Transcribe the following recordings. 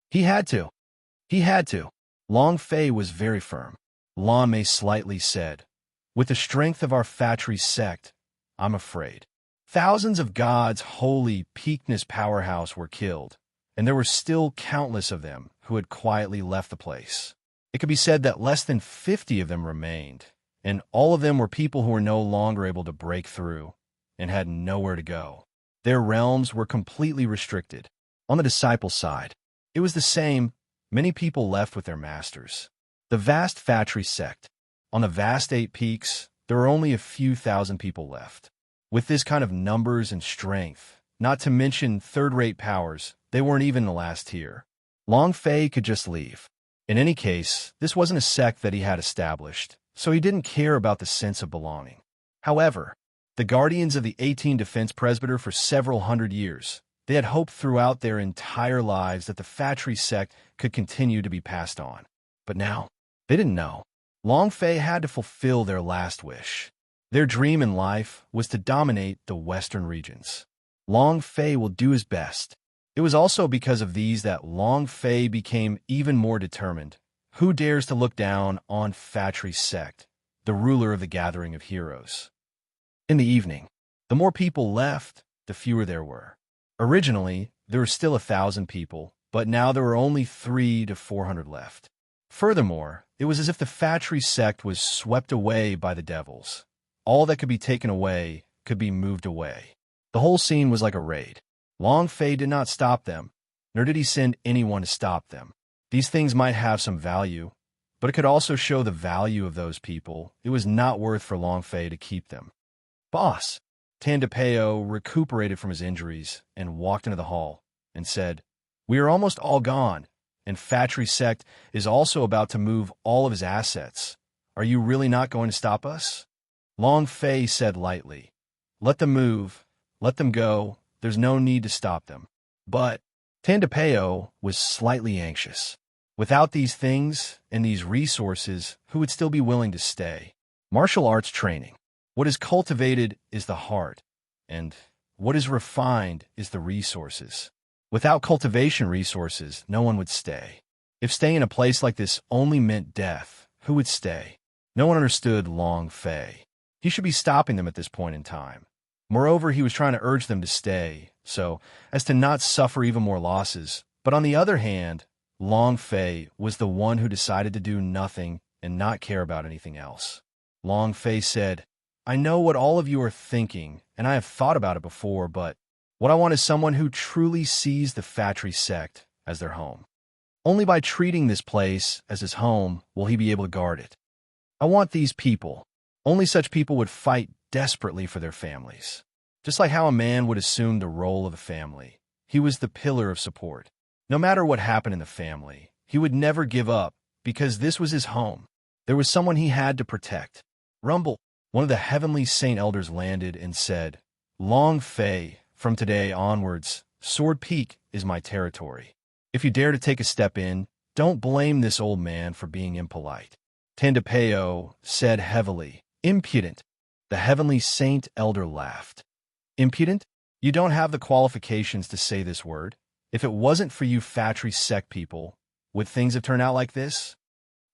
He had to. He had to. Long Fei was very firm. Lan Mei slightly said, "With the strength of our factory sect, I'm afraid." Thousands of God's holy peakness powerhouse were killed, and there were still countless of them who had quietly left the place. It could be said that less than 50 of them remained, and all of them were people who were no longer able to break through and had nowhere to go. Their realms were completely restricted. On the disciple side, it was the same. Many people left with their masters. The vast factory sect. On the vast 8 peaks, there were only a few thousand people left. With this kind of numbers and strength, not to mention third-rate powers, they weren't even the last tier. Long Fei could just leave. In any case, this wasn't a sect that he had established, so he didn't care about the sense of belonging. However, the guardians of the 18 Defense Presbyter for several hundred years, they had hoped throughout their entire lives that the factory sect could continue to be passed on. But now, they didn't know. Long Fei had to fulfill their last wish. Their dream in life was to dominate the western regions. Long Fei will do his best. It was also because of these that Long Fei became even more determined. Who dares to look down on factory sect, the ruler of the gathering of heroes? In the evening, the more people left, the fewer there were. Originally, there were still 1,000 people, but now there were only 300 to 400 left. Furthermore, it was as if the factory sect was swept away by the devils. All that could be taken away could be moved away. The whole scene was like a raid. Long Fei did not stop them, nor did he send anyone to stop them. These things might have some value, but it could also show the value of those people. It was not worth for Long Fei to keep them. "Boss!" Tandapeo recuperated from his injuries and walked into the hall and said, "We are almost all gone, and factory sect is also about to move all of his assets. Are you really not going to stop us?" Long Fei said lightly, "Let them move. Let them go. There's no need to stop them." But Tandapeo was slightly anxious. Without these things and these resources, who would still be willing to stay? Martial arts training. What is cultivated is the heart, and what is refined is the resources. Without cultivation resources, no one would stay. If staying in a place like this only meant death, who would stay? No one understood Long Fei. He should be stopping them at this point in time. Moreover, he was trying to urge them to stay, so as to not suffer even more losses. But on the other hand, Long Fei was the one who decided to do nothing and not care about anything else. Long Fei said, "I know what all of you are thinking, and I have thought about it before, but what I want is someone who truly sees the factory sect as their home. Only by treating this place as his home will he be able to guard it. I want these people. Only such people would fight desperately for their families. Just like how a man would assume the role of the family. He was the pillar of support. No matter what happened in the family, he would never give up because this was his home. There was someone he had to protect." Rumble. One of the heavenly saint elders landed and said, "Long Fei, from today onwards, Sword Peak is my territory. If you dare to take a step in, don't blame this old man for being impolite." Tandapeo said heavily, "Impudent." The heavenly saint elder laughed. "Impudent? You don't have the qualifications to say this word. If it wasn't for you factory sect people, would things have turned out like this?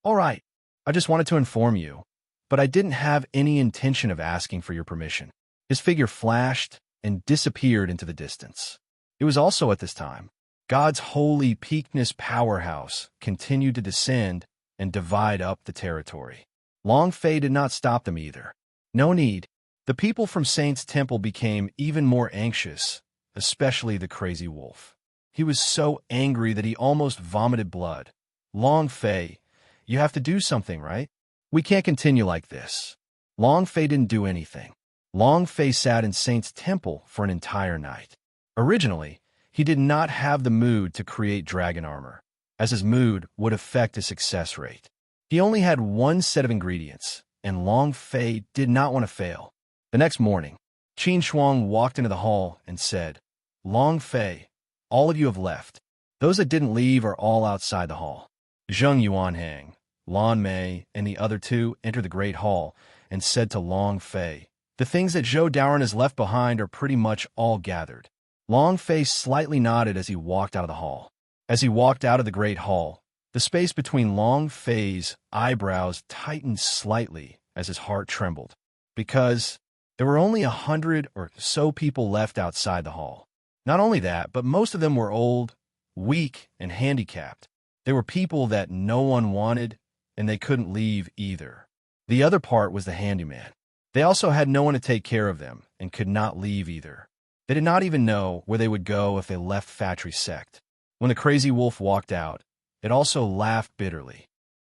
All right, I just wanted to inform you, but I didn't have any intention of asking for your permission." His figure flashed and disappeared into the distance. It was also at this time, God's holy peakness powerhouse continued to descend and divide up the territory. Long Fei did not stop them either. No need. The people from Saint's Temple became even more anxious, especially the crazy wolf. He was so angry that he almost vomited blood. "Long Fei, you have to do something, right? We can't continue like this." Long Fei didn't do anything. Long Fei sat in Saint's Temple for an entire night. Originally, he did not have the mood to create dragon armor, as his mood would affect his success rate. He only had one set of ingredients, and Long Fei did not want to fail. The next morning, Qin Shuang walked into the hall and said, "Long Fei, all of you have left. Those that didn't leave are all outside the hall." Zheng Yuanhang, Lan Mei, and the other two entered the great hall and said to Long Fei, "The things that Zhou Daoren has left behind are pretty much all gathered." Long Fei slightly nodded as he walked out of the hall. As he walked out of the great hall, the space between Long Fei's eyebrows tightened slightly as his heart trembled, because there were only 100 or so people left outside the hall. Not only that, but most of them were old, weak, and handicapped. They were people that no one wanted, and they couldn't leave either. The other part was the handyman. They also had no one to take care of them, and could not leave either. They did not even know where they would go if they left Fatry's sect. When the crazy wolf walked out, it also laughed bitterly.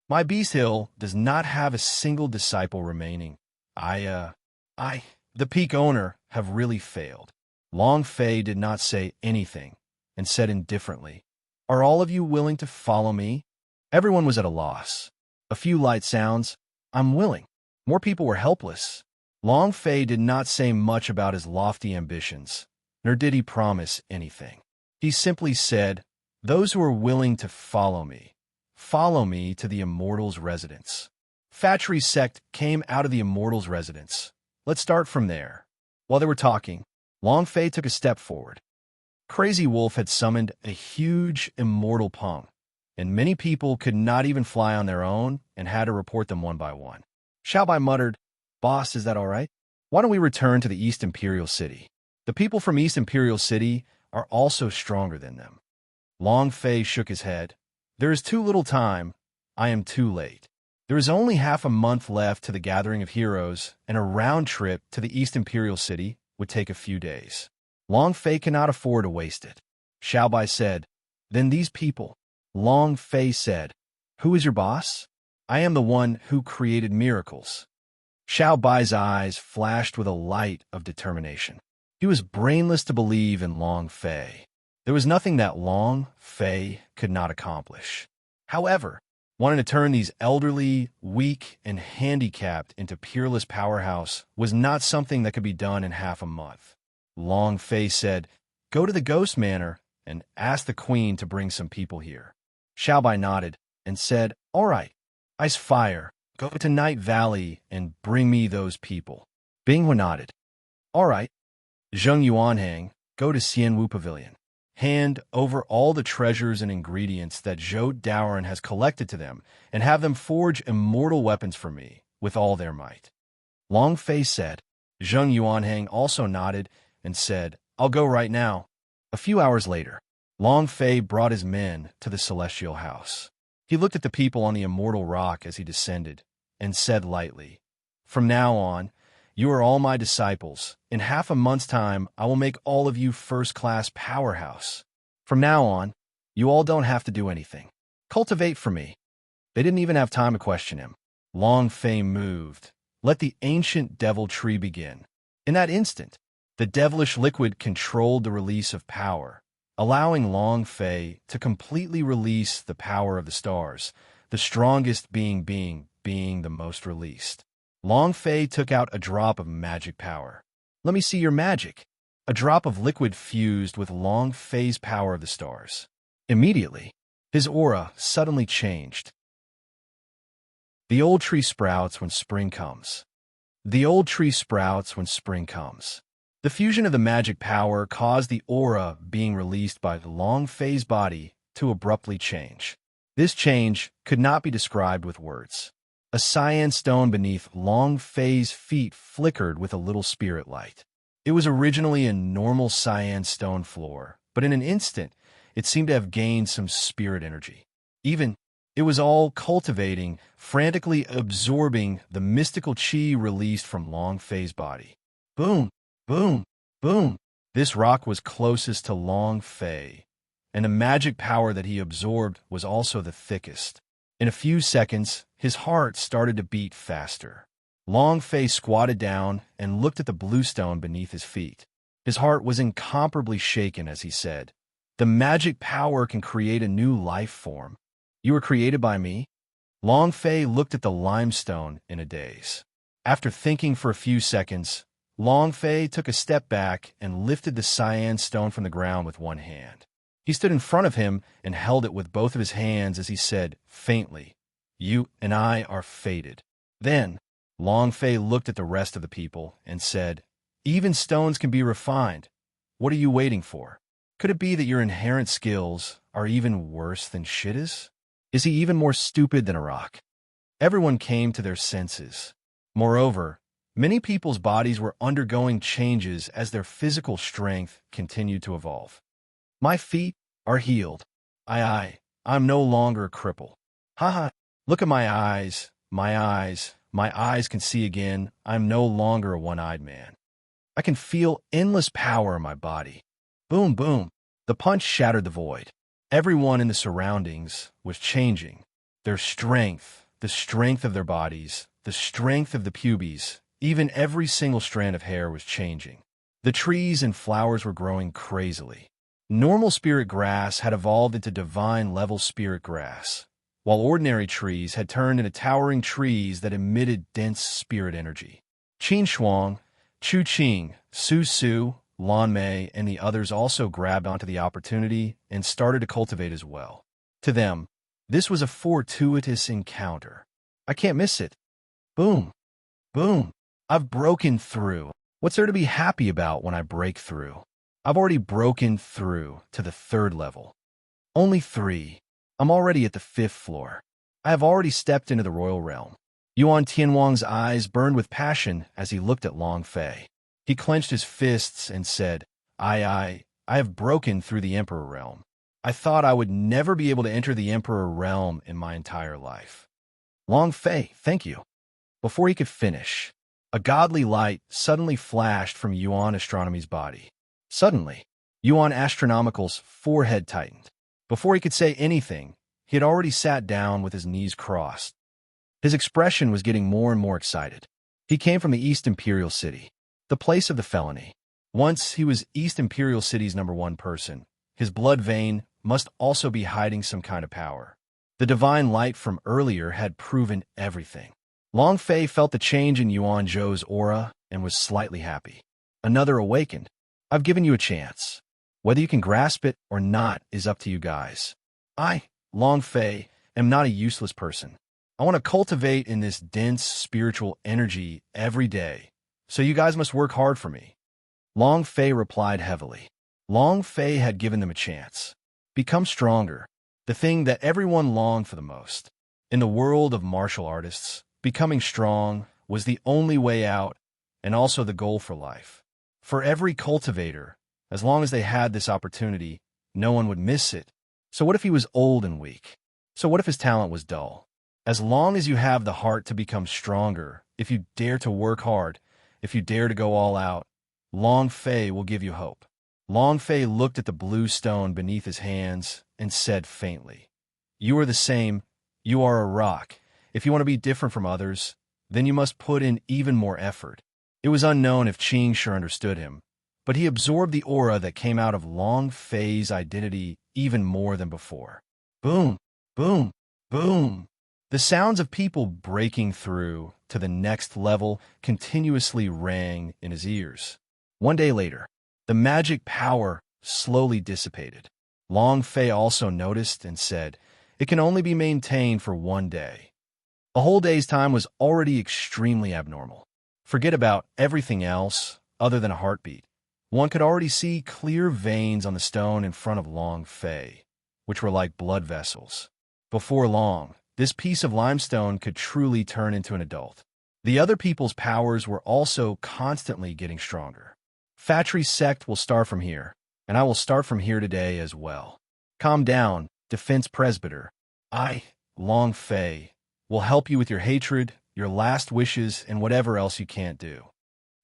My Beast Hill does not have a single disciple remaining. The peak owner, have really failed. Long Fei did not say anything, and said indifferently, "Are all of you willing to follow me?" Everyone was at a loss. A few light sounds, "I'm willing." More people were helpless. Long Fei did not say much about his lofty ambitions, nor did he promise anything. He simply said, "Those who are willing to follow me to the Immortals' residence." Fatry's sect came out of the Immortals' residence. Let's start from there. While they were talking, Long Fei took a step forward. Crazy Wolf had summoned a huge immortal pung, and many people could not even fly on their own and had to report them one by one. Xiaobai muttered, "Boss, is that all right? Why don't we return to the East Imperial City? The people from East Imperial City are also stronger than them." Long Fei shook his head. "There is too little time. I am too late. There is only half a month left to the Gathering of Heroes, and a round trip to the East Imperial City would take a few days. Long Fei cannot afford to waste it." Xiaobai said, "Then these people." Long Fei said, "Who is your boss?" "I am the one who created miracles." Xiaobai's eyes flashed with a light of determination. He was brainless to believe in Long Fei. There was nothing that Long Fei could not accomplish. However, wanting to turn these elderly, weak, and handicapped into peerless powerhouse was not something that could be done in half a month. Long Fei said, "Go to the Ghost Manor and ask the Queen to bring some people here." Xiaobai nodded and said, "All right. Ice Fire, go to Night Valley and bring me those people." Binghua nodded. "All right. Zheng Yuanhang, go to Xianwu Pavilion. Hand over all the treasures and ingredients that Zhou Daoren has collected to them, and have them forge immortal weapons for me with all their might." Long Fei said. Zheng Yuanhang also nodded and said, "I'll go right now." A few hours later, Long Fei brought his men to the Celestial House. He looked at the people on the immortal rock as he descended, and said lightly, "From now on, you are all my disciples. In half a month's time, I will make all of you first-class powerhouse. From now on, you all don't have to do anything. Cultivate for me." They didn't even have time to question him. Long Fei moved. Let the ancient devil tree begin. In that instant, the devilish liquid controlled the release of power, allowing Long Fei to completely release the power of the stars, the strongest being the most released. Long Fei took out a drop of magic power. "Let me see your magic." A drop of liquid fused with Long Fei's power of the stars. Immediately, his aura suddenly changed. The old tree sprouts when spring comes. The old tree sprouts when spring comes. The fusion of the magic power caused the aura being released by Long Fei's body to abruptly change. This change could not be described with words. A cyan stone beneath Long Fei's feet flickered with a little spirit light. It was originally a normal cyan stone floor, but in an instant, it seemed to have gained some spirit energy. It was all cultivating, frantically absorbing the mystical chi released from Long Fei's body. Boom, boom, boom. This rock was closest to Long Fei, and the magic power that he absorbed was also the thickest. In a few seconds, his heart started to beat faster. Long Fei squatted down and looked at the blue stone beneath his feet. His heart was incomparably shaken as he said, "The magic power can create a new life form. You were created by me?" Long Fei looked at the limestone in a daze. After thinking for a few seconds, Long Fei took a step back and lifted the cyan stone from the ground with one hand. He stood in front of him and held it with both of his hands as he said, faintly, "You and I are fated." Then, Long Fei looked at the rest of the people and said, "Even stones can be refined. What are you waiting for?" Could it be that your inherent skills are even worse than shit is? Is he even more stupid than a rock? Everyone came to their senses. Moreover, many people's bodies were undergoing changes as their physical strength continued to evolve. My feet are healed. I'm no longer a cripple. Haha, look at my eyes, my eyes can see again. I'm no longer a one-eyed man. I can feel endless power in my body. Boom, boom. The punch shattered the void. Everyone in the surroundings was changing. Their strength, the strength of their bodies, the strength of the pubes, even every single strand of hair was changing. The trees and flowers were growing crazily. Normal spirit grass had evolved into divine level spirit grass, while ordinary trees had turned into towering trees that emitted dense spirit energy. Qin Shuang, Chu Qing, Su Su, Lan Mei, and the others also grabbed onto the opportunity and started to cultivate as well. To them, this was a fortuitous encounter. I can't miss it. Boom. Boom. I've broken through. What's there to be happy about when I break through? I've already broken through to the 3rd level. Only 3. I'm already at the 5th floor. I have already stepped into the royal realm. Yuan Tianwang's eyes burned with passion as he looked at Long Fei. He clenched his fists and said, I have broken through the Emperor realm. I thought I would never be able to enter the Emperor realm in my entire life. Long Fei, thank you. Before he could finish, a godly light suddenly flashed from Yuan Astronomy's body. Suddenly, Yuan Astronomical's forehead tightened. Before he could say anything, he had already sat down with his knees crossed. His expression was getting more and more excited. He came from the East Imperial City, the place of the felony. Once he was East Imperial City's #1 person, his blood vein must also be hiding some kind of power. The divine light from earlier had proven everything. Long Fei felt the change in Yuan Zhou's aura and was slightly happy. Another awakened. I've given you a chance. Whether you can grasp it or not is up to you guys. I, Long Fei, am not a useless person. I want to cultivate in this dense spiritual energy every day, so you guys must work hard for me. Long Fei replied heavily. Long Fei had given them a chance. Become stronger, the thing that everyone longed for the most. In the world of martial artists, becoming strong was the only way out and also the goal for life. For every cultivator, as long as they had this opportunity, no one would miss it. So what if he was old and weak? So what if his talent was dull? As long as you have the heart to become stronger, if you dare to work hard, if you dare to go all out, Long Fei will give you hope. Long Fei looked at the blue stone beneath his hands and said faintly, You are the same. You are a rock. If you want to be different from others, then you must put in even more effort. It was unknown if Qing sure understood him, but he absorbed the aura that came out of Long Fei's identity even more than before. Boom, boom, boom. The sounds of people breaking through to the next level continuously rang in his ears. One day later, the magic power slowly dissipated. Long Fei also noticed and said, It can only be maintained for 1 day. A whole day's time was already extremely abnormal. Forget about everything else other than a heartbeat. One could already see clear veins on the stone in front of Long Fei, which were like blood vessels. Before long, this piece of limestone could truly turn into an adult. The other people's powers were also constantly getting stronger. Fatry's sect will start from here, and I will start from here today as well. Calm down, Defense Presbyter. I, Long Fei, will help you with your hatred, your last wishes, and whatever else you can't do.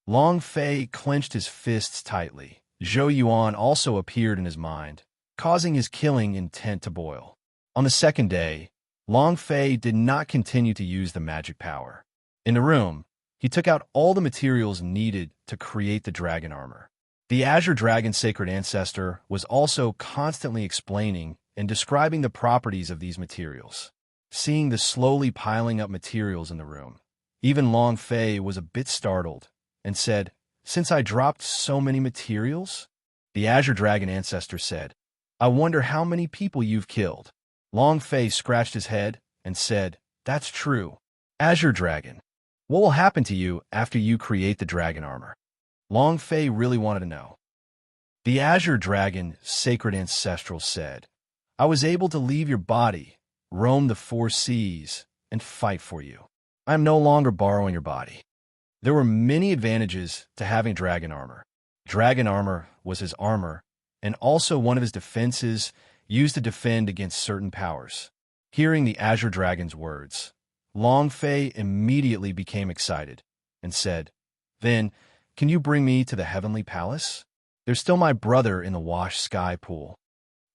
Long Fei clenched his fists tightly. Zhou Yuan also appeared in his mind, causing his killing intent to boil. On the 2nd day, Long Fei did not continue to use the magic power. In the room, he took out all the materials needed to create the dragon armor. The Azure Dragon Sacred Ancestor was also constantly explaining and describing the properties of these materials. Seeing the slowly piling up materials in the room, even Long Fei was a bit startled and said, Since I dropped so many materials? The Azure Dragon Ancestor said, I wonder how many people you've killed. Long Fei scratched his head and said, That's true. Azure Dragon, what will happen to you after you create the dragon armor? Long Fei really wanted to know. The azure dragon, sacred ancestral, said, I was able to leave your body, roam the four seas, and fight for you. I am no longer borrowing your body. There were many advantages to having dragon armor. Dragon armor was his armor, and also one of his defenses used to defend against certain powers. Hearing the azure dragon's words, Long Fei immediately became excited and said, Then, can you bring me to the heavenly palace? There's still my brother in the washed sky pool.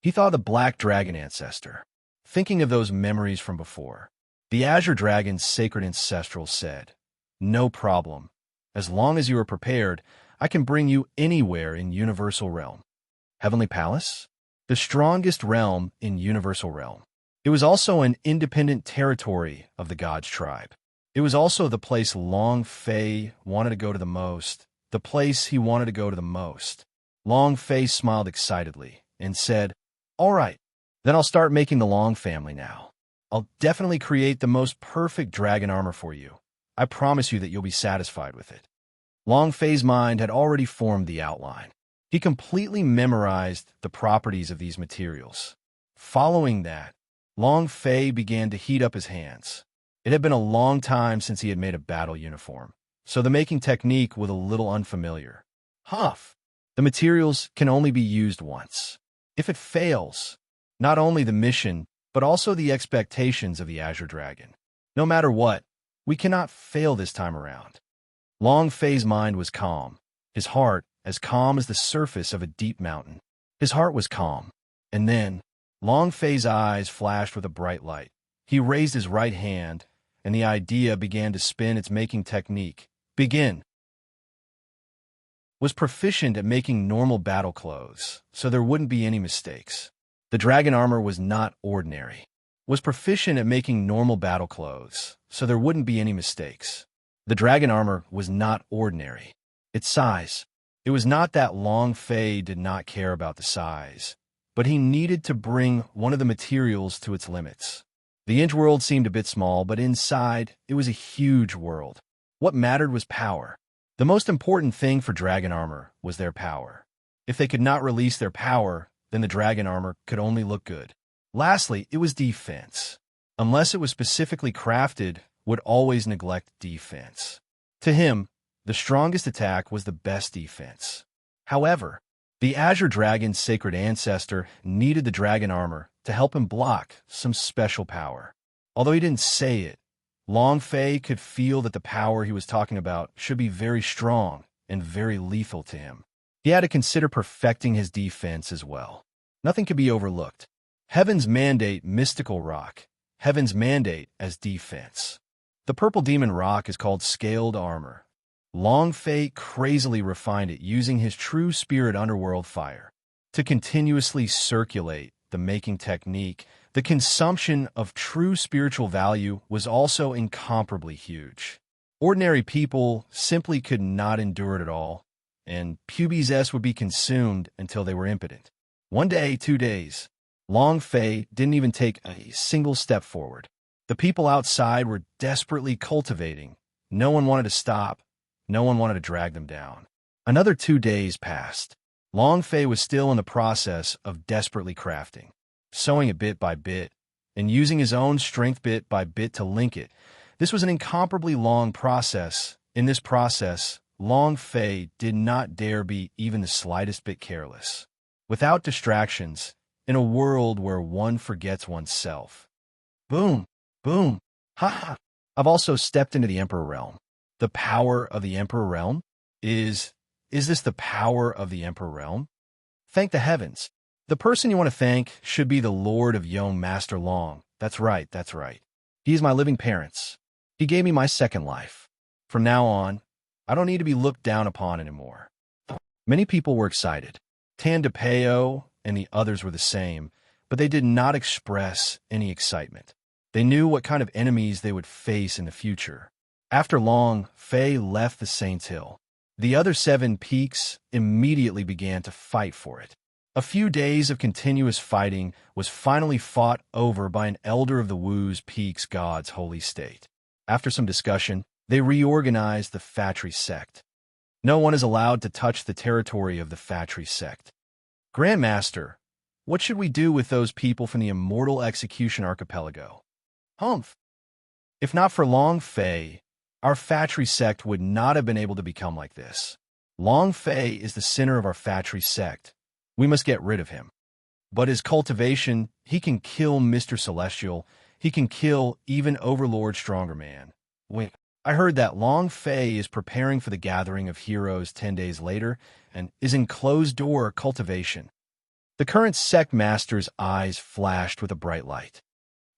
He thought of the black dragon ancestor, thinking of those memories from before. The azure dragon's sacred ancestral said, No problem. As long as you are prepared, I can bring you anywhere in Universal Realm. Heavenly Palace? The strongest realm in Universal Realm. It was also an independent territory of the God's tribe. It was also the place Long Fei wanted to go to the most, the place he wanted to go to the most. Long Fei smiled excitedly and said, All right, then I'll start making the Long family now. I'll definitely create the most perfect dragon armor for you. I promise you that you'll be satisfied with it. Long Fei's mind had already formed the outline. He completely memorized the properties of these materials. Following that, Long Fei began to heat up his hands. It had been a long time since he had made a battle uniform, so the making technique was a little unfamiliar. Huff! The materials can only be used once. If it fails, not only the mission, but also the expectations of the Azure Dragon. No matter what, we cannot fail this time around. Long Fei's mind was calm, his heart as calm as the surface of a deep mountain. His heart was calm. And then, Long Fei's eyes flashed with a bright light. He raised his right hand, and the idea began to spin its making technique. Begin. Was proficient at making normal battle clothes, so there wouldn't be any mistakes. The dragon armor was not ordinary. Was proficient at making normal battle clothes, so there wouldn't be any mistakes. The dragon armor was not ordinary. Its size. It was not that Long Fei did not care about the size, but he needed to bring one of the materials to its limits. The inch world seemed a bit small, but inside, it was a huge world. What mattered was power. The most important thing for dragon armor was their power. If they could not release their power, then the dragon armor could only look good. Lastly, it was defense. Unless it was specifically crafted, would always neglect defense. To him, the strongest attack was the best defense. However, the Azure Dragon's sacred ancestor needed the dragon armor to help him block some special power. Although he didn't say it, Long Fei could feel that the power he was talking about should be very strong and very lethal to him. He had to consider perfecting his defense as well. Nothing could be overlooked. Heaven's mandate, mystical rock. Heaven's mandate as defense. The purple demon rock is called scaled armor. Long Fei crazily refined it using his true spirit underworld fire. To continuously circulate the making technique, the consumption of true spiritual value was also incomparably huge. Ordinary people simply could not endure it at all, and Puby's S would be consumed until they were impotent. 1 day, 2 days. Long Fei didn't even take a single step forward. The people outside were desperately cultivating. No one wanted to stop. No one wanted to drag them down. Another 2 days passed. Long Fei was still in the process of desperately crafting, sewing it bit by bit, and using his own strength bit by bit to link it. This was an incomparably long process. In this process, Long Fei did not dare be even the slightest bit careless. Without distractions, in a world where one forgets oneself. Boom, boom, ha ha. I've also stepped into the Emperor Realm. The power of the Emperor Realm? Is this the power of the Emperor Realm? Thank the heavens. The person you want to thank should be the Lord of Young Master Long. That's right, that's right. He is my living parents. He gave me my second life. From now on, I don't need to be looked down upon anymore. Many people were excited. Tan DePeo and the others were the same, but they did not express any excitement. They knew what kind of enemies they would face in the future. After Long Fei left the Saints Hill, the other 7 peaks immediately began to fight for it. A few days of continuous fighting was finally fought over by an elder of the Wu's Peaks God's holy state. After some discussion, they reorganized the Fatri sect. No one is allowed to touch the territory of the Fatri sect. Grandmaster, what should we do with those people from the Immortal Execution Archipelago? Humph! If not for Long Fei, our Fatry sect would not have been able to become like this. Long Fei is the center of our Fatry sect. We must get rid of him. But his cultivation, he can kill Mr. Celestial. He can kill even Overlord Stronger Man. Wait, I heard that Long Fei is preparing for the gathering of heroes 10 days later and is in closed-door cultivation. The current sect master's eyes flashed with a bright light.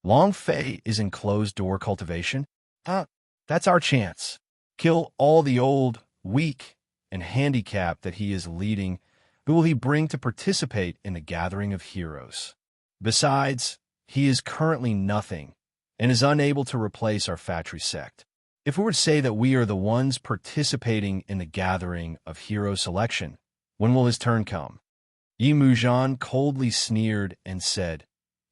Long Fei is in closed-door cultivation? That's our chance. Kill all the old, weak, and handicapped that he is leading. Who will he bring to participate in the gathering of heroes? Besides, he is currently nothing and is unable to replace our Fatry sect. If we were to say that we are the ones participating in the gathering of hero selection, when will his turn come? Yi Mujan coldly sneered and said,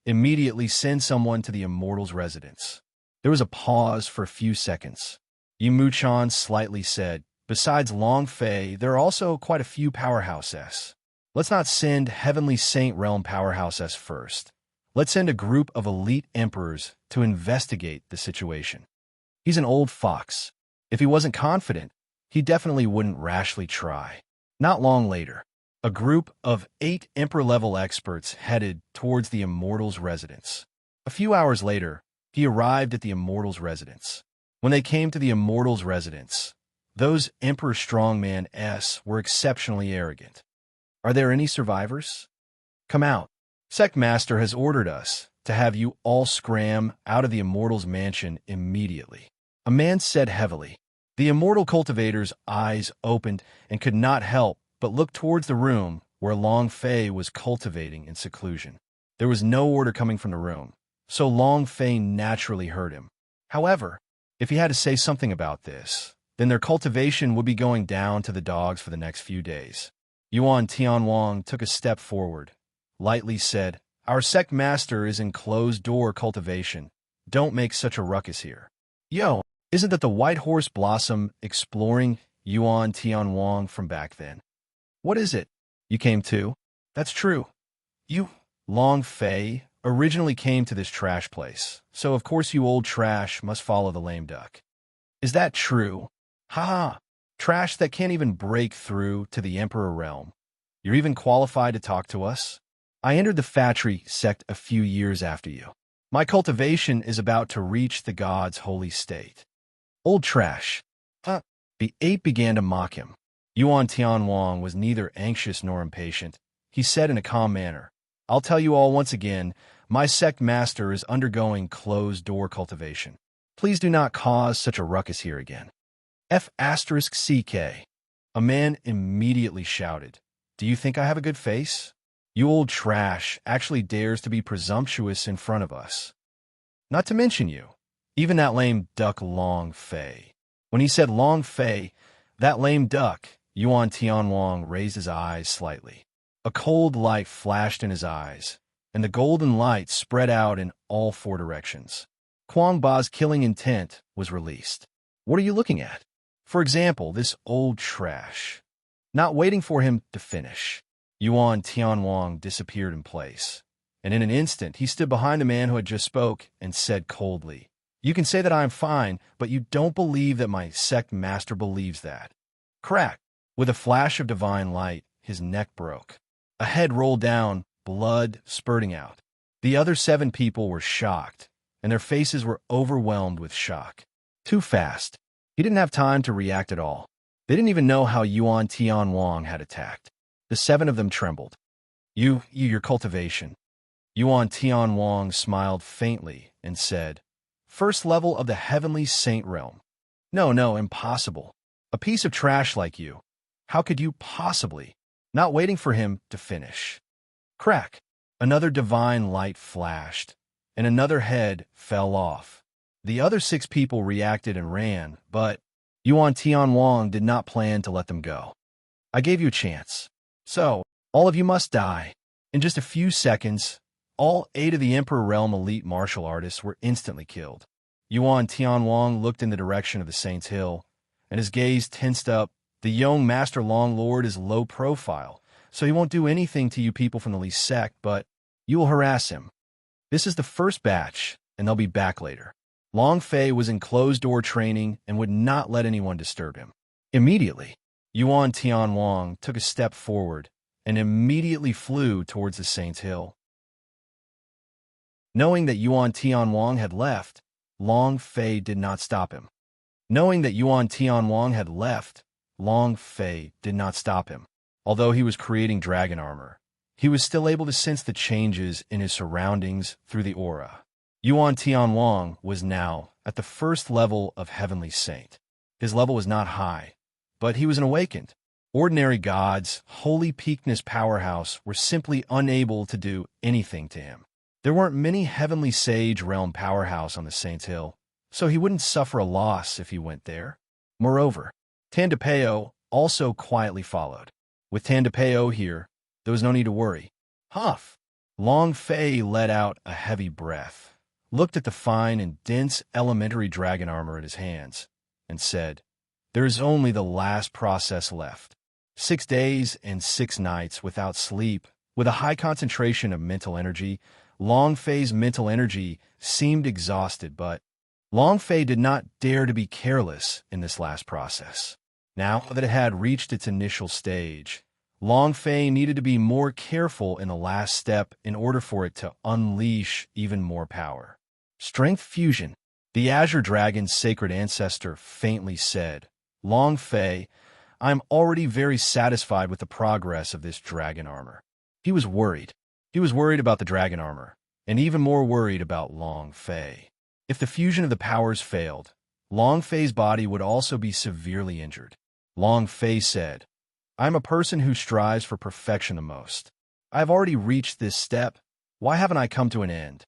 "Immediately send someone to the Immortal's residence." There was a pause for a few seconds. Yi Mujan slightly said, "Besides Long Fei, there are also quite a few powerhouses. Let's not send Heavenly Saint Realm powerhouses first. Let's send a group of elite emperors to investigate the situation." He's an old fox. If he wasn't confident, he definitely wouldn't rashly try. Not long later, a group of 8 Emperor-level experts headed towards the Immortal's residence. A few hours later, he arrived at the Immortal's residence. When they came to the Immortal's residence, those Emperor Strongman S were exceptionally arrogant. "Are there any survivors? Come out. Sect Master has ordered us to have you all scram out of the Immortal's mansion immediately," a man said heavily. The Immortal cultivator's eyes opened and could not help but looked towards the room where Long Fei was cultivating in seclusion. There was no order coming from the room, so Long Fei naturally heard him. However, if he had to say something about this, then their cultivation would be going down to the dogs for the next few days. Yuan Tianwang took a step forward, lightly said, "Our sect master is in closed-door cultivation. Don't make such a ruckus here." "Yo, isn't that the White Horse Blossom exploring Yuan Tianwang from back then?" "What is it? You came too?" "That's true. You, Long Fei, originally came to this trash place, so of course you old trash must follow the lame duck." "Is that true? Ha! Trash that can't even break through to the Emperor realm. You're even qualified to talk to us? I entered the Fatry sect a few years after you. My cultivation is about to reach the god's holy state." "Old trash." The ape began to mock him. Yuan Tianwang was neither anxious nor impatient. He said in a calm manner, "I'll tell you all once again, my sect master is undergoing closed-door cultivation. Please do not cause such a ruckus here again." F***CK. A man immediately shouted, "Do you think I have a good face? You old trash actually dares to be presumptuous in front of us. Not to mention you, even that lame duck Long Fei." When he said Long Fei, that lame duck, Yuan Tianwang raised his eyes slightly. A cold light flashed in his eyes, and the golden light spread out in all 4 directions. Quang Ba's killing intent was released. "What are you looking at? For example, this old trash." Not waiting for him to finish, Yuan Tianwang disappeared in place, and in an instant he stood behind the man who had just spoke and said coldly, "You can say that I am fine, but you don't believe that my sect master believes that." Crack! With a flash of divine light, his neck broke. A head rolled down, blood spurting out. The other 7 people were shocked, and their faces were overwhelmed with shock. Too fast. He didn't have time to react at all. They didn't even know how Yuan Tianwang had attacked. The 7 of them trembled. Your cultivation." Yuan Tianwang smiled faintly and said, "First level of the Heavenly Saint Realm. No, impossible. A piece of trash like you. How could you possibly?" Not waiting for him to finish. Crack! Another divine light flashed, and another head fell off. The other 6 people reacted and ran, but Yuan Tianwang did not plan to let them go. "I gave you a chance. So, all of you must die." In just a few seconds, all 8 of the Emperor Realm elite martial artists were instantly killed. Yuan Tianwang looked in the direction of the Saint's Hill, and his gaze tensed up. The young Master Long Lord is low profile, so he won't do anything to you people from the Lee sect, but you will harass him. This is the first batch, and they'll be back later. Long Fei was in closed-door training and would not let anyone disturb him. Immediately, Yuan Tianwang took a step forward and immediately flew towards the Saint's Hill. Knowing that Yuan Tianwang had left, Long Fei did not stop him. Long Fei did not stop him. Although he was creating dragon armor, he was still able to sense the changes in his surroundings through the aura. Yuan Tianwang was now at the first level of Heavenly Saint. His level was not high, but he was an awakened. Ordinary gods, holy peakness powerhouse, were simply unable to do anything to him. There weren't many Heavenly Sage realm powerhouse on the Saint's Hill, so he wouldn't suffer a loss if he went there. Moreover, Tandapeo also quietly followed. With Tandapeo here, there was no need to worry. Huff! Long Fei let out a heavy breath, looked at the fine and dense elementary dragon armor in his hands, and said, "There is only the last process left. 6 days and 6 nights without sleep, with a high concentration of mental energy." Long Fei's mental energy seemed exhausted, but Long Fei did not dare to be careless in this last process. Now that it had reached its initial stage, Long Fei needed to be more careful in the last step in order for it to unleash even more power. Strength fusion. The Azure Dragon's sacred ancestor faintly said, "Long Fei, I'm already very satisfied with the progress of this dragon armor." He was worried. He was worried about the dragon armor, and even more worried about Long Fei. If the fusion of the powers failed, Long Fei's body would also be severely injured. Long Fei said, "I'm a person who strives for perfection the most. I've already reached this step. Why haven't I come to an end?"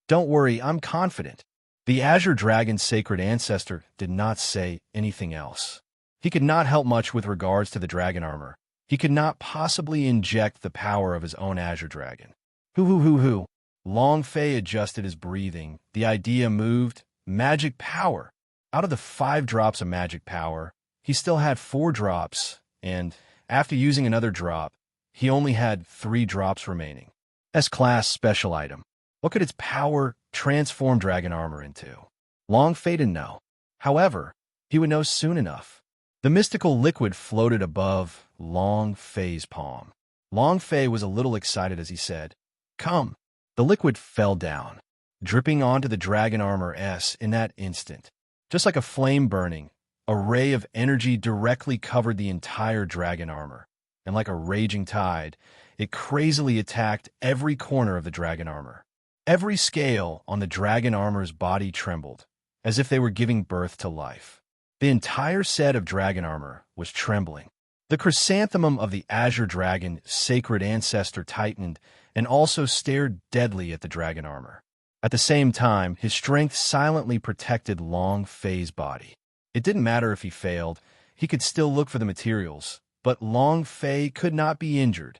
"Don't worry, I'm confident." The Azure Dragon's sacred ancestor did not say anything else. He could not help much with regards to the dragon armor. He could not possibly inject the power of his own Azure Dragon. Hoo. Long Fei adjusted his breathing. The idea moved. Magic power. Out of the 5 drops of magic power, he still had 4 drops, and after using another drop, he only had 3 drops remaining. S-class special item. What could its power transform dragon armor into? Long Fei didn't know. However, he would know soon enough. The mystical liquid floated above Long Fei's palm. Long Fei was a little excited as he said, "Come." The liquid fell down, dripping onto the dragon armor in that instant. Just like a flame burning, a ray of energy directly covered the entire dragon armor, and like a raging tide, it crazily attacked every corner of the dragon armor. Every scale on the dragon armor's body trembled, as if they were giving birth to life. The entire set of dragon armor was trembling. The chrysanthemum of the Azure Dragon, sacred ancestor, tightened and also stared deadly at the dragon armor. At the same time, his strength silently protected Long Fei's body. It didn't matter if he failed. He could still look for the materials, but Long Fei could not be injured.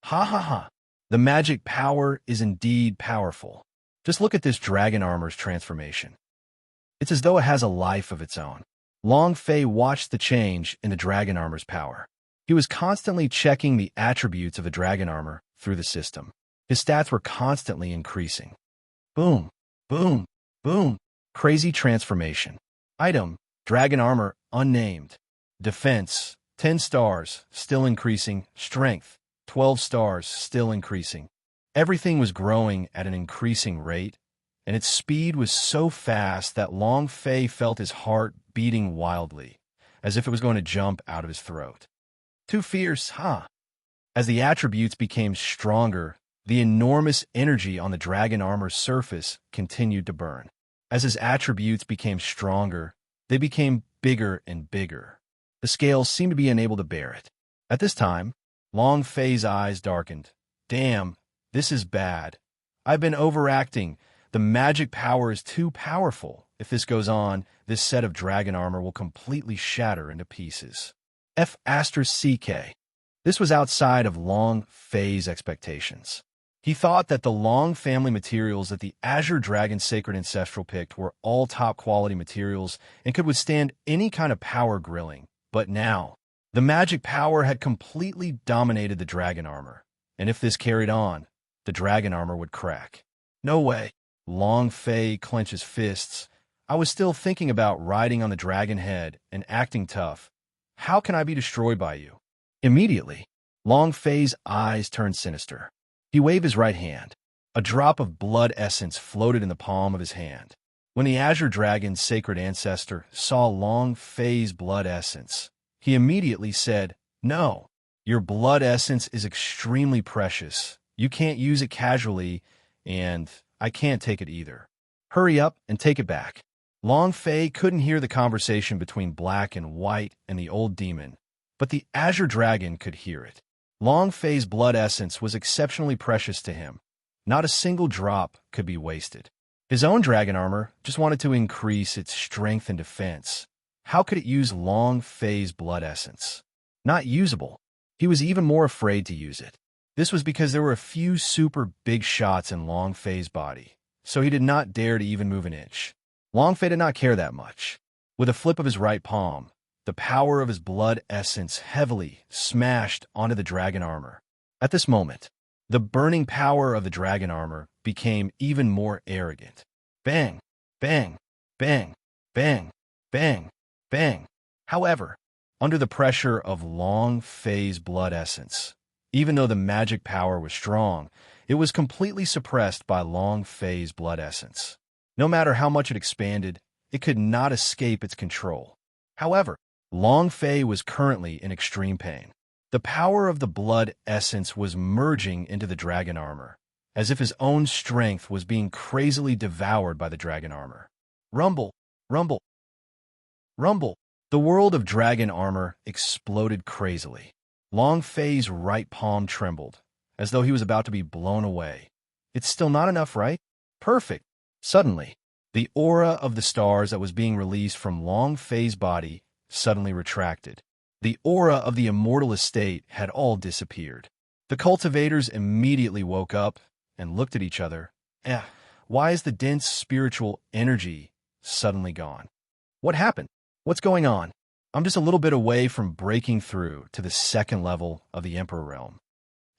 Ha. The magic power is indeed powerful. Just look at this dragon armor's transformation. It's as though it has a life of its own. Long Fei watched the change in the dragon armor's power. He was constantly checking the attributes of the dragon armor through the system. His stats were constantly increasing. Boom. Crazy transformation. Item, dragon armor, unnamed. Defense, 10 stars, still increasing. Strength, 12 stars, still increasing. Everything was growing at an increasing rate, and its speed was so fast that Long Fei felt his heart beating wildly, as if it was going to jump out of his throat. Too fierce, huh? As the attributes became stronger, the enormous energy on the dragon armor's surface continued to burn. As his attributes became stronger, they became bigger and bigger. The scales seemed to be unable to bear it. At this time, Long Fei's eyes darkened. Damn, this is bad. I've been overacting. The magic power is too powerful. If this goes on, this set of dragon armor will completely shatter into pieces. F***CK. This was outside of Long Fei's expectations. He thought that the Long family materials that the Azure Dragon Sacred Ancestral picked were all top-quality materials and could withstand any kind of power grilling. But now, The magic power had completely dominated the dragon armor, and if this carried on, the dragon armor would crack. No way. Long Fei clenches fists. I was still thinking about riding on the dragon head and acting tough. How can I be destroyed by you? Immediately, Long Fei's eyes turned sinister. He waved his right hand. A drop of blood essence floated in the palm of his hand. When the Azure Dragon's sacred ancestor saw Long Fei's blood essence, he immediately said, "No, your blood essence is extremely precious. You can't use it casually, and I can't take it either. Hurry up and take it back." Long Fei couldn't hear the conversation between Black and White and the old demon, but the Azure Dragon could hear it. Long Fei's blood essence was exceptionally precious to him. Not a single drop could be wasted. His own dragon armor just wanted to increase its strength and defense. How could it use Long Fei's blood essence? Not usable. He was even more afraid to use it. This was because there were a few super big shots in Long Fei's body, so he did not dare to even move an inch. Long Fei did not care that much. With a flip of his right palm, the power of his blood essence heavily smashed onto the dragon armor. At this moment, the burning power of the dragon armor became even more arrogant. Bang, bang, bang, bang, bang, bang. However, under the pressure of Long Fei's blood essence, even though the magic power was strong, it was completely suppressed by Long Fei's blood essence. No matter how much it expanded, it could not escape its control. However, Long Fei was currently in extreme pain. The power of the blood essence was merging into the dragon armor, as if his own strength was being crazily devoured by the dragon armor. Rumble, rumble, rumble. The world of dragon armor exploded crazily. Long Fei's right palm trembled, as though he was about to be blown away. It's still not enough, right? Perfect. Suddenly, the aura of the stars that was being released from Long Fei's body suddenly retracted. The aura of the immortal estate had all disappeared. The cultivators immediately woke up and looked at each other. Why is the dense spiritual energy suddenly gone? What happened? What's going on? I'm just a little bit away from breaking through to the second level of the Emperor realm.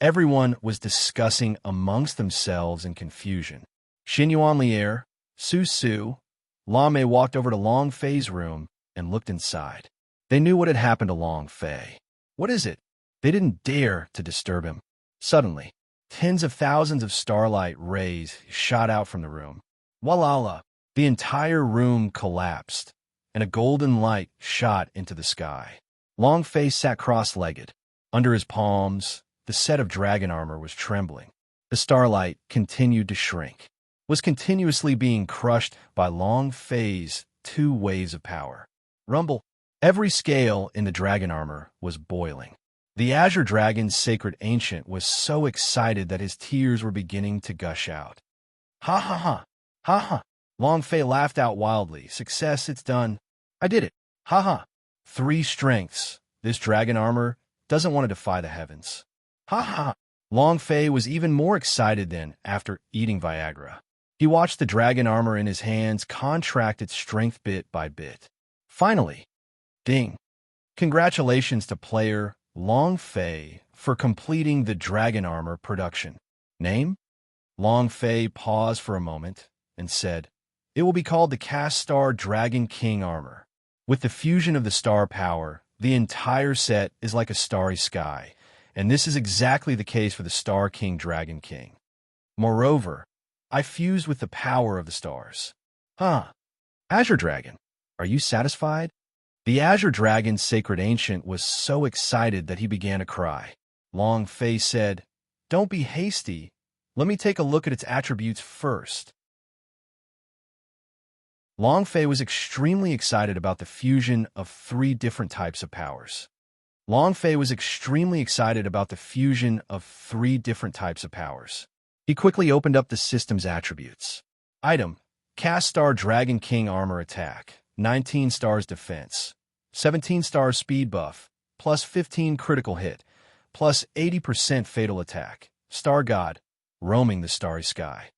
Everyone was discussing amongst themselves in confusion. Xinyuan Lier, Su Su, Lame walked over to Long Fei's room and looked inside. They knew what had happened to Long Fei. What is it? They didn't dare to disturb him. Suddenly, tens of thousands of starlight rays shot out from the room. Walala! The entire room collapsed, and a golden light shot into the sky. Long Fei sat cross-legged. Under his palms, the set of dragon armor was trembling. The starlight continued to shrink, was continuously being crushed by Long Fei's 2 waves of power. Rumble! Every scale in the dragon armor was boiling. The Azure Dragon's sacred ancient was so excited that his tears were beginning to gush out. Ha ha ha! Ha ha! Long Fei laughed out wildly. Success, it's done. I did it. Ha ha! 3 strengths. This dragon armor doesn't want to defy the heavens. Ha ha! Long Fei was even more excited than after eating Viagra. He watched the dragon armor in his hands contract its strength bit by bit. Finally, ding! Congratulations to player Long Fei for completing the dragon armor production. Name? Long Fei paused for a moment and said, "It will be called the Cast Star Dragon King Armor. With the fusion of the star power, the entire set is like a starry sky, and this is exactly the case for the Star King Dragon King. Moreover, I fused with the power of the stars." Azure Dragon, are you satisfied? The Azure Dragon's sacred ancient was so excited that he began to cry. Long Fei said, "Don't be hasty. Let me take a look at its attributes first." Long Fei was extremely excited about the fusion of 3 different types of powers. Long Fei was extremely excited about the fusion of 3 different types of powers. He quickly opened up the system's attributes. Item: Cast Star Dragon King Armor Attack, 19 stars defense, 17 stars speed buff, plus 15 critical hit, plus 80% fatal attack. Star God, roaming the starry sky.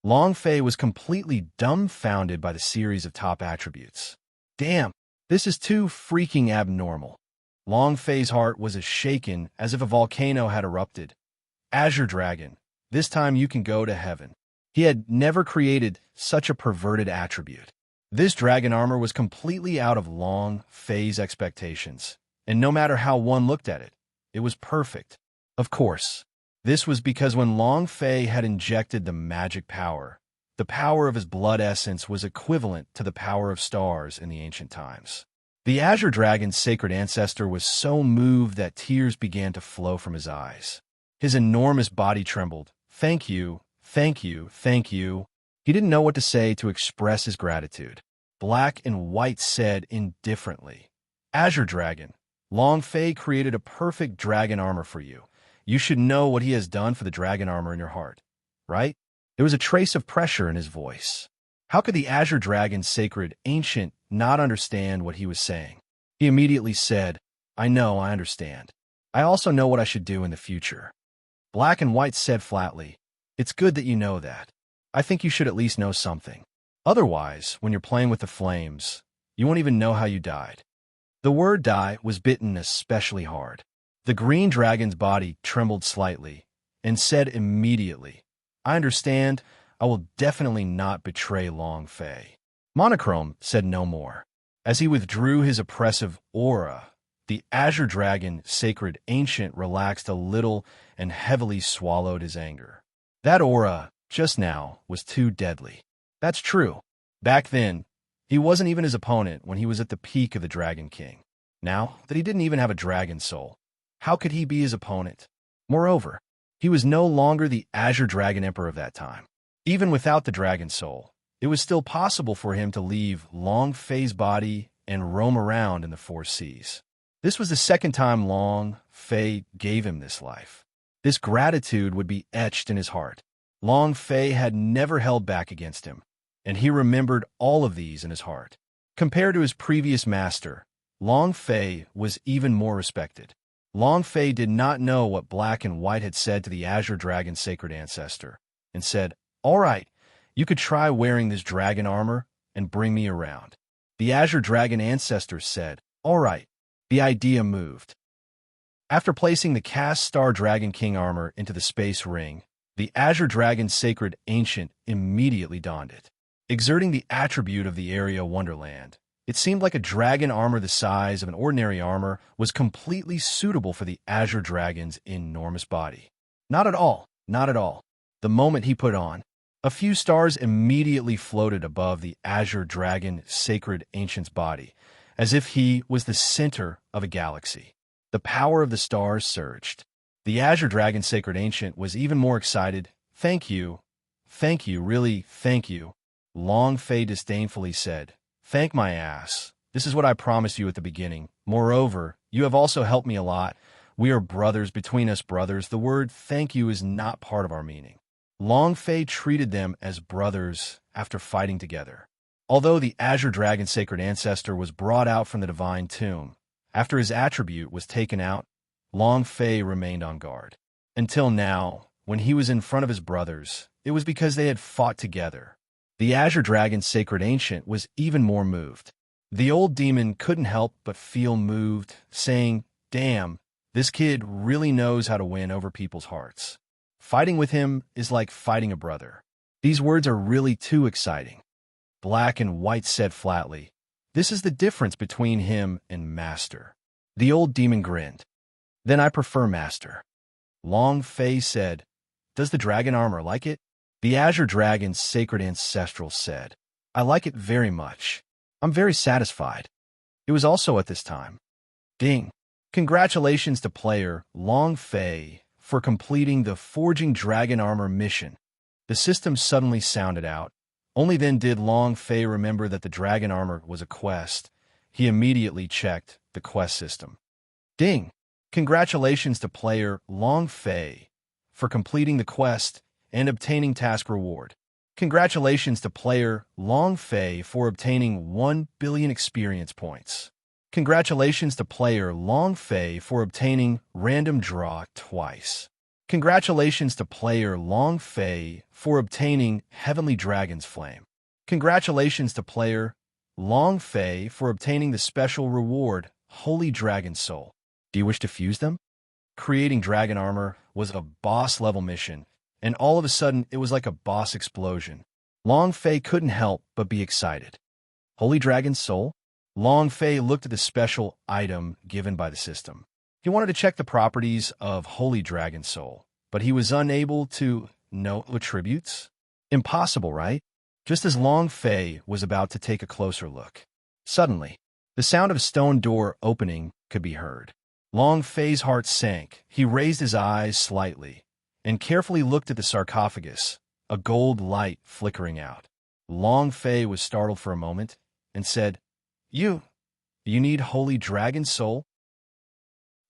Long Fei was completely dumbfounded by the series of top attributes. Damn, this is too freaking abnormal. Long Fei's heart was as shaken as if a volcano had erupted. Azure Dragon, this time you can go to heaven. He had never created such a perverted attribute. This dragon armor was completely out of Long Fei's expectations, and no matter how one looked at it, it was perfect. Of course, this was because when Long Fei had injected the magic power, the power of his blood essence was equivalent to the power of stars in the ancient times. The Azure Dragon's sacred ancestor was so moved that tears began to flow from his eyes. His enormous body trembled. Thank you, thank you, thank you. He didn't know what to say to express his gratitude. Black and White said indifferently, Azure Dragon, Long Fei created a perfect dragon armor for you. You should know what he has done for the dragon armor in your heart, right? There was a trace of pressure in his voice. How could the Azure Dragon's sacred ancient not understand what he was saying? He immediately said, I know, I understand. I also know what I should do in the future. Black and White said flatly, it's good that you know that. I think you should at least know something. Otherwise, when you're playing with the flames, you won't even know how you died. The word die was bitten especially hard. The green dragon's body trembled slightly and said immediately, I understand. I will definitely not betray Long Fei. Monochrome said no more. As he withdrew his oppressive aura, the Azure Dragon, sacred ancient, relaxed a little and heavily swallowed his anger. That aura, just now, was too deadly. That's true. Back then, he wasn't even his opponent when he was at the peak of the Dragon King. Now that he didn't even have a dragon soul, how could he be his opponent? Moreover, he was no longer the Azure Dragon Emperor of that time. Even without the dragon soul, it was still possible for him to leave Long Fei's body and roam around in the four seas. This was the second time Long Fei gave him this life. This gratitude would be etched in his heart. Long Fei had never held back against him, and he remembered all of these in his heart. Compared to his previous master, Long Fei was even more respected. Long Fei did not know what Black and White had said to the Azure Dragon's sacred ancestor, and said, all right, you could try wearing this dragon armor and bring me around. The Azure Dragon ancestor said, all right. The idea moved. After placing the cast star Dragon King armor into the space ring, the Azure Dragon's sacred ancient immediately donned it. Exerting the attribute of the area wonderland, it seemed like a dragon armor the size of an ordinary armor was completely suitable for the Azure Dragon's enormous body. Not at all, not at all. The moment he put on, a few stars immediately floated above the Azure Dragon sacred ancient's body, as if he was the center of a galaxy. The power of the stars surged. The Azure Dragon sacred ancient was even more excited. Thank you, really, thank you. Long Fei disdainfully said, thank my ass. This is what I promised you at the beginning. Moreover, you have also helped me a lot. We are brothers. Between us brothers, the word thank you is not part of our meaning. Long Fei treated them as brothers after fighting together. Although the Azure Dragon sacred ancestor was brought out from the divine tomb, after his attribute was taken out, Long Fei remained on guard. Until now, when he was in front of his brothers, it was because they had fought together. The Azure Dragon sacred ancient was even more moved. The old demon couldn't help but feel moved, saying, damn, this kid really knows how to win over people's hearts. Fighting with him is like fighting a brother. These words are really too exciting. Black and White said flatly, this is the difference between him and Master. The old demon grinned. Then I prefer Master. Long Fei said, does the dragon armor like it? The Azure Dragon's sacred ancestral said, I like it very much. I'm very satisfied. It was also at this time. Ding. Congratulations to player Long Fei for completing the Forging Dragon Armor mission. The system suddenly sounded out. Only then did Long Fei remember that the dragon armor was a quest. He immediately checked the quest system. Ding! Congratulations to player Long Fei for completing the quest and obtaining task reward. Congratulations to player Long Fei for obtaining 1 billion experience points. Congratulations to player Long Fei for obtaining random draw twice. Congratulations to player Long Fei for obtaining Heavenly Dragon's Flame. Congratulations to player Long Fei for obtaining the special reward Holy Dragon Soul. Do you wish to fuse them? Creating dragon armor was a boss-level mission, and all of a sudden it was like a boss explosion. Long Fei couldn't help but be excited. Holy Dragon Soul? Long Fei looked at the special item given by the system. He wanted to check the properties of Holy Dragon Soul, but he was unable to note attributes. Impossible, right? Just as Long Fei was about to take a closer look. Suddenly, the sound of a stone door opening could be heard. Long Fei's heart sank. He raised his eyes slightly and carefully looked at the sarcophagus, a gold light flickering out. Long Fei was startled for a moment and said, You need Holy Dragon Soul?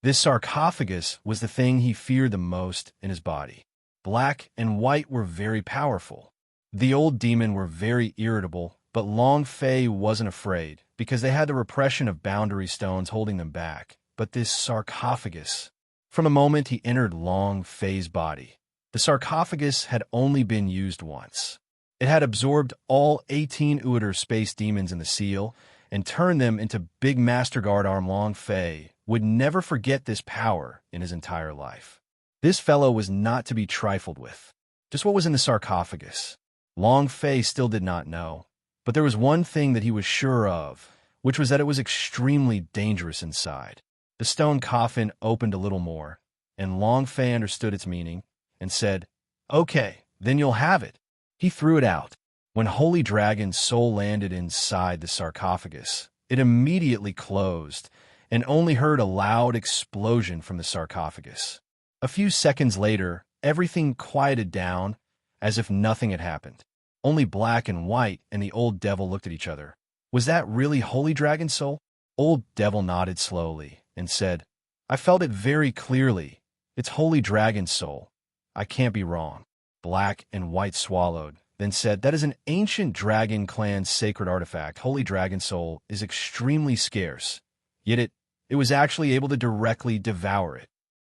This sarcophagus was the thing he feared the most in his body. Black and white were very powerful. The old demon were very irritable, but Long Fei wasn't afraid because they had the repression of boundary stones holding them back. But this sarcophagus, from the moment he entered Long Fei's body, the sarcophagus had only been used once. It had absorbed all 18 Uator space demons in the seal and turned them into big Master Guard arm. Long Fei would never forget this power in his entire life. This fellow was not to be trifled with. Just what was in the sarcophagus? Long Fei still did not know, but there was one thing that he was sure of, which was that it was extremely dangerous inside. The stone coffin opened a little more, and Long Fei understood its meaning and said, Okay, then you'll have it. He threw it out. When Holy Dragon's soul landed inside the sarcophagus, it immediately closed and only heard a loud explosion from the sarcophagus. A few seconds later, everything quieted down as if nothing had happened. Only Black and White and the old devil looked at each other. Was that really Holy Dragon Soul? Old Devil nodded slowly and said, I felt it very clearly. It's Holy Dragon Soul. I can't be wrong. Black and White swallowed, then said, That is an ancient dragon clan's sacred artifact. Holy Dragon Soul is extremely scarce, yet it was actually able to directly devour it.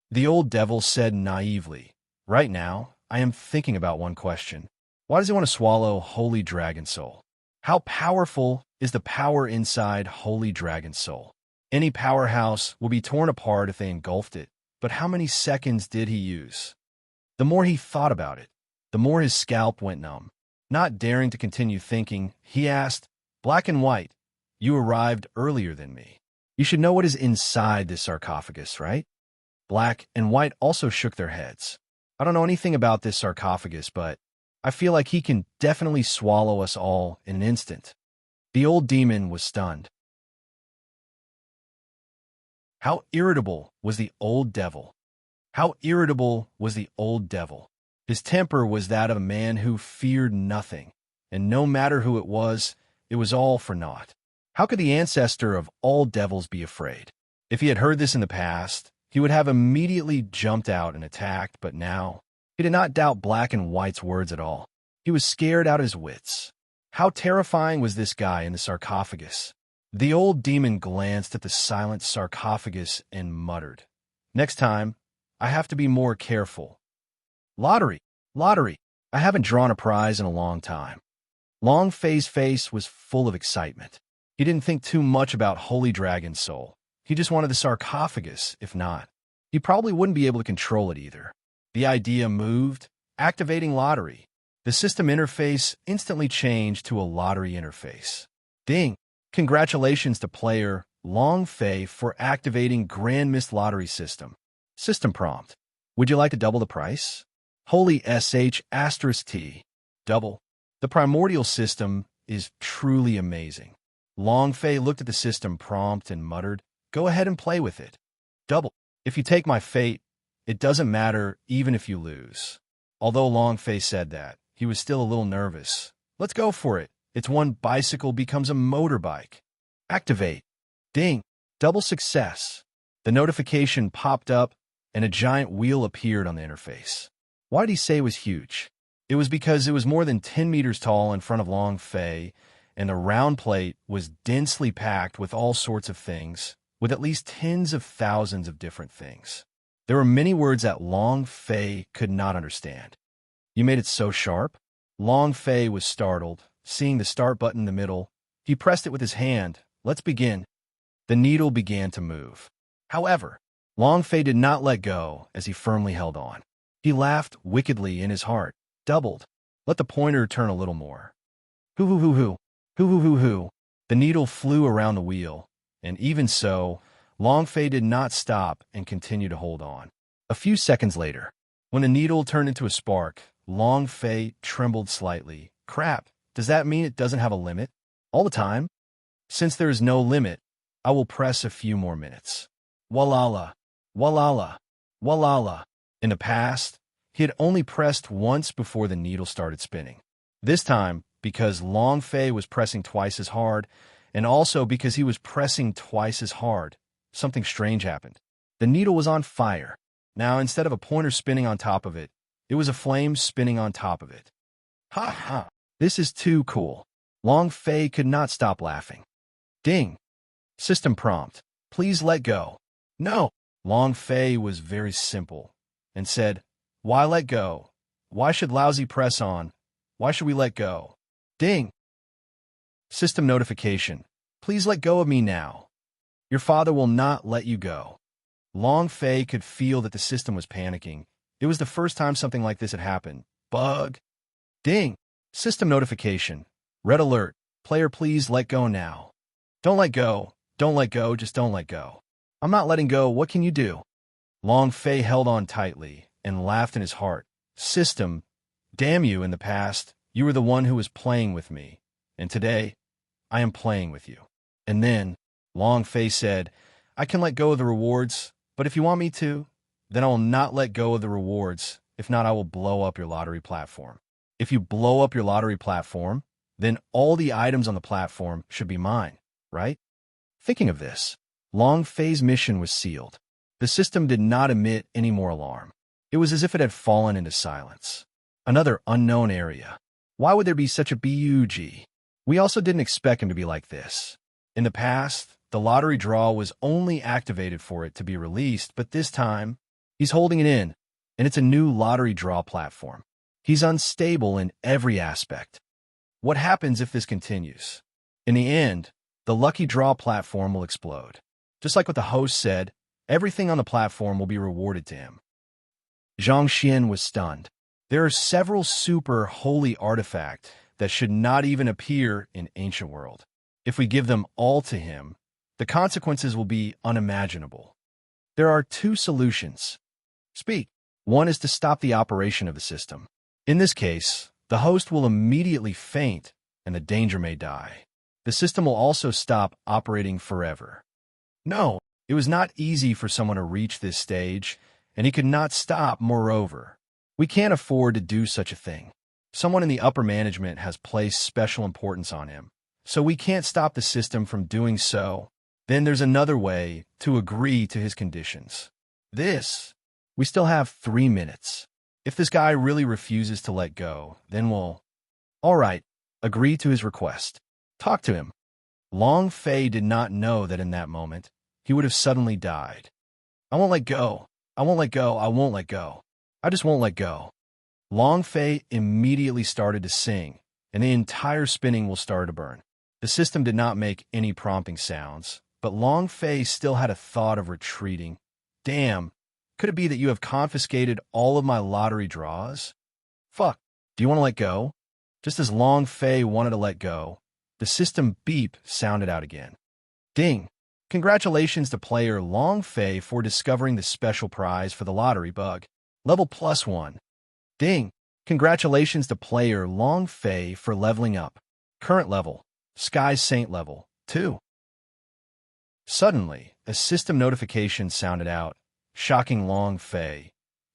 The old devil said naively, Right now, I am thinking about one question. Why does he want to swallow Holy Dragon Soul? How powerful is the power inside Holy Dragon Soul? Any powerhouse will be torn apart if they engulfed it, but how many seconds did he use? The more he thought about it, the more his scalp went numb. Not daring to continue thinking, he asked, Black and White, you arrived earlier than me. You should know what is inside this sarcophagus, right? Black and White also shook their heads. I don't know anything about this sarcophagus, but I feel like he can definitely swallow us all in an instant. The old demon was stunned. How irritable was the old devil? How irritable was the old devil? His temper was that of a man who feared nothing, and no matter who it was all for naught. How could the ancestor of all devils be afraid? If he had heard this in the past, he would have immediately jumped out and attacked, but now he did not doubt Black and White's words at all. He was scared out of his wits. How terrifying was this guy in the sarcophagus? The old demon glanced at the silent sarcophagus and muttered, Next time, I have to be more careful. Lottery! Lottery! I haven't drawn a prize in a long time. Long Fei's face was full of excitement. He didn't think too much about Holy Dragon Soul. He just wanted the sarcophagus. If not, he probably wouldn't be able to control it either. The idea moved, activating lottery. The system interface instantly changed to a lottery interface. Ding! Congratulations to player Long Fei for activating Grand Mist Lottery System. System prompt. Would you like to double the price? Holy *T. Double. The primordial system is truly amazing. Long Fei looked at the system prompt and muttered, Go ahead and play with it. Double. If you take my fate, it doesn't matter even if you lose. Although Long Fei said that, he was still a little nervous. Let's go for it. It's one bicycle becomes a motorbike. Activate. Ding. Double success. The notification popped up, and a giant wheel appeared on the interface. Why did he say it was huge? It was because it was more than 10 meters tall in front of Long Fei, and the round plate was densely packed with all sorts of things, with at least tens of thousands of different things. There were many words that Long Fei could not understand. You made it so sharp? Long Fei was startled, seeing the start button in the middle. He pressed it with his hand. Let's begin. The needle began to move. However, Long Fei did not let go as he firmly held on. He laughed wickedly in his heart. Doubled. Let the pointer turn a little more. Hoo hoo hoo hoo. Hoo hoo hoo hoo. The needle flew around the wheel, and even so, Long Fei did not stop and continued to hold on. A few seconds later, when the needle turned into a spark, Long Fei trembled slightly. Crap, does that mean it doesn't have a limit? All the time? Since there is no limit, I will press a few more minutes. Walala, walala, walala. In the past, he had only pressed once before the needle started spinning. This time, because Long Fei was pressing twice as hard, and also because he was pressing twice as hard, something strange happened. The needle was on fire. Now, instead of a pointer spinning on top of it, it was a flame spinning on top of it. Ha ha! This is too cool. Long Fei could not stop laughing. Ding! System prompt. Please let go. No! Long Fei was very simple and said, why let go? Why should lousy press on? Why should we let go? Ding! System notification. Please let go of me now. Your father will not let you go. Long Fei could feel that the system was panicking. It was the first time something like this had happened. Bug. Ding. System notification. Red alert. Player, please let go now. Don't let go. Don't let go. Just don't let go. I'm not letting go. What can you do? Long Fei held on tightly and laughed in his heart. System. Damn you, in the past, you were the one who was playing with me. And today, I am playing with you. And then, Long Fei said, I can let go of the rewards, but if you want me to, then I will not let go of the rewards. If not, I will blow up your lottery platform. If you blow up your lottery platform, then all the items on the platform should be mine, right? Thinking of this, Long Fei's mission was sealed. The system did not emit any more alarm. It was as if it had fallen into silence. Another unknown area. Why would there be such a bug? We also didn't expect him to be like this. In the past, the lottery draw was only activated for it to be released, but this time, he's holding it in, and it's a new lottery draw platform. He's unstable in every aspect. What happens if this continues? In the end, the lucky draw platform will explode. Just like what the host said, everything on the platform will be rewarded to him. Zhang Xian was stunned. There are several super holy artifacts that should not even appear in ancient world. If we give them all to him, the consequences will be unimaginable. There are two solutions. Speak. One is to stop the operation of the system. In this case, the host will immediately faint and the danger may die. The system will also stop operating forever. No, it was not easy for someone to reach this stage, and he could not stop. Moreover, we can't afford to do such a thing. Someone in the upper management has placed special importance on him, so we can't stop the system from doing so. Then there's another way to agree to his conditions. We still have 3 minutes. If this guy really refuses to let go, then we'll... All right, agree to his request. Talk to him. Long Fei did not know that in that moment, he would have suddenly died. I won't let go. I won't let go. I won't let go. I just won't let go. Long Fei immediately started to sing, and the entire spinning wheel started to burn. The system did not make any prompting sounds, but Long Fei still had a thought of retreating. Damn, could it be that you have confiscated all of my lottery draws? Fuck, do you want to let go? Just as Long Fei wanted to let go, the system beep sounded out again. Ding! Congratulations to player Long Fei for discovering the special prize for the lottery bug. Level +1. Ding! Congratulations to player Long Fei for leveling up. Current level, Sky Saint level 2. Suddenly, a system notification sounded out, shocking Long Fei.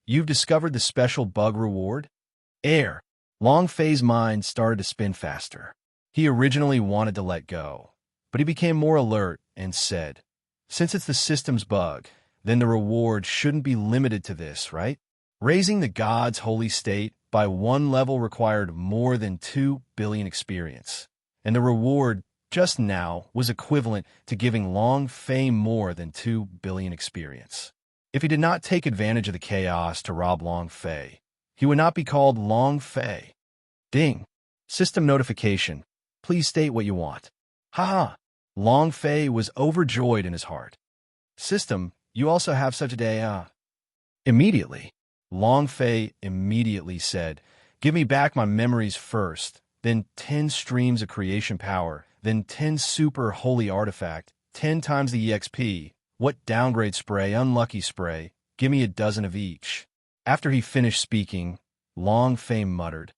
You've discovered the special bug reward? Air. Long Fei's mind started to spin faster. He originally wanted to let go, but he became more alert and said, since it's the system's bug, then the reward shouldn't be limited to this, right? Raising the god's holy state by 1 level required more than 2 billion experience, and the reward just now was equivalent to giving Long Fei more than 2 billion experience. If he did not take advantage of the chaos to rob Long Fei, he would not be called Long Fei. Ding! System notification. Please state what you want. Haha! Long Fei was overjoyed in his heart. System, you also have such a day, Immediately, Long Fei immediately said, give me back my memories first, then 10 streams of creation power, then 10 super holy artifact, 10 times the EXP. What downgrade spray, unlucky spray, give me a dozen of each. After he finished speaking, Long Fei muttered,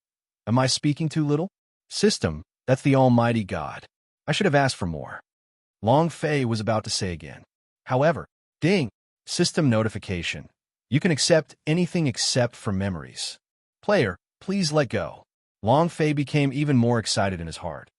am I speaking too little? System, that's the almighty God. I should have asked for more. Long Fei was about to say again. However, ding, system notification. You can accept anything except for memories. Player, please let go. Long Fei became even more excited in his heart.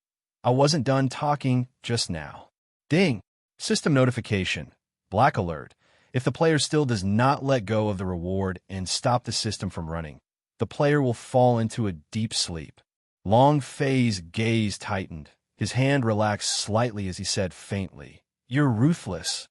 I wasn't done talking just now. Ding, system notification. Black alert. If the player still does not let go of the reward and stop the system from running, the player will fall into a deep sleep. Long Fei's gaze tightened. His hand relaxed slightly as he said faintly, you're ruthless.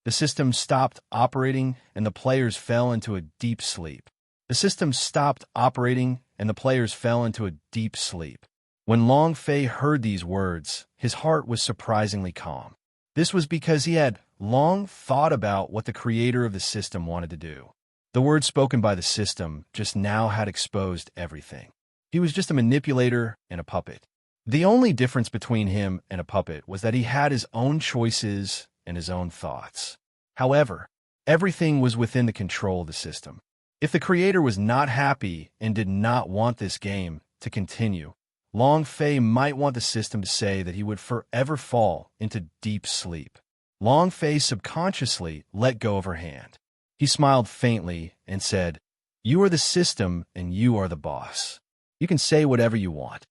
The system stopped operating and the players fell into a deep sleep. The system stopped operating and the players fell into a deep sleep. When Long Fei heard these words, his heart was surprisingly calm. This was because he had long thought about what the creator of the system wanted to do. The words spoken by the system just now had exposed everything. He was just a manipulator and a puppet. The only difference between him and a puppet was that he had his own choices and his own thoughts. However, everything was within the control of the system. If the creator was not happy and did not want this game to continue, Long Fei might want the system to say that he would forever fall into deep sleep. Long Fei subconsciously let go of her hand. He smiled faintly and said, you are the system and you are the boss. You can say whatever you want.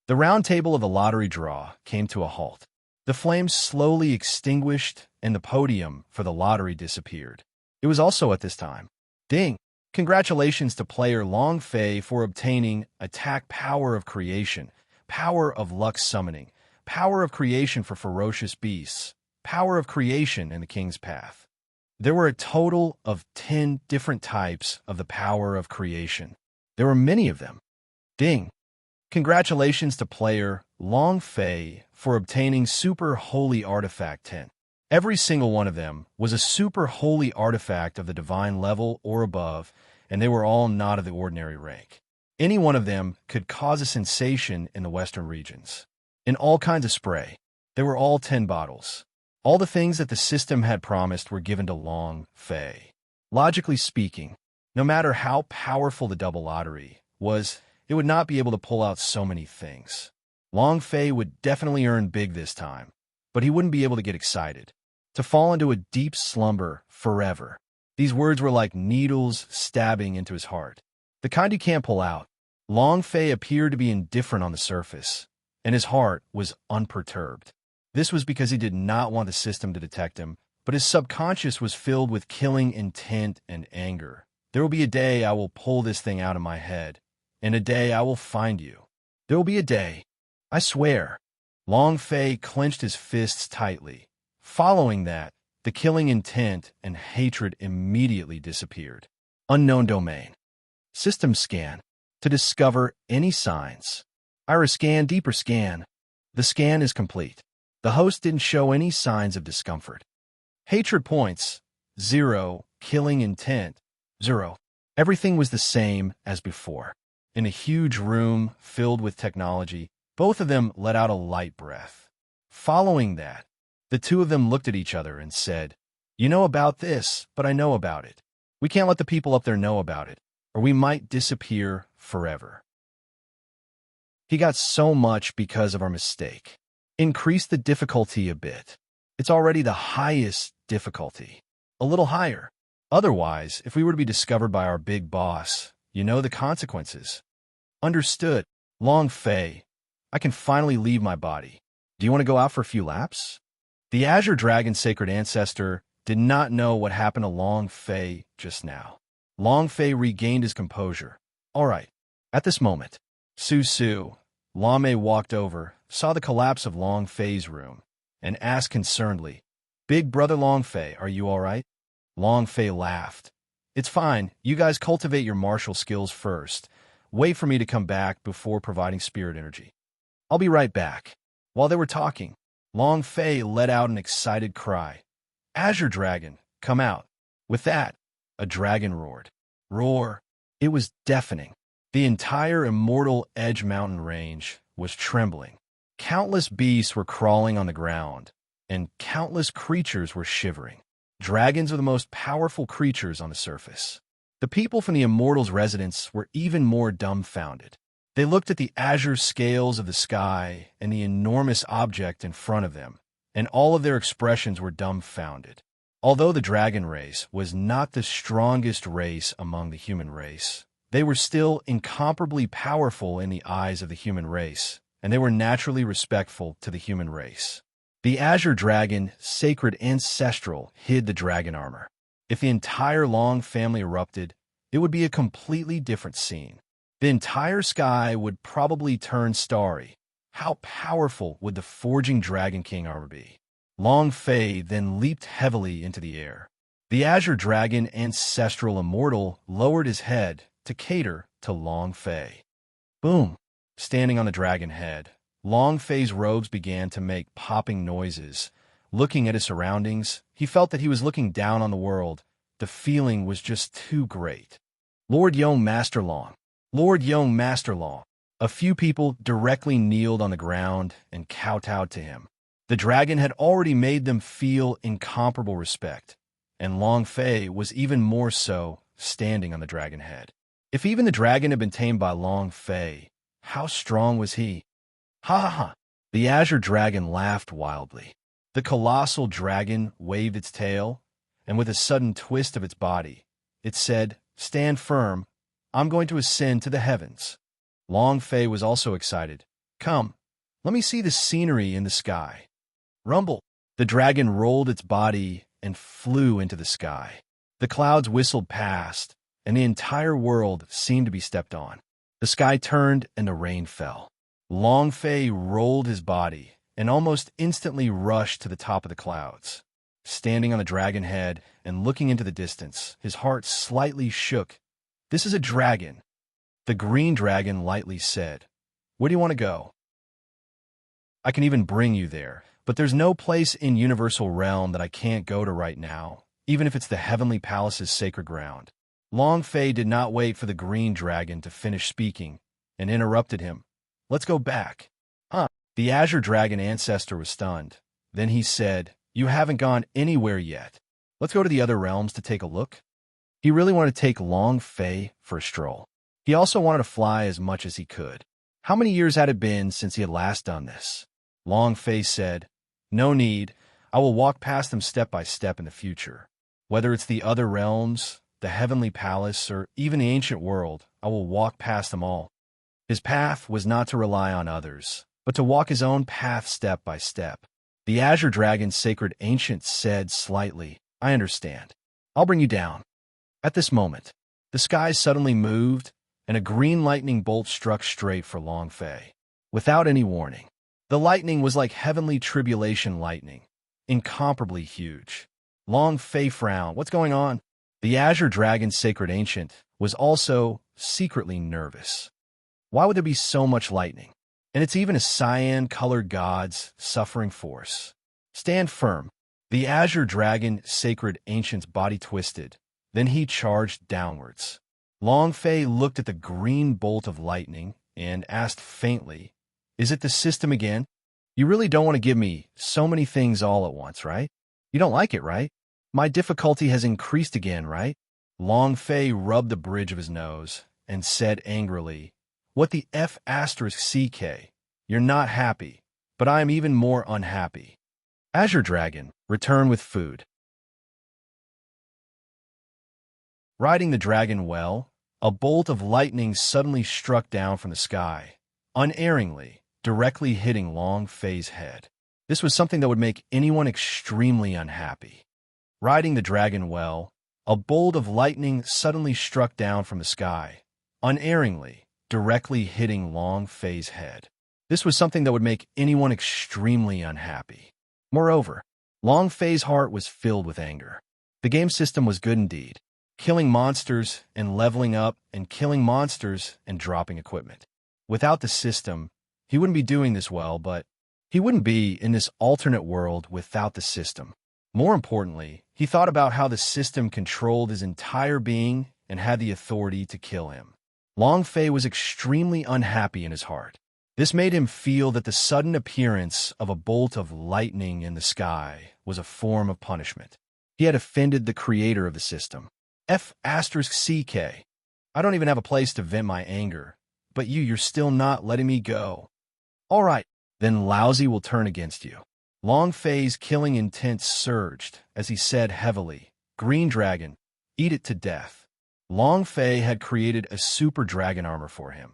The round table of the lottery draw came to a halt. The flames slowly extinguished and the podium for the lottery disappeared. It was also at this time. Ding! Congratulations to player Long Fei for obtaining Attack Power of Creation, Power of Luck Summoning, Power of Creation for Ferocious Beasts, Power of Creation in the King's Path. There were a total of 10 different types of the Power of Creation. There were many of them. Ding! Congratulations to player Long Fei for obtaining Super Holy Artifact 10. Every single one of them was a super holy artifact of the divine level or above, and they were all not of the ordinary rank. Any one of them could cause a sensation in the western regions. In all kinds of spray, there were all 10 bottles. All the things that the system had promised were given to Long Fei. Logically speaking, no matter how powerful the double lottery was, it would not be able to pull out so many things. Long Fei would definitely earn big this time, but he wouldn't be able to get excited. To fall into a deep slumber forever. These words were like needles stabbing into his heart. The kind you can't pull out. Long Fei appeared to be indifferent on the surface, and his heart was unperturbed. This was because he did not want the system to detect him, but his subconscious was filled with killing intent and anger. There will be a day I will pull this thing out of my head, and a day I will find you. There will be a day. I swear. Long Fei clenched his fists tightly. Following that, the killing intent and hatred immediately disappeared. Unknown domain. System scan. To discover any signs. Iris scan, deeper scan. The scan is complete. The host didn't show any signs of discomfort. Hatred points, 0. Killing intent, 0. Everything was the same as before. In a huge room filled with technology, both of them let out a light breath. Following that, the two of them looked at each other and said, you know about this, but I know about it. We can't let the people up there know about it, or we might disappear forever. He got so much because of our mistake. Increase the difficulty a bit. It's already the highest difficulty. A little higher. Otherwise, if we were to be discovered by our big boss, you know the consequences. Understood. Long Fei, I can finally leave my body. Do you want to go out for a few laps? The Azure Dragon Sacred Ancestor did not know what happened to Long Fei just now. Long Fei regained his composure. All right. At this moment, Su, Lame walked over, saw the collapse of Long Fei's room, and asked concernedly, Big brother Long Fei, are you all right? Long Fei laughed. It's fine. You guys cultivate your martial skills first. Wait for me to come back before providing spirit energy. I'll be right back. While they were talking, Long Fei let out an excited cry. Azure Dragon, come out. With that, a dragon roared. Roar. It was deafening. The entire immortal Edge Mountain range was trembling. Countless beasts were crawling on the ground, and countless creatures were shivering. Dragons are the most powerful creatures on the surface. The people from the Immortals' residence were even more dumbfounded. They looked at the azure scales of the sky and the enormous object in front of them, and all of their expressions were dumbfounded. Although the dragon race was not the strongest race among the human race, they were still incomparably powerful in the eyes of the human race, and they were naturally respectful to the human race. The Azure Dragon, sacred ancestral, hid the dragon armor. If the entire Long family erupted, it would be a completely different scene. The entire sky would probably turn starry. How powerful would the forging Dragon King armor be? Long Fei then leaped heavily into the air. The Azure Dragon, ancestral immortal, lowered his head to cater to Long Fei. Boom! Standing on the dragon head, Long Fei's robes began to make popping noises. Looking at his surroundings, he felt that he was looking down on the world. The feeling was just too great. Lord Yong Master Long. Lord Yong Master Long. A few people directly kneeled on the ground and kowtowed to him. The dragon had already made them feel incomparable respect, and Long Fei was even more so, standing on the dragon head. If even the dragon had been tamed by Long Fei, how strong was he? Ha ha ha! The Azure Dragon laughed wildly. The colossal dragon waved its tail, and with a sudden twist of its body, it said, "Stand firm. I'm going to ascend to the heavens." Long Fei was also excited. "Come, let me see the scenery in the sky." Rumble! The dragon rolled its body and flew into the sky. The clouds whistled past, and the entire world seemed to be stepped on. The sky turned and the rain fell. Long Fei rolled his body and almost instantly rushed to the top of the clouds. Standing on the dragon head and looking into the distance, his heart slightly shook. "This is a dragon." The green dragon lightly said, "Where do you want to go? I can even bring you there, but there's no place in Universal Realm that I can't go to right now, even if it's the Heavenly Palace's sacred ground." Long Fei did not wait for the green dragon to finish speaking and interrupted him. "Let's go back." Huh? The Azure Dragon ancestor was stunned. Then he said, "You haven't gone anywhere yet. Let's go to the other realms to take a look." He really wanted to take Long Fei for a stroll. He also wanted to fly as much as he could. How many years had it been since he had last done this? Long Fei said, "No need. I will walk past them step by step in the future. Whether it's the other realms, the Heavenly Palace, or even the ancient world, I will walk past them all." His path was not to rely on others, but to walk his own path step by step. The Azure Dragon's sacred ancient said slightly, "I understand. I'll bring you down." At this moment, the sky suddenly moved, and a green lightning bolt struck straight for Long Fei. Without any warning, the lightning was like heavenly tribulation lightning, incomparably huge. Long Fei frowned. "What's going on?" The Azure Dragon's sacred ancient was also secretly nervous. Why would there be so much lightning? And it's even a cyan-colored god's suffering force. "Stand firm." The Azure Dragon sacred ancient's body twisted. Then he charged downwards. Long Fei looked at the green bolt of lightning and asked faintly, "Is it the system again? You really don't want to give me so many things all at once, right? You don't like it, right? My difficulty has increased again, right?" Long Fei rubbed the bridge of his nose and said angrily, "What the F***CK? You're not happy, but I am even more unhappy." Azure Dragon, return with food. Riding the dragon well, a bolt of lightning suddenly struck down from the sky, unerringly, directly hitting Long Fei's head. This was something that would make anyone extremely unhappy. Riding the dragon well, a bolt of lightning suddenly struck down from the sky, unerringly, directly hitting Long Fei's head. This was something that would make anyone extremely unhappy. Moreover, Long Fei's heart was filled with anger. The game system was good indeed, killing monsters and leveling up and killing monsters and dropping equipment. Without the system, He wouldn't be doing this well, but he wouldn't be in this alternate world without the system. More importantly, he thought about how the system controlled his entire being and had the authority to kill him. Long Fei was extremely unhappy in his heart. This made him feel that the sudden appearance of a bolt of lightning in the sky was a form of punishment. He had offended the creator of the system. F***CK. I don't even have a place to vent my anger, but you're still not letting me go. All right, then Lousy will turn against you. Long Fei's killing intent surged as he said heavily, Green Dragon, eat it to death. Long Fei had created a super dragon armor for him.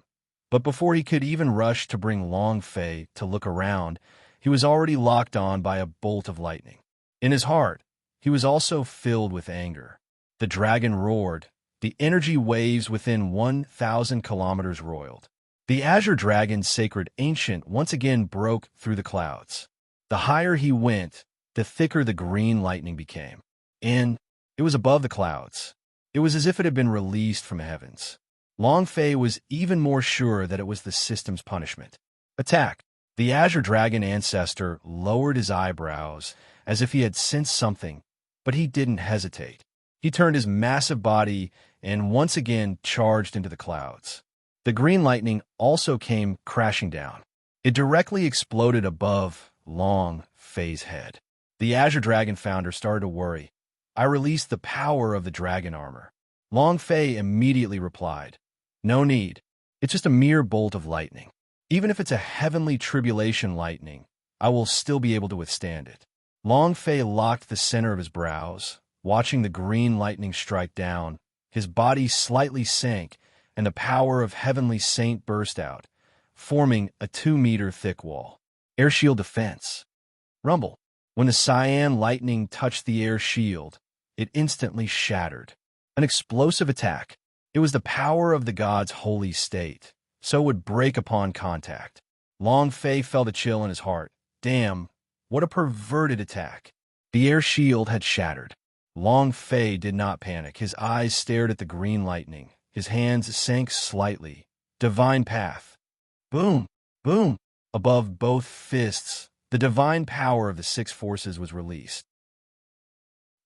But before he could even rush to bring Long Fei to look around, he was already locked on by a bolt of lightning. In his heart, he was also filled with anger. The dragon roared. The energy waves within 1,000 kilometers roiled. The Azure Dragon's sacred ancient once again broke through the clouds. The higher he went, the thicker the green lightning became. It was above the clouds. It was as if it had been released from heavens. Long Fei was even more sure that it was the system's punishment. Attack! The Azure Dragon ancestor lowered his eyebrows as if he had sensed something, but he didn't hesitate. He turned his massive body and once again charged into the clouds. The green lightning also came crashing down. It directly exploded above Long Fei's head. The Azure Dragon founder started to worry. I released the power of the dragon armor. Long Fei immediately replied, No need. It's just a mere bolt of lightning. Even if it's a heavenly tribulation lightning, I will still be able to withstand it. Long Fei locked the center of his brows, watching the green lightning strike down. His body slightly sank, and the power of Heavenly Saint burst out, forming a 2-meter thick wall. Air shield defense. Rumble. When the cyan lightning touched the air shield, it instantly shattered. An explosive attack. It was the power of the god's holy state, so it would break upon contact. Long Fei felt a chill in his heart. Damn, what a perverted attack. The air shield had shattered. Long Fei did not panic. His eyes stared at the green lightning. His hands sank slightly. Divine path. Boom! Boom! Above both fists, the divine power of the six forces was released.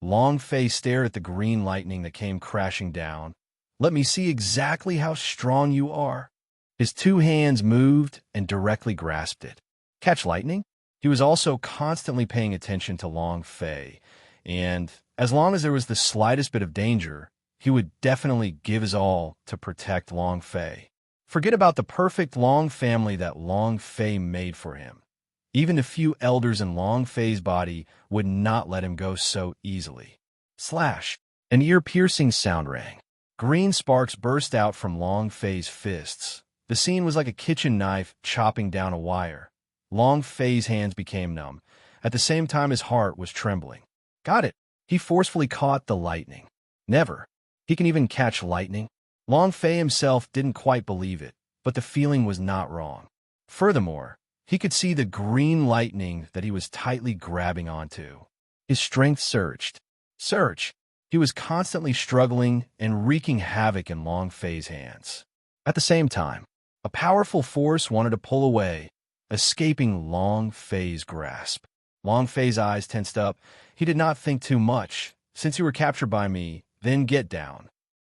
Long Fei stared at the green lightning that came crashing down. Let me see exactly how strong you are. His two hands moved and directly grasped it. Catch lightning? He was also constantly paying attention to Long Fei, and as long as there was the slightest bit of danger, he would definitely give his all to protect Long Fei. Forget about the perfect Long family that Long Fei made for him. Even the few elders in Long Fei's body would not let him go so easily. Slash! An ear-piercing sound rang. Green sparks burst out from Long Fei's fists. The scene was like a kitchen knife chopping down a wire. Long Fei's hands became numb. At the same time, his heart was trembling. Got it! He forcefully caught the lightning. Never. He can even catch lightning? Long Fei himself didn't quite believe it, but the feeling was not wrong. Furthermore, he could see the green lightning that he was tightly grabbing onto. His strength surged. Surge! He was constantly struggling and wreaking havoc in Long Fei's hands. At the same time, a powerful force wanted to pull away, escaping Long Fei's grasp. Long Fei's eyes tensed up. He did not think too much. Since you were captured by me, then get down.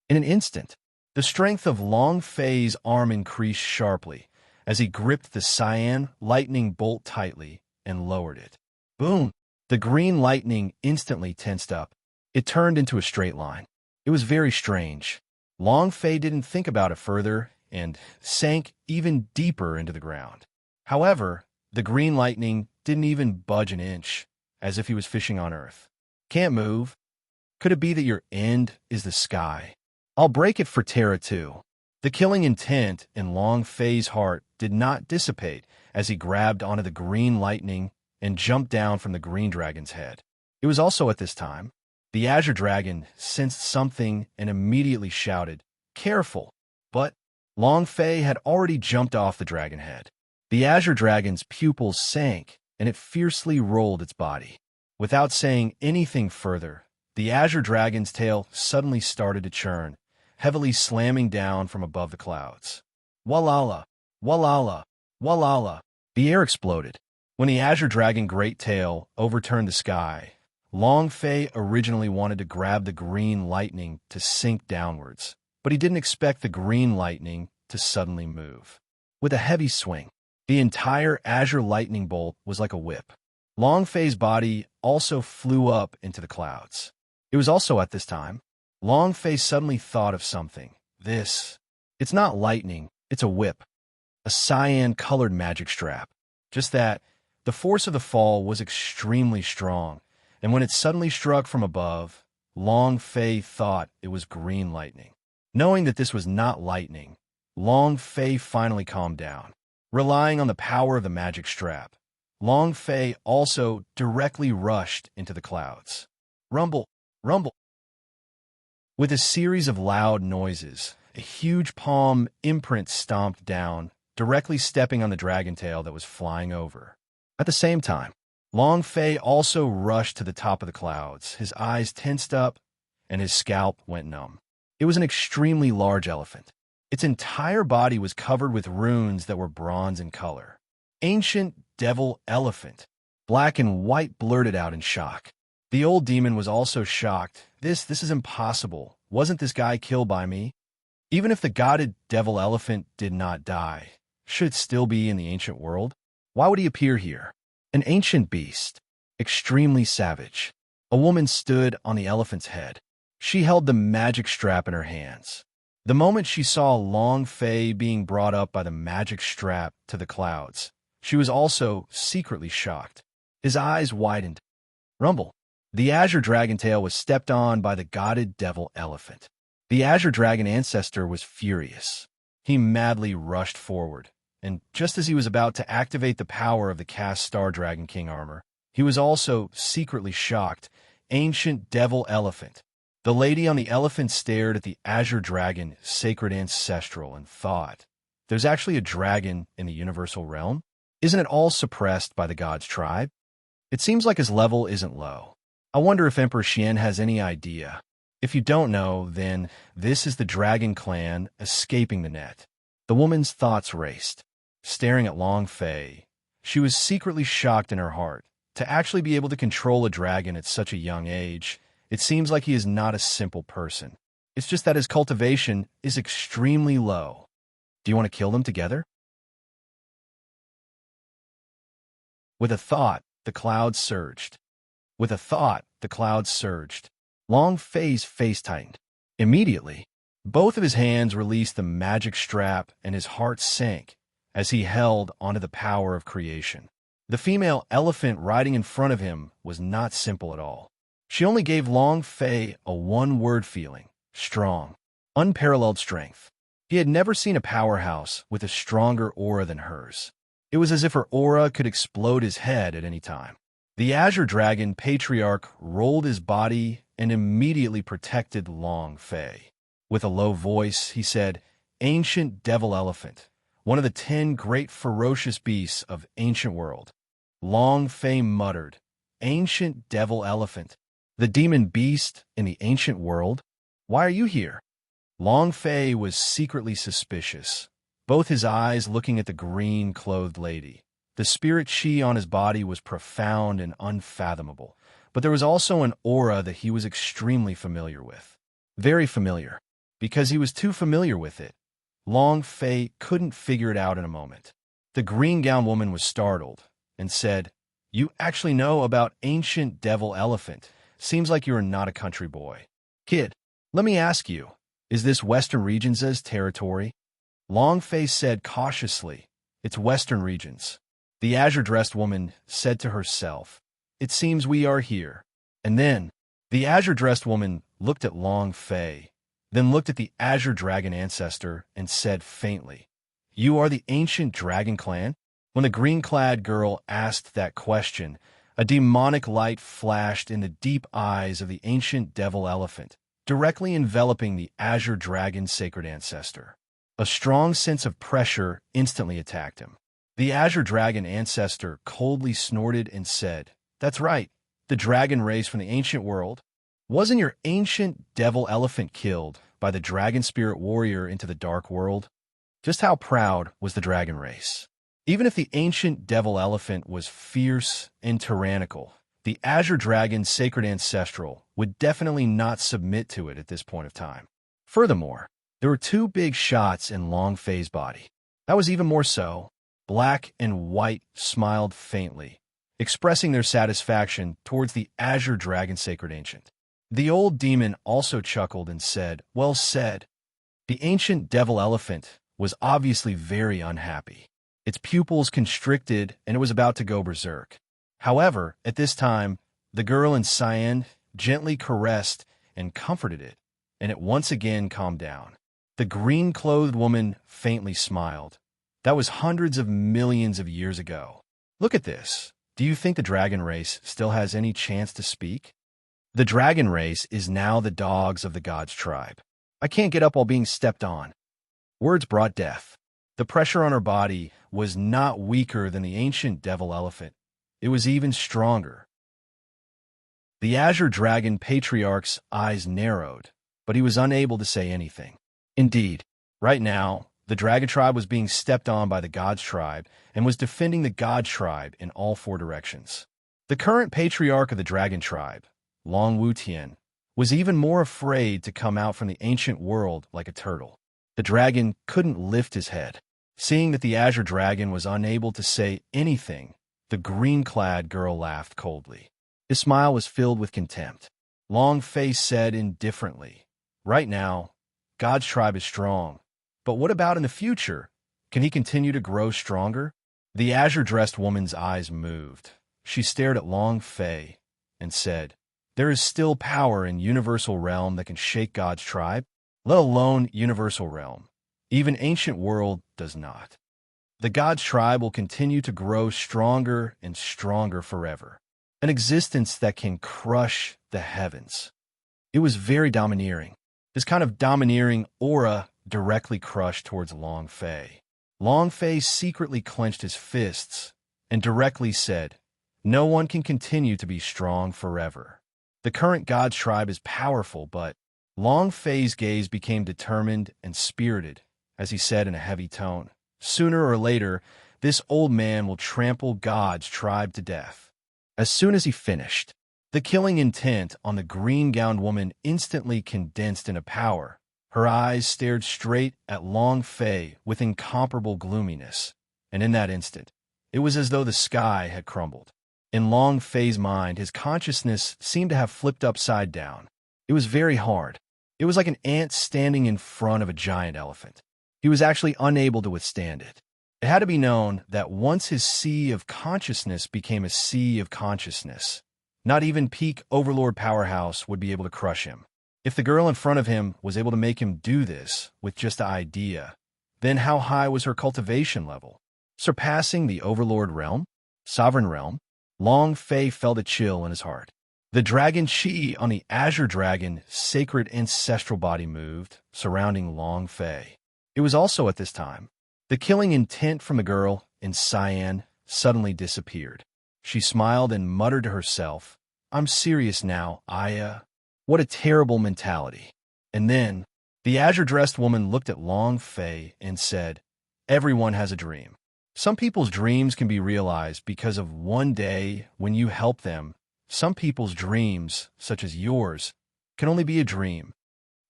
In an instant, the strength of Long Fei's arm increased sharply as he gripped the cyan lightning bolt tightly and lowered it. Boom! The green lightning instantly tensed up. It turned into a straight line. It was very strange. Long Fei didn't think about it further and sank even deeper into the ground. However, the green lightning didn't even budge an inch, as if he was fishing on earth. Can't move. Could it be that your end is the sky? I'll break it for Terra too. The killing intent in Long Fei's heart did not dissipate as he grabbed onto the green lightning and jumped down from the green dragon's head. It was also at this time the Azure Dragon sensed something and immediately shouted, Careful! But Long Fei had already jumped off the dragon head. The Azure Dragon's pupils sank and it fiercely rolled its body. Without saying anything further, the Azure Dragon's tail suddenly started to churn, heavily slamming down from above the clouds. Walala! Walala! Walala! The air exploded. When the azure dragon great tail overturned the sky, Long Fei originally wanted to grab the green lightning to sink downwards, but he didn't expect the green lightning to suddenly move. With a heavy swing, the entire azure lightning bolt was like a whip. Long Fei's body also flew up into the clouds. It was also at this time, Long Fei suddenly thought of something. It's not lightning, it's a whip. A cyan-colored magic strap. Just that, the force of the fall was extremely strong, and when it suddenly struck from above, Long Fei thought it was green lightning. Knowing that this was not lightning, Long Fei finally calmed down. Relying on the power of the magic strap, Long Fei also directly rushed into the clouds. Rumble, rumble. With a series of loud noises, a huge palm imprint stomped down, directly stepping on the dragon tail that was flying over. At the same time, Long Fei also rushed to the top of the clouds. His eyes tensed up, and his scalp went numb. It was an extremely large elephant. Its entire body was covered with runes that were bronze in color. Ancient devil elephant. Black and white blurted out in shock. The old demon was also shocked. This is impossible. Wasn't this guy killed by me? Even if the godded devil elephant did not die, should it still be in the ancient world? Why would he appear here? An ancient beast, extremely savage. A woman stood on the elephant's head. She held the magic strap in her hands. The moment she saw Long Fei being brought up by the magic strap to the clouds, she was also secretly shocked. His eyes widened. Rumble. The azure dragon tail was stepped on by the godded devil elephant. The azure dragon ancestor was furious. He madly rushed forward, and just as he was about to activate the power of the cast Star Dragon King armor, he was also secretly shocked. Ancient devil elephant. The lady on the elephant stared at the azure dragon, sacred ancestral, and thought, there's actually a dragon in the universal realm? Isn't it all suppressed by the god's tribe? It seems like his level isn't low. I wonder if Emperor Xian has any idea. If you don't know, then this is the dragon clan escaping the net. The woman's thoughts raced. Staring at Long Fei, she was secretly shocked in her heart. To actually be able to control a dragon at such a young age, it seems like he is not a simple person. It's just that his cultivation is extremely low. Do you want to kill them together? With a thought, the clouds surged. With a thought, the clouds surged. Long Fei's face tightened. Immediately, both of his hands released the magic strap and his heart sank as he held onto the power of creation. The female elephant riding in front of him was not simple at all. She only gave Long Fei a one-word feeling: strong, unparalleled strength. He had never seen a powerhouse with a stronger aura than hers. It was as if her aura could explode his head at any time. The Azure Dragon Patriarch rolled his body and immediately protected Long Fei. With a low voice, he said, "Ancient Devil Elephant, one of the 10 great ferocious beasts of ancient world." Long Fei muttered, "Ancient Devil Elephant, the demon beast in the ancient world? Why are you here?" Long Fei was secretly suspicious, both his eyes looking at the green-clothed lady. The spirit chi on his body was profound and unfathomable, but there was also an aura that he was extremely familiar with. Very familiar, because he was too familiar with it. Long Fei couldn't figure it out in a moment. The green-gowned woman was startled and said, "You actually know about Ancient Devil Elephant. Seems like you're not a country boy. Kid, let me ask you, is this Western Regions' territory?" Long Fei said cautiously, "It's Western Regions." The azure-dressed woman said to herself, "It seems we are here." And then, the azure-dressed woman looked at Long Fei, then looked at the azure dragon ancestor and said faintly, "You are the ancient dragon clan?" When the green-clad girl asked that question, a demonic light flashed in the deep eyes of the ancient devil elephant, directly enveloping the azure dragon sacred ancestor. A strong sense of pressure instantly attacked him. The azure dragon ancestor coldly snorted and said, "That's right, the dragon race from the ancient world. Wasn't your ancient devil elephant killed by the dragon spirit warrior into the dark world?" Just how proud was the dragon race? Even if the ancient devil elephant was fierce and tyrannical, the azure dragon's sacred ancestral would definitely not submit to it at this point of time. Furthermore, there were two big shots in Long Fei's body. That was even more so. Black and White smiled faintly, expressing their satisfaction towards the azure dragon sacred ancient. The old demon also chuckled and said, "Well said." The ancient devil elephant was obviously very unhappy. Its pupils constricted and it was about to go berserk. However, at this time, the girl in cyan gently caressed and comforted it, and it once again calmed down. The green-clothed woman faintly smiled. That was hundreds of millions of years ago. Look at this. Do you think the dragon race still has any chance to speak? The dragon race is now the dogs of the gods' tribe. I can't get up while being stepped on. Words brought death. The pressure on her body was not weaker than the ancient devil elephant. It was even stronger. The azure dragon patriarch's eyes narrowed, but he was unable to say anything. Indeed, right now, the dragon tribe was being stepped on by the gods' tribe and was defending the gods' tribe in all four directions. The current patriarch of the dragon tribe, Long Wutian, was even more afraid to come out from the ancient world like a turtle. The dragon couldn't lift his head. Seeing that the azure dragon was unable to say anything, the green-clad girl laughed coldly. His smile was filled with contempt. Long Fei said indifferently, "Right now, God's tribe is strong. But what about in the future? Can he continue to grow stronger?" The azure-dressed woman's eyes moved. She stared at Long Fei and said, "There is still power in universal realm that can shake God's tribe, let alone universal realm. Even ancient world does not. The gods' tribe will continue to grow stronger and stronger forever, an existence that can crush the heavens." It was very domineering. This kind of domineering aura directly crushed towards Long Fei. Long Fei secretly clenched his fists and directly said, "No one can continue to be strong forever. The current gods' tribe is powerful, but..." Long Fei's gaze became determined and spirited as he said in a heavy tone, "Sooner or later, this old man will trample God's tribe to death." As soon as he finished, the killing intent on the green-gowned woman instantly condensed into power. Her eyes stared straight at Long Fei with incomparable gloominess, and in that instant, it was as though the sky had crumbled. In Long Fei's mind, his consciousness seemed to have flipped upside down. It was very hard. It was like an ant standing in front of a giant elephant. He was actually unable to withstand it. It had to be known that once his sea of consciousness became a sea of consciousness, not even peak overlord powerhouse would be able to crush him. If the girl in front of him was able to make him do this with just the idea, then how high was her cultivation level? Surpassing the overlord realm? Sovereign realm? Long Fei felt a chill in his heart. The dragon chi on the azure dragon sacred ancestral body moved, surrounding Long Fei. It was also at this time, the killing intent from the girl in cyan suddenly disappeared. She smiled and muttered to herself, "I'm serious now, Aya. What a terrible mentality." And then, the azure-dressed woman looked at Long Fei and said, "Everyone has a dream. Some people's dreams can be realized because of one day when you help them. Some people's dreams, such as yours, can only be a dream."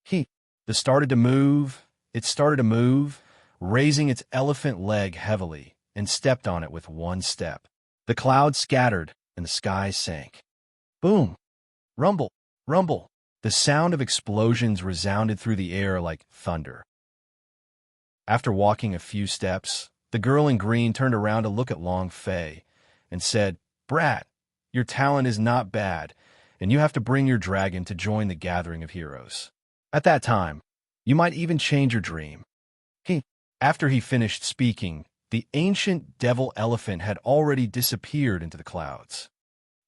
It started to move, raising its elephant leg heavily, and stepped on it with one step. The clouds scattered, and the sky sank. Boom! Rumble! Rumble! The sound of explosions resounded through the air like thunder. After walking a few steps, the girl in green turned around to look at Long Fei and said, "Brat, your talent is not bad, and you have to bring your dragon to join the gathering of heroes. At that time, you might even change your dream." After he finished speaking, the ancient devil elephant had already disappeared into the clouds.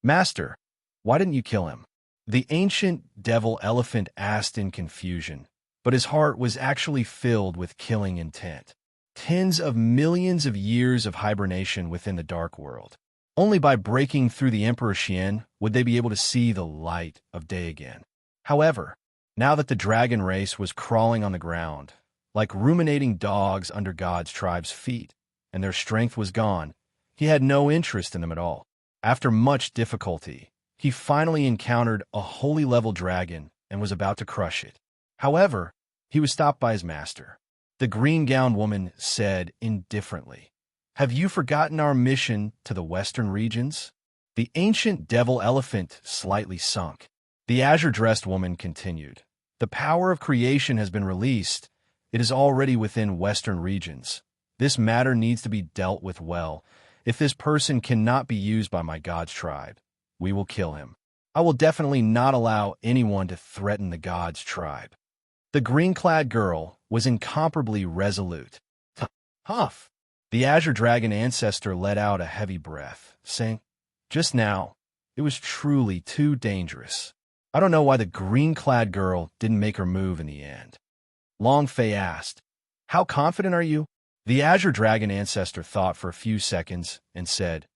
"Master, why didn't you kill him?" The ancient devil elephant asked in confusion, but his heart was actually filled with killing intent. Tens of millions of years of hibernation within the dark world. Only by breaking through the Emperor Xian would they be able to see the light of day again. However, now that the dragon race was crawling on the ground, like ruminating dogs under God's tribe's feet, and their strength was gone. He had no interest in them at all. After much difficulty, he finally encountered a holy level dragon and was about to crush it. However, he was stopped by his master. The green-gowned woman said indifferently, "Have you forgotten our mission to the western regions?" The ancient devil elephant slightly sunk. The azure-dressed woman continued, "The power of creation has been released. It is already within western regions. This matter needs to be dealt with well. If this person cannot be used by my god's tribe, we will kill him. I will definitely not allow anyone to threaten the god's tribe." The green-clad girl was incomparably resolute. Huff! The azure dragon ancestor let out a heavy breath, saying, "Just now, it was truly too dangerous. I don't know why the green-clad girl didn't make her move in the end." Long Fei asked, "How confident are you?" The azure dragon ancestor thought for a few seconds and said,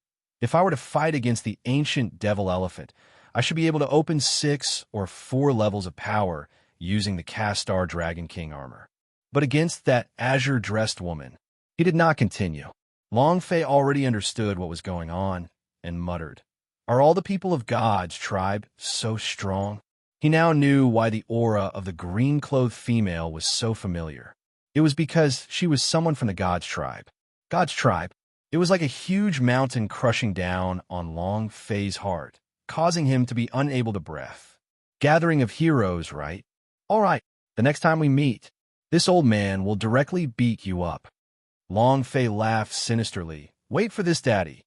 "If I were to fight against the ancient devil elephant, I should be able to open 6 or 4 levels of power using the Castar Dragon King armor. But against that azure-dressed woman," he did not continue. Long Fei already understood what was going on and muttered, "Are all the people of God's tribe so strong?" He now knew why the aura of the green-clothed female was so familiar. It was because she was someone from the God's tribe. God's tribe. It was like a huge mountain crushing down on Long Fei's heart, causing him to be unable to breathe. Gathering of heroes, right? All right, the next time we meet, this old man will directly beat you up. Long Fei laughed sinisterly. Wait for this, Daddy.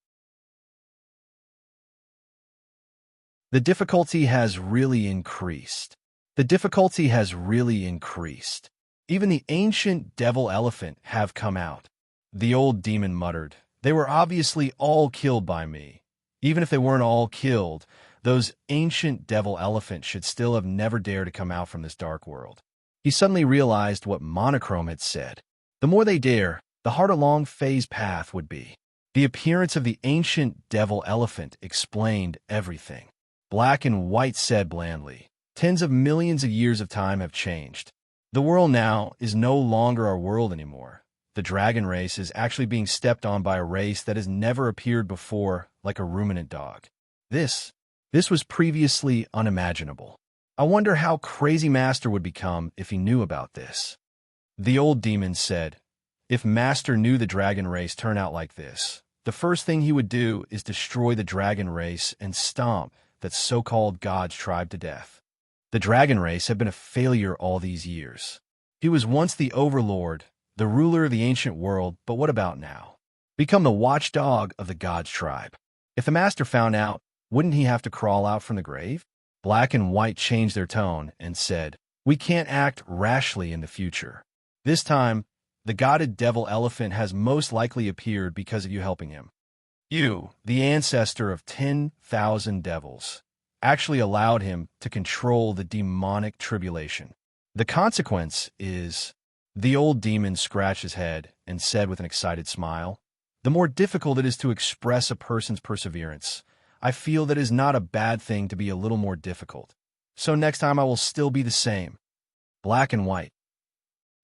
The difficulty has really increased. The difficulty has really increased. Even the ancient devil elephant have come out. The old demon muttered, "They were obviously all killed by me. Even if they weren't all killed, those ancient devil elephants should still have never dared to come out from this dark world." He suddenly realized what Monochrome had said. The more they dare, the harder Long Fei's path would be. The appearance of the ancient devil elephant explained everything. Black and White said blandly, "Tens of millions of years of time have changed. The world now is no longer our world anymore. The dragon race is actually being stepped on by a race that has never appeared before, like a ruminant dog. This was previously unimaginable. I wonder how Crazy Master would become if he knew about this." The old demon said, "If Master knew the dragon race turned out like this, the first thing he would do is destroy the dragon race and stomp that so-called God's tribe to death. The dragon race had been a failure all these years. He was once the overlord, the ruler of the ancient world, but what about now? Become the watchdog of the God's tribe. If the Master found out, wouldn't he have to crawl out from the grave?" Black and White changed their tone and said, "We can't act rashly in the future. This time, the godded devil elephant has most likely appeared because of you helping him. You, the ancestor of 10,000 devils, actually allowed him to control the demonic tribulation. The consequence is..." The old demon scratched his head and said with an excited smile, "The more difficult it is to express a person's perseverance, I feel that it is not a bad thing to be a little more difficult. So next time I will still be the same." Black and White.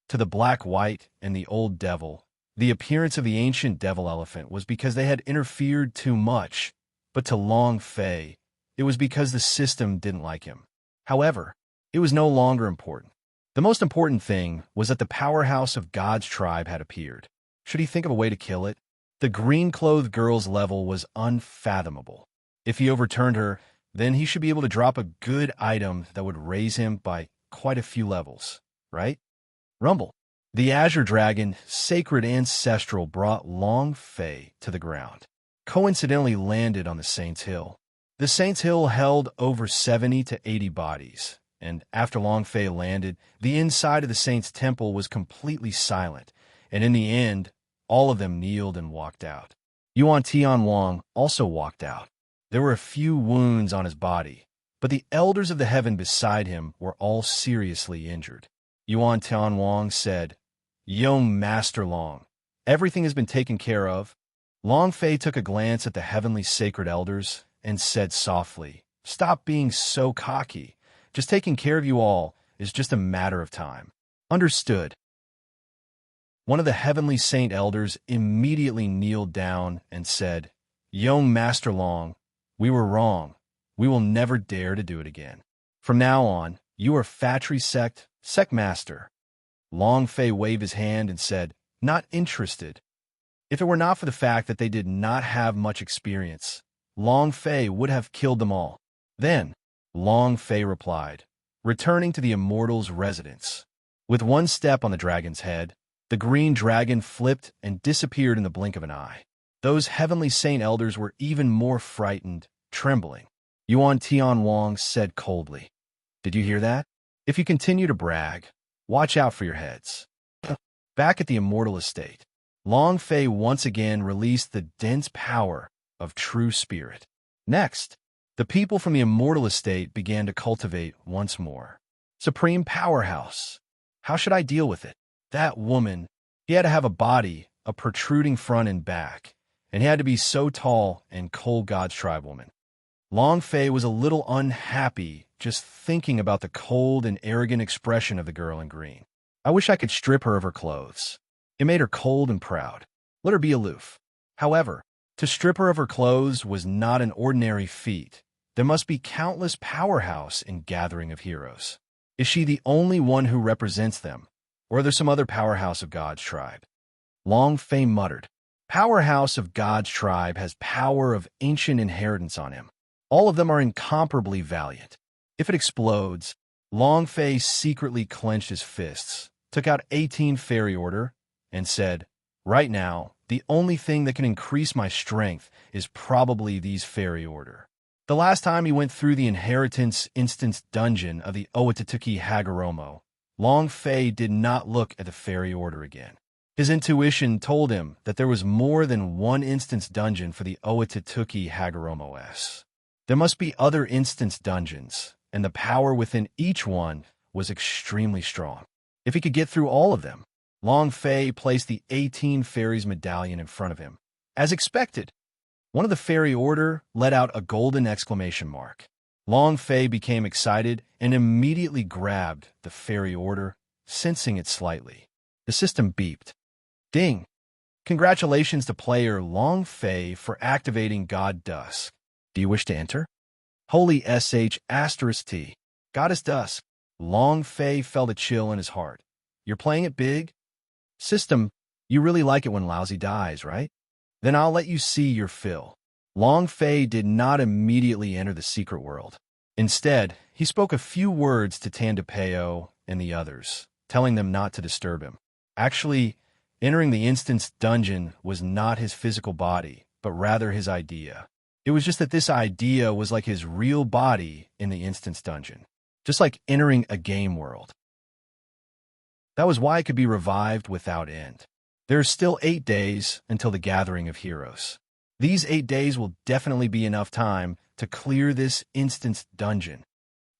To the Black, White, and the old devil, the appearance of the ancient devil elephant was because they had interfered too much, but to Long Fei, it was because the system didn't like him. However, it was no longer important. The most important thing was that the powerhouse of God's tribe had appeared. Should he think of a way to kill it? The green-clothed girl's level was unfathomable. If he overturned her, then he should be able to drop a good item that would raise him by quite a few levels, right? Rumble. The azure dragon, sacred ancestral, brought Long Fei to the ground. Coincidentally landed on the Saint's Hill. The Saint's Hill held over 70 to 80 bodies, and after Long Fei landed, the inside of the Saint's temple was completely silent, and in the end, all of them kneeled and walked out. Yuan Tian Wang also walked out. There were a few wounds on his body, but the elders of the heaven beside him were all seriously injured. Yuan Tian Wang said, "Young Master Long, everything has been taken care of." Long Fei took a glance at the heavenly sacred elders and said softly, "Stop being so cocky. Just taking care of you all is just a matter of time." Understood. One of the heavenly saint elders immediately kneeled down and said, "Young Master Long, we were wrong. We will never dare to do it again. From now on, you are Fatry Sect Master." Long Fei waved his hand and said, "Not interested." If it were not for the fact that they did not have much experience, Long Fei would have killed them all. Then, Long Fei replied, returning to the immortal's residence. With one step on the dragon's head, the green dragon flipped and disappeared in the blink of an eye. Those heavenly saint elders were even more frightened, trembling. Yuan Tian Wang said coldly, "Did you hear that? If you continue to brag, watch out for your heads." Back at the immortal estate, Long Fei once again released the dense power of true spirit. Next, the people from the immortal estate began to cultivate once more. Supreme powerhouse. How should I deal with it? That woman, he had to have a body, a protruding front and back, and he had to be so tall and cold God's tribeswoman. Long Fei was a little unhappy just thinking about the cold and arrogant expression of the girl in green. I wish I could strip her of her clothes. It made her cold and proud. Let her be aloof. However, to strip her of her clothes was not an ordinary feat. There must be countless powerhouse in Gathering of Heroes. Is she the only one who represents them, or are there some other powerhouse of God's tribe? Long Fei muttered, "Powerhouse of God's tribe has power of ancient inheritance on him. All of them are incomparably valiant. If it explodes," Long Fei secretly clenched his fists, took out 18 fairy order, and said, "Right now, the only thing that can increase my strength is probably these fairy order." The last time he went through the inheritance instance dungeon of the Owatatuki Hagoromo, Long Fei did not look at the fairy order again. His intuition told him that there was more than one instance dungeon for the Owatatuki Hagoromo S. There must be other instance dungeons, and the power within each one was extremely strong. If he could get through all of them, Long Fei placed the 18 fairies medallion in front of him. As expected, one of the fairy order let out a golden exclamation mark. Long Fei became excited and immediately grabbed the fairy order, sensing it slightly. The system beeped. Ding! Congratulations to player Long Fei for activating God Dusk. Do you wish to enter? Holy **T. Goddess Dusk. Long Fei felt a chill in his heart. You're playing it big? System, you really like it when Lousy dies, right? Then I'll let you see your fill. Long Fei did not immediately enter the secret world. Instead, he spoke a few words to Tandapeo and the others, telling them not to disturb him. Actually, entering the instance dungeon was not his physical body, but rather his idea. It was just that this idea was like his real body in the instance dungeon, just like entering a game world. That was why it could be revived without end. There are still 8 days until the Gathering of Heroes. These 8 days will definitely be enough time to clear this instance dungeon.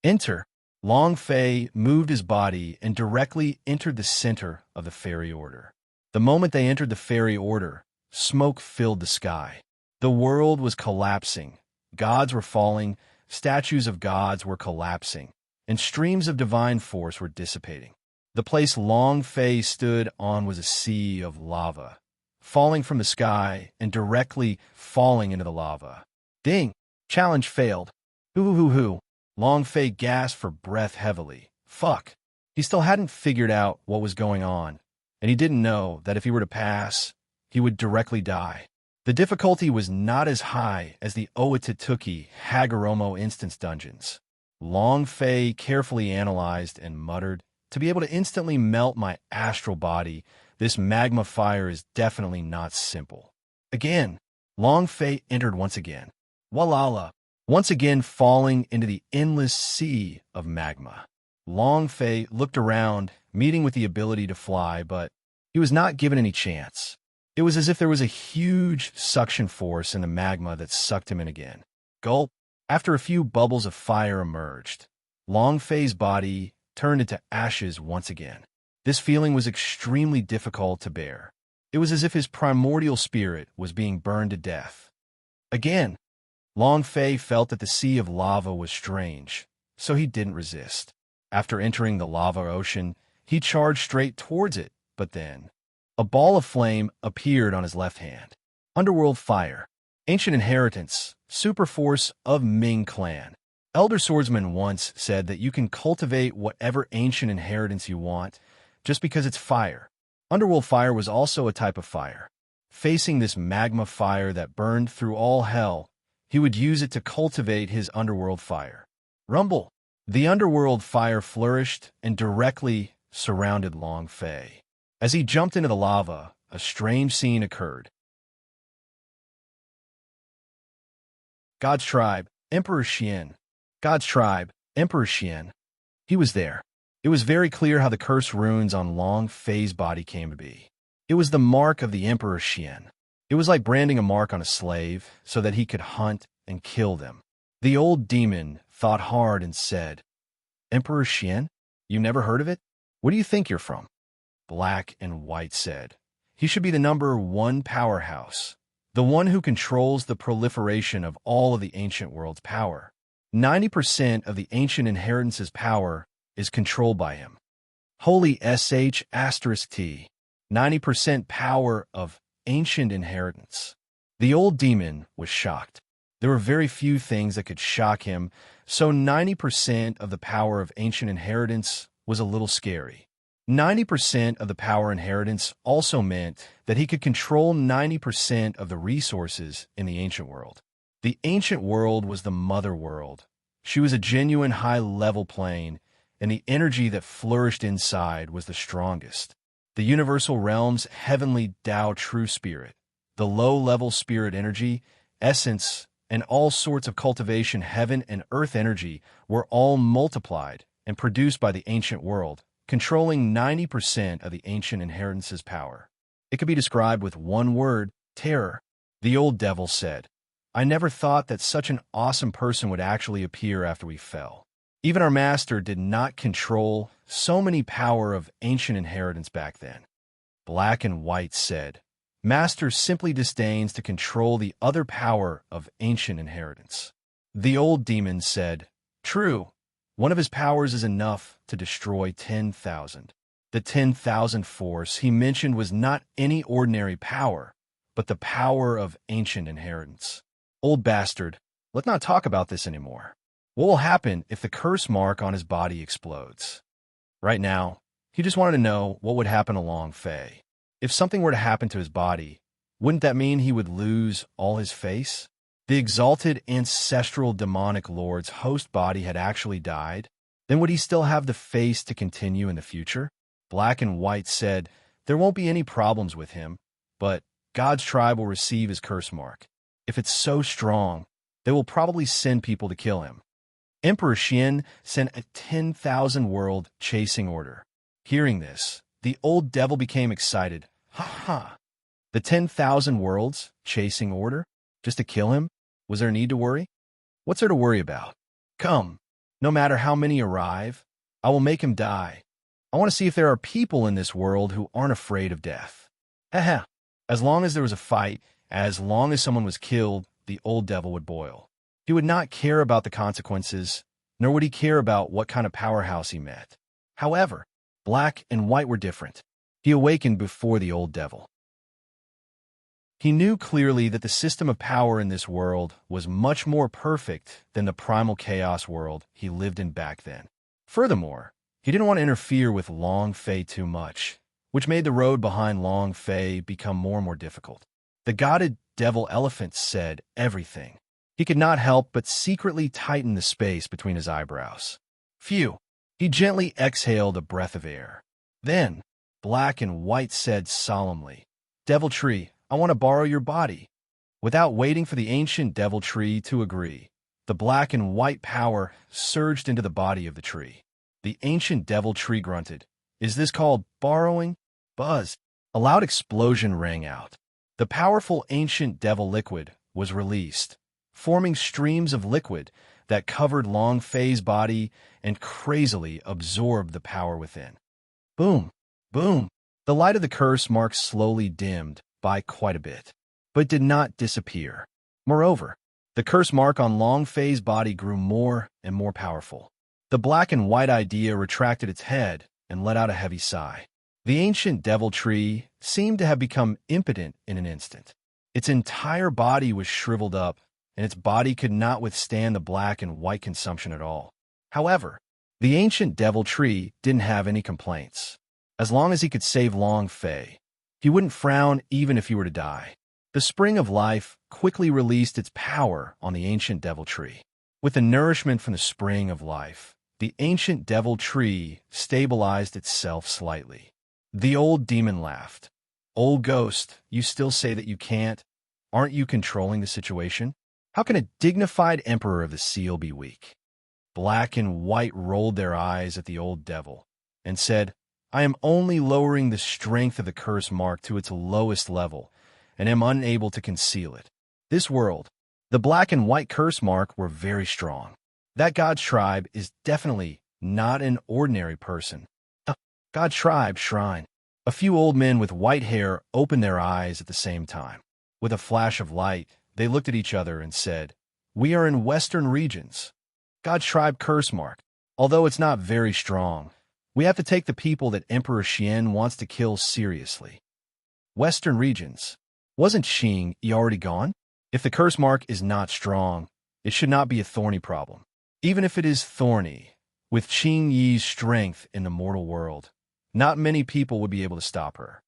Enter. Long Fei moved his body and directly entered the center of the fairy order. The moment they entered the fairy order, smoke filled the sky. The world was collapsing. Gods were falling, statues of gods were collapsing, and streams of divine force were dissipating. The place Long Fei stood on was a sea of lava, falling from the sky and directly falling into the lava. Ding! Challenge failed. Hoo. Long Fei gasped for breath heavily. Fuck. He still hadn't figured out what was going on, and he didn't know that if he were to pass, he would directly die. The difficulty was not as high as the Owatatuki Hagoromo instance dungeons. Long Fei carefully analyzed and muttered, "To be able to instantly melt my astral body, this magma fire is definitely not simple." Again, Long Fei entered once again. Walala, once again falling into the endless sea of magma. Long Fei looked around, meeting with the ability to fly, but he was not given any chance. It was as if there was a huge suction force in the magma that sucked him in again. Gulp. After a few bubbles of fire emerged, Long Fei's body turned into ashes once again. This feeling was extremely difficult to bear. It was as if his primordial spirit was being burned to death. Again, Long Fei felt that the sea of lava was strange, so he didn't resist. After entering the lava ocean, he charged straight towards it, but then A ball of flame appeared on his left hand. Underworld fire. Ancient inheritance. Superforce of Ming clan. Elder swordsman once said that you can cultivate whatever ancient inheritance you want just because it's fire. Underworld fire was also a type of fire. Facing this magma fire that burned through all hell, he would use it to cultivate his underworld fire. Rumble. The underworld fire flourished and directly surrounded Long Fei. As he jumped into the lava, a strange scene occurred. God's tribe, Emperor Xian. God's tribe, Emperor Xian. He was there. It was very clear how the curse runes on Long Fei's body came to be. It was the mark of the Emperor Xian. It was like branding a mark on a slave so that he could hunt and kill them. The old demon thought hard and said, Emperor Xian? You never heard of it? What do you think you're from? Black and White said, he should be the #1 powerhouse, the one who controls the proliferation of all of the ancient world's power. 90% of the ancient inheritance's power is controlled by him. Holy **T. 90% power of ancient inheritance. The old demon was shocked. There were very few things that could shock him, so 90% of the power of ancient inheritance was a little scary. 90% of the power inheritance also meant that he could control 90% of the resources in the ancient world. The ancient world was the mother world. She was a genuine high-level plane, and the energy that flourished inside was the strongest. The universal realm's heavenly Tao true spirit, the low-level spirit energy, essence, and all sorts of cultivation heaven and earth energy were all multiplied and produced by the ancient world, controlling 90% of the ancient inheritance's power. It could be described with one word, terror. The old devil said, I never thought that such an awesome person would actually appear after we fell. Even our master did not control so many power of ancient inheritance back then. Black and White said, Master simply disdains to control the other power of ancient inheritance. The old demon said, True. One of his powers is enough to destroy 10,000. The 10,000 force he mentioned was not any ordinary power, but the power of ancient inheritance. Old bastard, let's not talk about this anymore. What will happen if the curse mark on his body explodes? Right now, he just wanted to know what would happen to Long Fei. If something were to happen to his body, wouldn't that mean he would lose all his face? The exalted ancestral demonic lord's host body had actually died. Then would he still have the face to continue in the future? Black and White said, there won't be any problems with him, but God's tribe will receive his curse mark. If it's so strong, they will probably send people to kill him. Emperor Xian sent a 10,000 world chasing order. Hearing this, the old devil became excited. Ha ha! The 10,000 worlds chasing order? Just to kill him? Was there need to worry? What's there to worry about? Come, no matter how many arrive, I will make him die. I want to see if there are people in this world who aren't afraid of death. Haha. As long as there was a fight, as long as someone was killed, the old devil would boil. He would not care about the consequences, nor would he care about what kind of powerhouse he met. However, Black and White were different. He awakened before the old devil. He knew clearly that the system of power in this world was much more perfect than the primal chaos world he lived in back then. Furthermore, he didn't want to interfere with Long Fei too much, which made the road behind Long Fei become more and more difficult. The godded devil elephant said everything. He could not help but secretly tighten the space between his eyebrows. Phew! He gently exhaled a breath of air. Then, Black and White said solemnly, Devil Tree, I want to borrow your body. Without waiting for the ancient devil tree to agree, the black and white power surged into the body of the tree. The ancient devil tree grunted. Is this called borrowing? Buzz. A loud explosion rang out. The powerful ancient devil liquid was released, forming streams of liquid that covered Long Fei's body and crazily absorbed the power within. Boom! Boom! The light of the curse mark slowly dimmed by quite a bit, but did not disappear. Moreover, the curse mark on Long Fei's body grew more and more powerful. The black and white idea retracted its head and let out a heavy sigh. The ancient devil tree seemed to have become impotent in an instant. Its entire body was shriveled up, and its body could not withstand the black and white consumption at all. However, the ancient devil tree didn't have any complaints. As long as he could save Long Fei, he wouldn't frown even if he were to die. The spring of life quickly released its power on the ancient devil tree. With the nourishment from the spring of life, the ancient devil tree stabilized itself slightly. The old demon laughed. "Old ghost, you still say that you can't? Aren't you controlling the situation? How can a dignified emperor of the seal be weak?" Black and white rolled their eyes at the old devil and said, "I am only lowering the strength of the curse mark to its lowest level and am unable to conceal it. This world, the black and white curse mark were very strong. That God's tribe is definitely not an ordinary person. God's tribe shrine." A few old men with white hair opened their eyes at the same time. With a flash of light, they looked at each other and said, "We are in Western regions. God's tribe curse mark, although it's not very strong, we have to take the people that Emperor Xian wants to kill seriously." Western regions. Wasn't Xing Yi already gone? If the curse mark is not strong, it should not be a thorny problem. Even if it is thorny, with Xing Yi's strength in the mortal world, not many people would be able to stop her.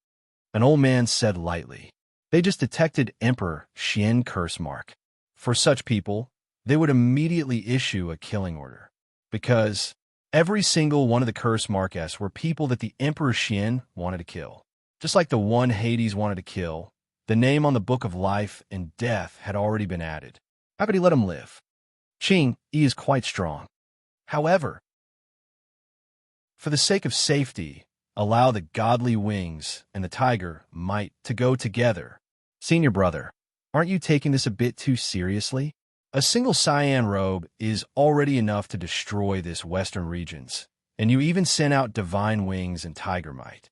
An old man said lightly, "They just detected Emperor Xian curse mark. For such people, they would immediately issue a killing order, because every single one of the curse marks were people that the Emperor Xian wanted to kill. Just like the one Hades wanted to kill, the name on the book of life and death had already been added. How could he let him live? Xing Yi is quite strong. However, for the sake of safety, allow the godly wings and the tiger might to go together. Senior brother, aren't you taking this a bit too seriously? A single cyan robe is already enough to destroy this Western regions, and you even sent out divine wings and tiger might."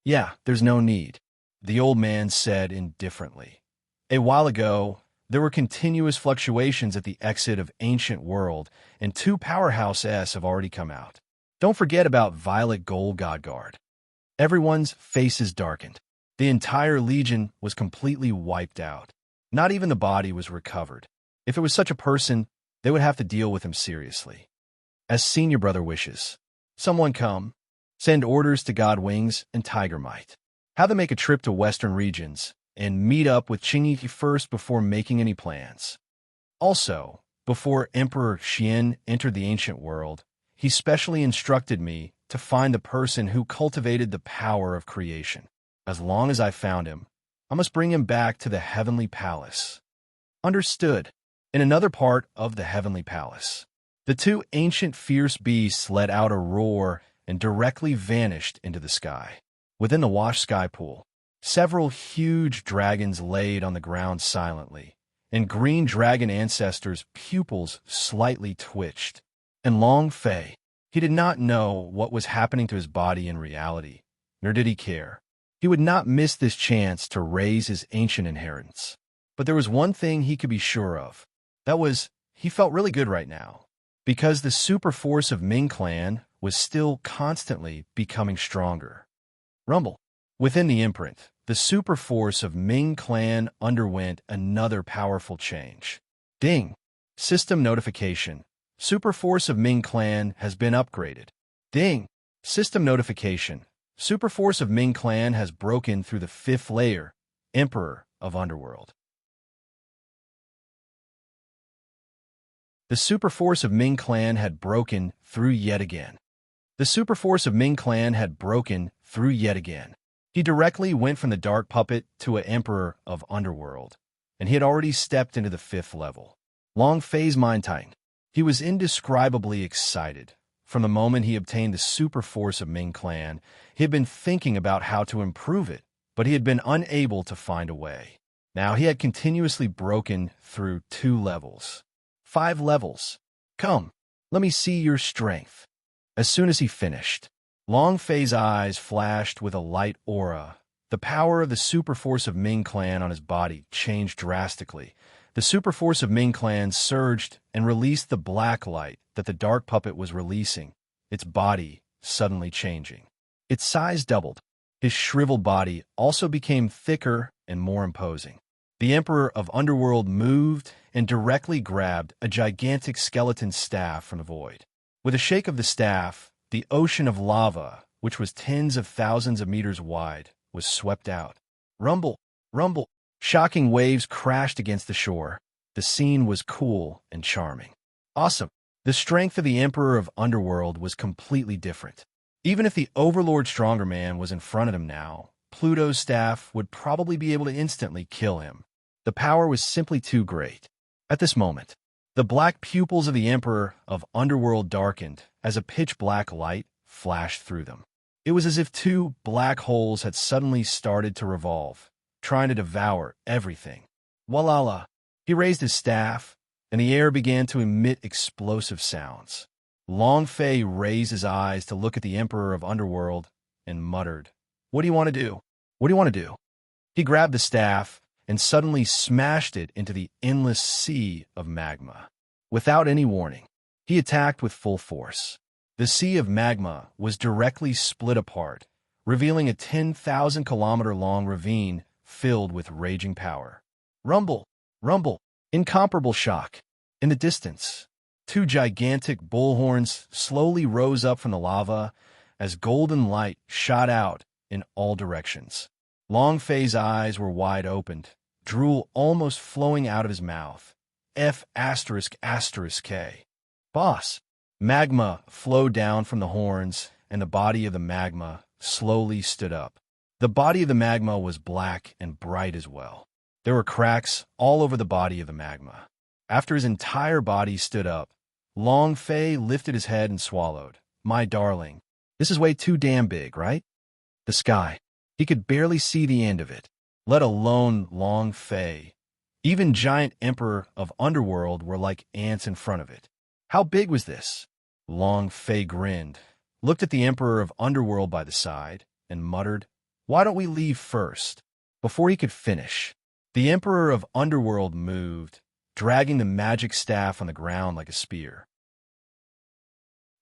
"Yeah, there's no need," the old man said indifferently. "A while ago, there were continuous fluctuations at the exit of Ancient World, and 2 powerhouses have already come out. Don't forget about Violet Gold Godguard." Everyone's faces darkened. The entire legion was completely wiped out. Not even the body was recovered. If it was such a person, they would have to deal with him seriously. "As senior brother wishes. Someone come. Send orders to God Wings and Tiger Might. Have them make a trip to Western regions and meet up with Qingyi first before making any plans. Also, before Emperor Xian entered the ancient world, he specially instructed me to find the person who cultivated the power of creation. As long as I found him, I must bring him back to the heavenly palace." Understood. In another part of the heavenly palace, the 2 ancient fierce beasts let out a roar and directly vanished into the sky. Within the wash sky pool, several huge dragons laid on the ground silently, and green dragon ancestors' pupils slightly twitched. And Long Fei, he did not know what was happening to his body in reality, nor did he care. He would not miss this chance to raise his ancient inheritance. But there was one thing he could be sure of. That was, he felt really good right now, because the super force of Ming Clan was still constantly becoming stronger. Rumble. Within the imprint, the super force of Ming Clan underwent another powerful change. Ding. System notification. Super force of Ming Clan has been upgraded. Ding. System notification. Super force of Ming Clan has broken through the 5th layer, Emperor of Underworld. The super force of Ming Clan had broken through yet again. The super force of Ming Clan had broken through yet again. He directly went from the dark puppet to an Emperor of Underworld, and he had already stepped into the 5th level. Long Fei's mind tightened. He was indescribably excited. From the moment he obtained the super force of Ming Clan, he had been thinking about how to improve it, but he had been unable to find a way. Now he had continuously broken through 2 levels. 5 levels. Come, let me see your strength. As soon as he finished, Long Fei's eyes flashed with a light aura. The power of the super force of Ming Clan on his body changed drastically. The super force of Ming Clan surged and released the black light that the dark puppet was releasing, its body suddenly changing. Its size doubled. His shriveled body also became thicker and more imposing. The Emperor of Underworld moved and directly grabbed a gigantic skeleton staff from the void. With a shake of the staff, the ocean of lava, which was tens of thousands of meters wide, was swept out. Rumble, rumble. Shocking waves crashed against the shore. The scene was cool and charming. Awesome. The strength of the Emperor of Underworld was completely different. Even if the Overlord Stronger Man was in front of him now, Pluto's staff would probably be able to instantly kill him. The power was simply too great. At this moment, the black pupils of the Emperor of Underworld darkened as a pitch-black light flashed through them. It was as if two black holes had suddenly started to revolve, trying to devour everything. Walala! He raised his staff, and the air began to emit explosive sounds. Long Fei raised his eyes to look at the Emperor of Underworld and muttered, "What do you want to do? What do you want to do?" He grabbed the staff and suddenly smashed it into the endless sea of magma. Without any warning, he attacked with full force. The sea of magma was directly split apart, revealing a 10,000-kilometer-long ravine filled with raging power. Rumble, rumble, incomparable shock. In the distance, two gigantic bullhorns slowly rose up from the lava as golden light shot out in all directions. Long Fei's eyes were wide opened, drool almost flowing out of his mouth. F***K. Boss. Magma flowed down from the horns, and the body of the magma slowly stood up. The body of the magma was black and bright as well. There were cracks all over the body of the magma. After his entire body stood up, Long Fei lifted his head and swallowed. My darling, this is way too damn big, right? The sky. He could barely see the end of it, let alone Long Fei. Even giant Emperor of Underworld were like ants in front of it. How big was this? Long Fei grinned, looked at the Emperor of Underworld by the side, and muttered, "Why don't we leave first?" Before he could finish, the Emperor of Underworld moved, dragging the magic staff on the ground like a spear.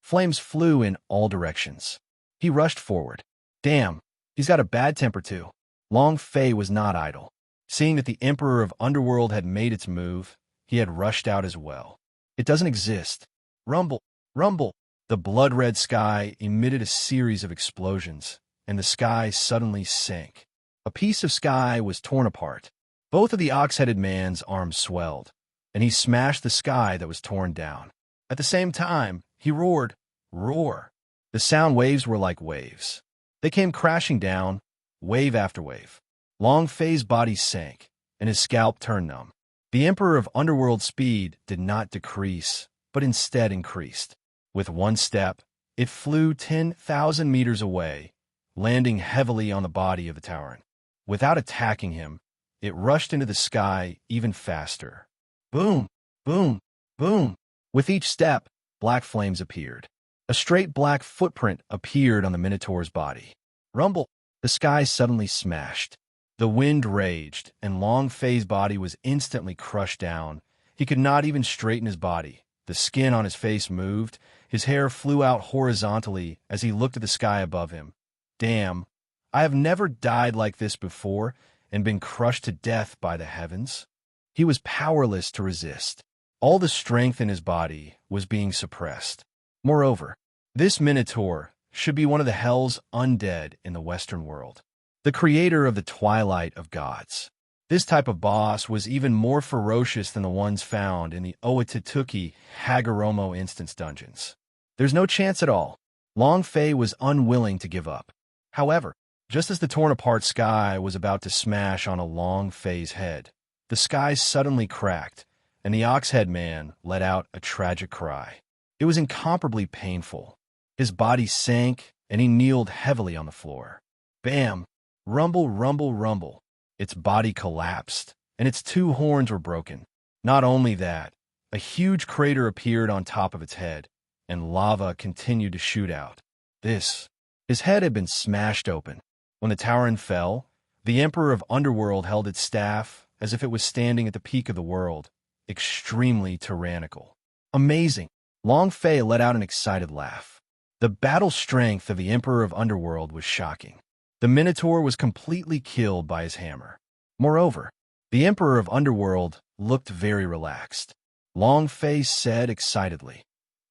Flames flew in all directions. He rushed forward. Damn, he's got a bad temper too. Long Fei was not idle. Seeing that the Emperor of Underworld had made its move, he had rushed out as well. It doesn't exist. Rumble, rumble. The blood-red sky emitted a series of explosions, and the sky suddenly sank. A piece of sky was torn apart. Both of the ox-headed man's arms swelled, and he smashed the sky that was torn down. At the same time, he roared, roar. The sound waves were like waves. They came crashing down, wave after wave. Long Fei's body sank, and his scalp turned numb. The Emperor of Underworld's speed did not decrease, but instead increased. With one step, it flew 10,000 meters away, landing heavily on the body of the Tauren. Without attacking him, it rushed into the sky even faster. Boom, boom, boom. With each step, black flames appeared. A straight black footprint appeared on the Minotaur's body. Rumble! The sky suddenly smashed. The wind raged, and Long Fei's body was instantly crushed down. He could not even straighten his body. The skin on his face moved. His hair flew out horizontally as he looked at the sky above him. Damn, I have never died like this before and been crushed to death by the heavens. He was powerless to resist. All the strength in his body was being suppressed. Moreover, this Minotaur should be one of the hell's undead in the Western world. The creator of the Twilight of Gods. This type of boss was even more ferocious than the ones found in the Oatituki Hagoromo instance dungeons. There's no chance at all. Long Fei was unwilling to give up. However, just as the torn-apart sky was about to smash on a Long Fei's head, the sky suddenly cracked, and the Ox-Head Man let out a tragic cry. It was incomparably painful. His body sank, and he kneeled heavily on the floor. Bam! Rumble, rumble, rumble. Its body collapsed, and its two horns were broken. Not only that, a huge crater appeared on top of its head, and lava continued to shoot out. His head had been smashed open. When the Tauren fell, the Emperor of Underworld held its staff as if it was standing at the peak of the world, extremely tyrannical. Amazing! Long Fei let out an excited laugh. The battle strength of the Emperor of Underworld was shocking. The Minotaur was completely killed by his hammer. Moreover, the Emperor of Underworld looked very relaxed. Long Fei said excitedly,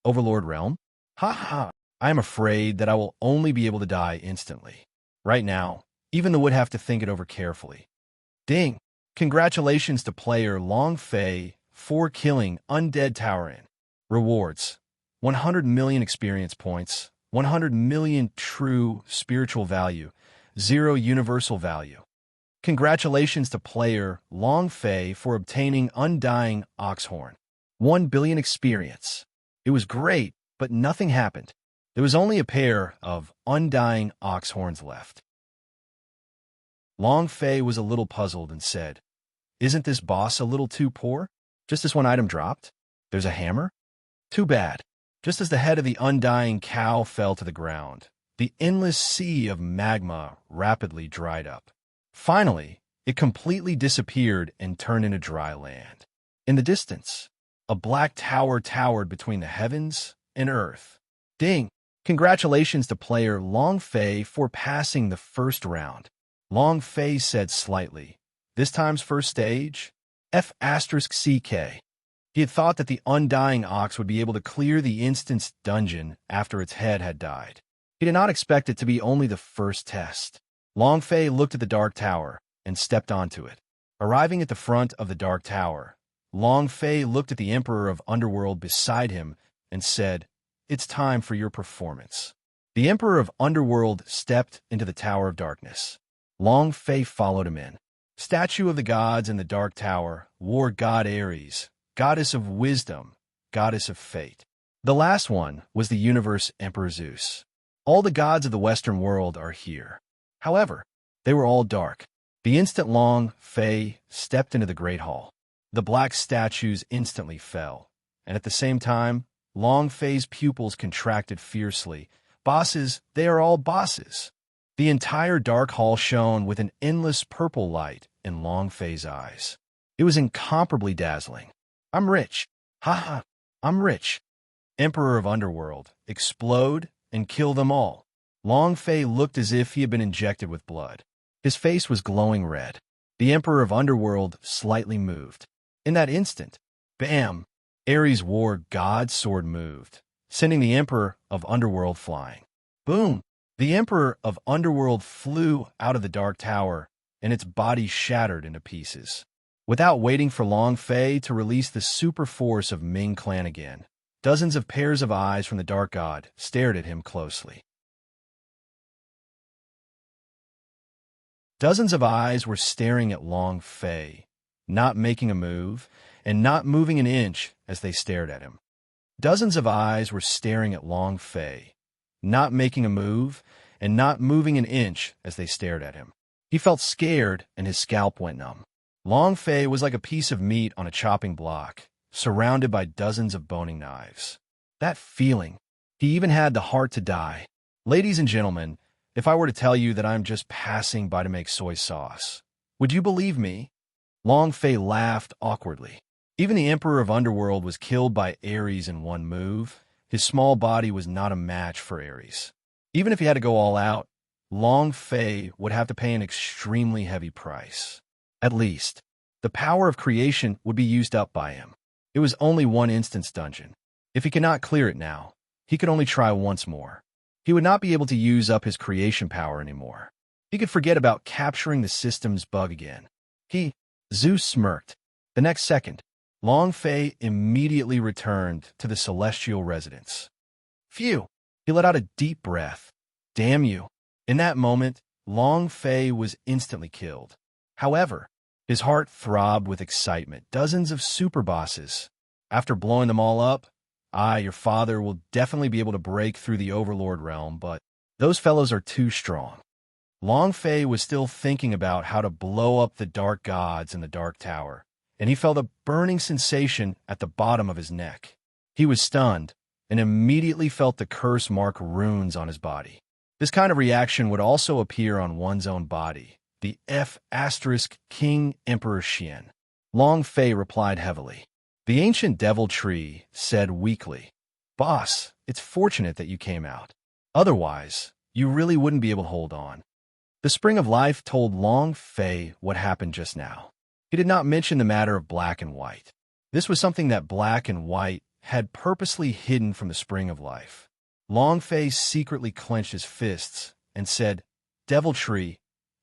"Overlord Realm? Ha ha! I am afraid that I will only be able to die instantly. Right now, even the would have to think it over carefully." Ding! Congratulations to player Long Fei for killing Undead Towerin. Rewards: 100 million experience points, 100 million true spiritual value, 0 universal value. Congratulations to player Long Fei for obtaining Undying Oxhorn. 1 billion experience. It was great, but nothing happened. There was only a pair of Undying Oxhorns left. Long Fei was a little puzzled and said, "Isn't this boss a little too poor? Just as one item dropped? There's a hammer? Too bad." Just as the head of the undying cow fell to the ground, the endless sea of magma rapidly dried up. Finally, it completely disappeared and turned into dry land. In the distance, a black tower towered between the heavens and earth. Ding! Congratulations to player Long Fei for passing the first round. Long Fei said slightly, "This time's first stage? F***CK. He had thought that the Undying Ox would be able to clear the instant's dungeon after its head had died. He did not expect it to be only the first test. Long Fei looked at the Dark Tower and stepped onto it. Arriving at the front of the Dark Tower, Long Fei looked at the Emperor of Underworld beside him and said, "It's time for your performance." The Emperor of Underworld stepped into the Tower of Darkness. Long Fei followed him in. Statue of the gods in the Dark Tower wore God Ares, goddess of wisdom, goddess of fate. The last one was the universe Emperor Zeus. All the gods of the Western world are here. However, they were all dark. The instant Long Fei stepped into the Great Hall, the black statues instantly fell, and at the same time, Long Fei's pupils contracted fiercely. Bosses, they are all bosses. The entire dark hall shone with an endless purple light in Long Fei's eyes. It was incomparably dazzling. "I'm rich. Ha ha, I'm rich." Emperor of Underworld, explode and kill them all. Long Fei looked as if he had been injected with blood. His face was glowing red. The Emperor of Underworld slightly moved. In that instant, bam! Ares' war god sword moved, sending the Emperor of Underworld flying. Boom! The Emperor of Underworld flew out of the Dark Tower, and its body shattered into pieces. Without waiting for Long Fei to release the super force of Ming Clan again, dozens of pairs of eyes from the Dark God stared at him closely. Dozens of eyes were staring at Long Fei, not making a move, and not moving an inch as they stared at him. Dozens of eyes were staring at Long Fei, not making a move, and not moving an inch as they stared at him. He felt scared, and his scalp went numb. Long Fei was like a piece of meat on a chopping block, surrounded by dozens of boning knives. That feeling, he even had the heart to die. Ladies and gentlemen, if I were to tell you that I'm just passing by to make soy sauce, would you believe me? Long Fei laughed awkwardly. Even the Emperor of Underworld was killed by Ares in one move. His small body was not a match for Ares. Even if he had to go all out, Long Fei would have to pay an extremely heavy price. At least, the power of creation would be used up by him. It was only one instance dungeon. If he could not clear it now, he could only try once more. He would not be able to use up his creation power anymore. He could forget about capturing the system's bug again. Zeus smirked. The next second, Long Fei immediately returned to the celestial residence. Phew! He let out a deep breath. Damn you! In that moment, Long Fei was instantly killed. However, his heart throbbed with excitement. Dozens of super bosses. After blowing them all up, your father will definitely be able to break through the Overlord realm, but those fellows are too strong. Long Fei was still thinking about how to blow up the dark gods in the Dark Tower, and he felt a burning sensation at the bottom of his neck. He was stunned, and immediately felt the curse mark runes on his body. This kind of reaction would also appear on one's own body. The King Emperor Xian. Long Fei replied heavily. The ancient devil tree said weakly, "Boss, it's fortunate that you came out. Otherwise, you really wouldn't be able to hold on." The Spring of Life told Long Fei what happened just now. He did not mention the matter of black and white. This was something that Black and White had purposely hidden from the Spring of Life. Long Fei secretly clenched his fists and said, "Deviltree,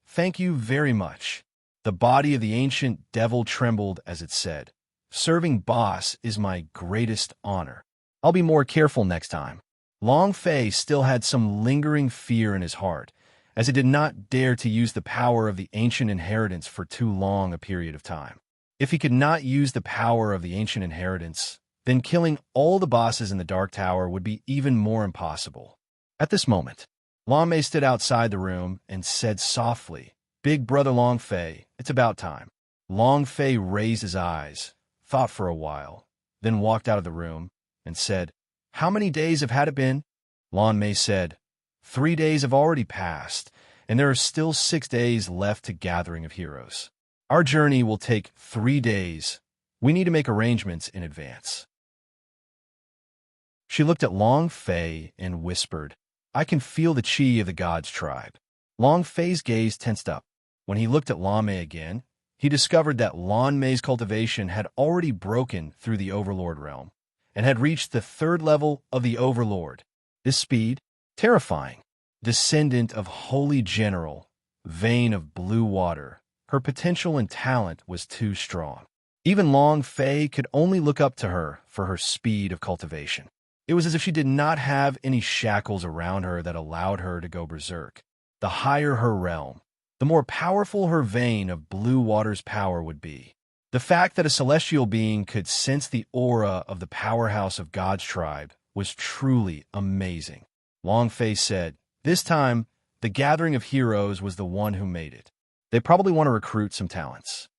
thank you very much." The body of the ancient devil trembled as it said, "Serving boss is my greatest honor. I'll be more careful next time." Long Fei still had some lingering fear in his heart, as he did not dare to use the power of the ancient inheritance for too long a period of time. If he could not use the power of the ancient inheritance, then killing all the bosses in the Dark Tower would be even more impossible. At this moment, Long Mei stood outside the room and said softly, "Big brother Long Fei, it's about time." Long Fei raised his eyes, thought for a while, then walked out of the room and said, "How many days have had it been?" Long Mei said, 3 days have already passed, and there are still 6 days left to Gathering of Heroes. Our journey will take 3 days. We need to make arrangements in advance." She looked at Long Fei and whispered, "I can feel the chi of the God's tribe." Long Fei's gaze tensed up. When he looked at Lan Mei again, he discovered that Lan Mei's cultivation had already broken through the Overlord realm and had reached the 3rd level of the Overlord. This speed, terrifying. Descendant of Holy General, vein of blue water, her potential and talent was too strong. Even Long Fei could only look up to her for her speed of cultivation. It was as if she did not have any shackles around her that allowed her to go berserk. The higher her realm, the more powerful her vein of blue water's power would be. The fact that a celestial being could sense the aura of the powerhouse of God's tribe was truly amazing. Long Fei said, "This time, the Gathering of Heroes was the one who made it. They probably want to recruit some talents."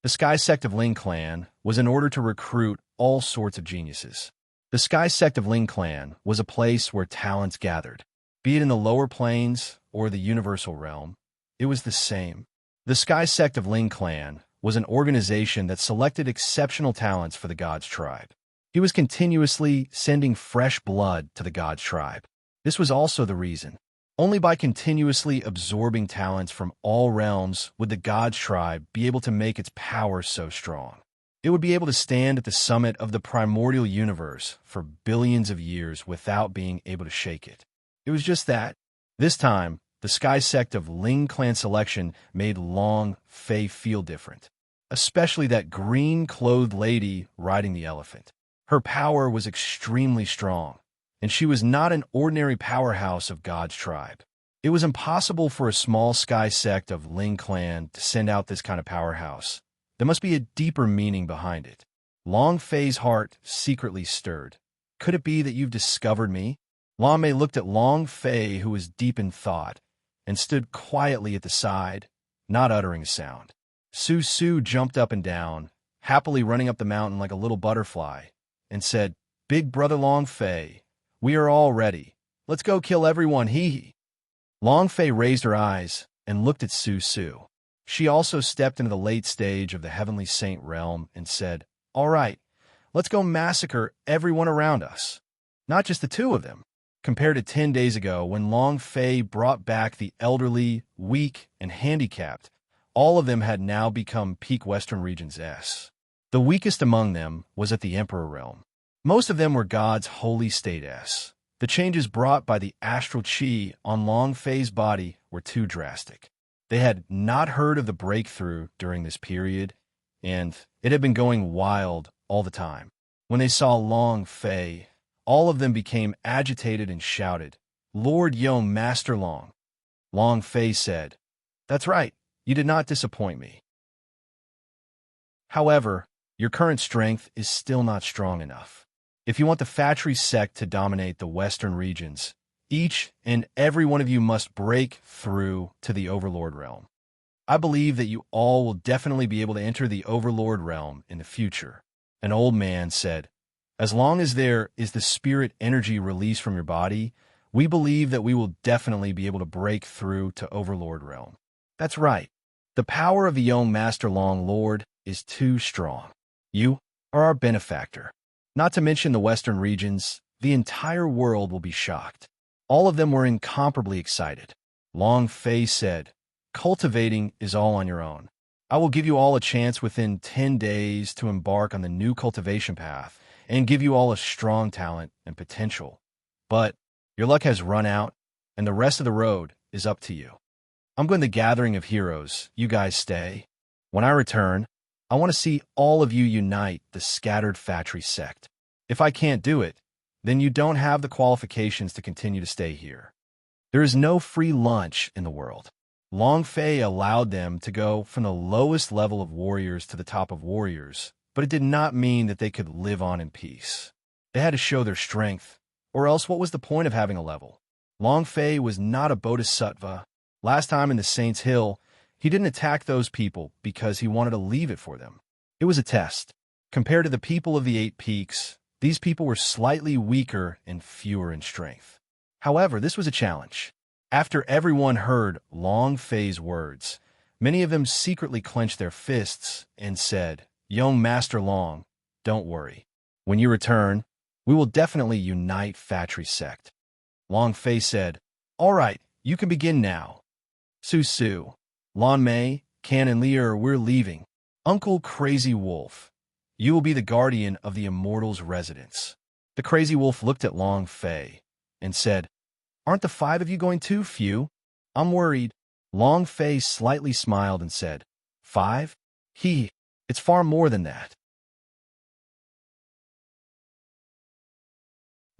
The Sky Sect of Ling Clan was in order to recruit all sorts of geniuses. The Sky Sect of Ling Clan was a place where talents gathered. Be it in the lower planes or the universal realm, it was the same. The Sky Sect of Ling Clan was an organization that selected exceptional talents for the God's tribe. He was continuously sending fresh blood to the God's tribe. This was also the reason. Only by continuously absorbing talents from all realms would the God's tribe be able to make its power so strong. It would be able to stand at the summit of the primordial universe for billions of years without being able to shake it. It was just that. This time, the Sky Sect of Ling Clan selection made Long Fei feel different, especially that green-clothed lady riding the elephant. Her power was extremely strong, and she was not an ordinary powerhouse of God's tribe. It was impossible for a small Sky Sect of Ling Clan to send out this kind of powerhouse. There must be a deeper meaning behind it. Long Fei's heart secretly stirred. Could it be that you've discovered me? Lan Mei looked at Long Fei, who was deep in thought, and stood quietly at the side, not uttering a sound. Su Su jumped up and down, happily running up the mountain like a little butterfly, and said, "Big brother Long Fei, we are all ready. Let's go kill everyone, hee." Long Fei raised her eyes and looked at Su Su. She also stepped into the late stage of the Heavenly Saint realm and said, "All right, let's go massacre everyone around us." Not just the 2 of them. Compared to 10 days ago, when Long Fei brought back the elderly, weak, and handicapped, all of them had now become peak Western Region's S. The weakest among them was at the Emperor realm. Most of them were God's holy state S. The changes brought by the astral chi on Long Fei's body were too drastic. They had not heard of the breakthrough during this period, and it had been going wild all the time. When they saw Long Fei, all of them became agitated and shouted, "Lord Yong Master Long." Long Fei said, "That's right, you did not disappoint me. However, your current strength is still not strong enough. If you want the Fatry sect to dominate the Western regions, each and every one of you must break through to the Overlord realm. I believe that you all will definitely be able to enter the Overlord realm in the future." An old man said, "As long as there is the spirit energy released from your body, we believe that we will definitely be able to break through to Overlord realm." That's right. The power of the young Master Long Lord is too strong. You are our benefactor. Not to mention the Western regions, the entire world will be shocked. All of them were incomparably excited. Long Fei said, cultivating is all on your own. I will give you all a chance within 10 days to embark on the new cultivation path and give you all a strong talent and potential. But your luck has run out, and the rest of the road is up to you. I'm going to the gathering of heroes. You guys stay. When I return, I want to see all of you unite the scattered Fatry sect. If I can't do it, then you don't have the qualifications to continue to stay here. There is no free lunch in the world. Long Fei allowed them to go from the lowest level of warriors to the top of warriors, but it did not mean that they could live on in peace. They had to show their strength, or else what was the point of having a level? Long Fei was not a bodhisattva. Last time in the Saints' Hill, he didn't attack those people because he wanted to leave it for them. It was a test. Compared to the people of the 8 Peaks, these people were slightly weaker and fewer in strength. However, this was a challenge. After everyone heard Long Fei's words, many of them secretly clenched their fists and said, "Young Master Long, don't worry. When you return, we will definitely unite Fatry sect." Long Fei said, "All right, you can begin now. Su, Lan Mei, Can and Lear, we're leaving. Uncle Crazy Wolf, you will be the guardian of the Immortals' residence." The Crazy Wolf looked at Long Fei and said, "Aren't the 5 of you going too few? I'm worried." Long Fei slightly smiled and said, "5? It's far more than that."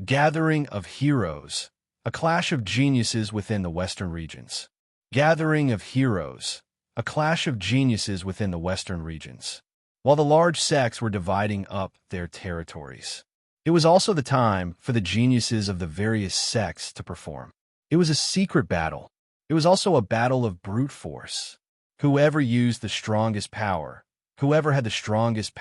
Gathering of Heroes, a clash of geniuses within the Western regions. Gathering of Heroes, a clash of geniuses within the Western regions. While the large sects were dividing up their territories, it was also the time for the geniuses of the various sects to perform. It was a secret battle. It was also a battle of brute force. Whoever used the strongest power, whoever had the strongest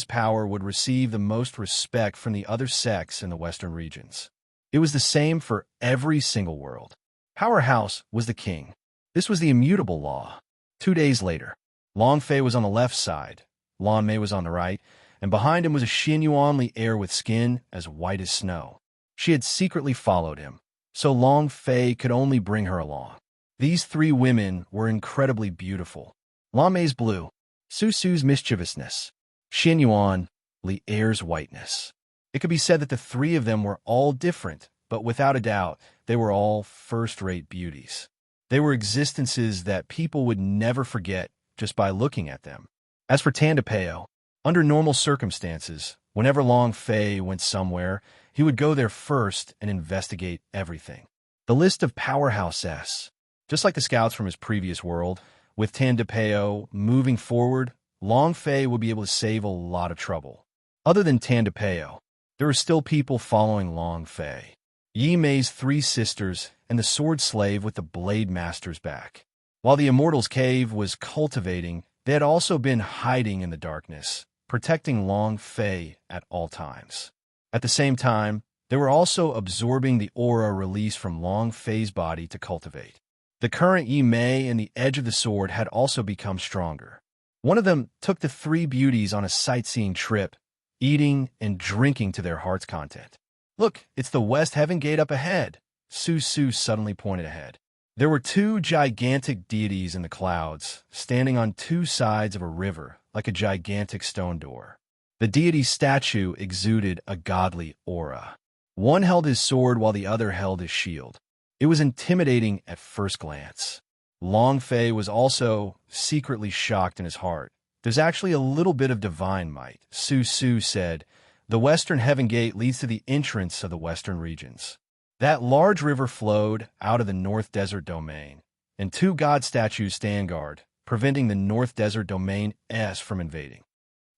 power would receive the most respect from the other sects in the Western regions. It was the same for every single world. Powerhouse was the king. This was the immutable law. 2 days later, Long Fei was on the left side, Lan Mei was on the right, and behind him was a Xianyuan Li heir with skin as white as snow. She had secretly followed him, so Long Fei could only bring her along. These 3 women were incredibly beautiful. Lan Mei's blue, Su's mischievousness, Xianyuan Li heir's whiteness. It could be said that the 3 of them were all different, but without a doubt, they were all first-rate beauties. They were existences that people would never forget just by looking at them. As for Tandapeo, under normal circumstances, whenever Long Fei went somewhere, he would go there first and investigate everything. The list of powerhouses, just like the scouts from his previous world, with Tandapeo moving forward, Long Fei would be able to save a lot of trouble. Other than Tandapeo, there were still people following Long Fei. Yi Mei's 3 sisters and the sword slave with the blade master's back. While the Immortals' cave was cultivating, they had also been hiding in the darkness, protecting Long Fei at all times. At the same time, they were also absorbing the aura released from Long Fei's body to cultivate. The current Yi Mei and the edge of the sword had also become stronger. One of them took the 3 beauties on a sightseeing trip, eating and drinking to their heart's content. "Look, it's the West Heaven Gate up ahead." Su suddenly pointed ahead. There were 2 gigantic deities in the clouds, standing on 2 sides of a river like a gigantic stone door. The deity's statue exuded a godly aura. One held his sword while the other held his shield. It was intimidating at first glance. Long Fei was also secretly shocked in his heart. "There's actually a little bit of divine might," Su said. "The Western Heaven Gate leads to the entrance of the Western regions." That large river flowed out of the North Desert Domain, and 2 god statues stand guard, preventing the North Desert Domain from invading.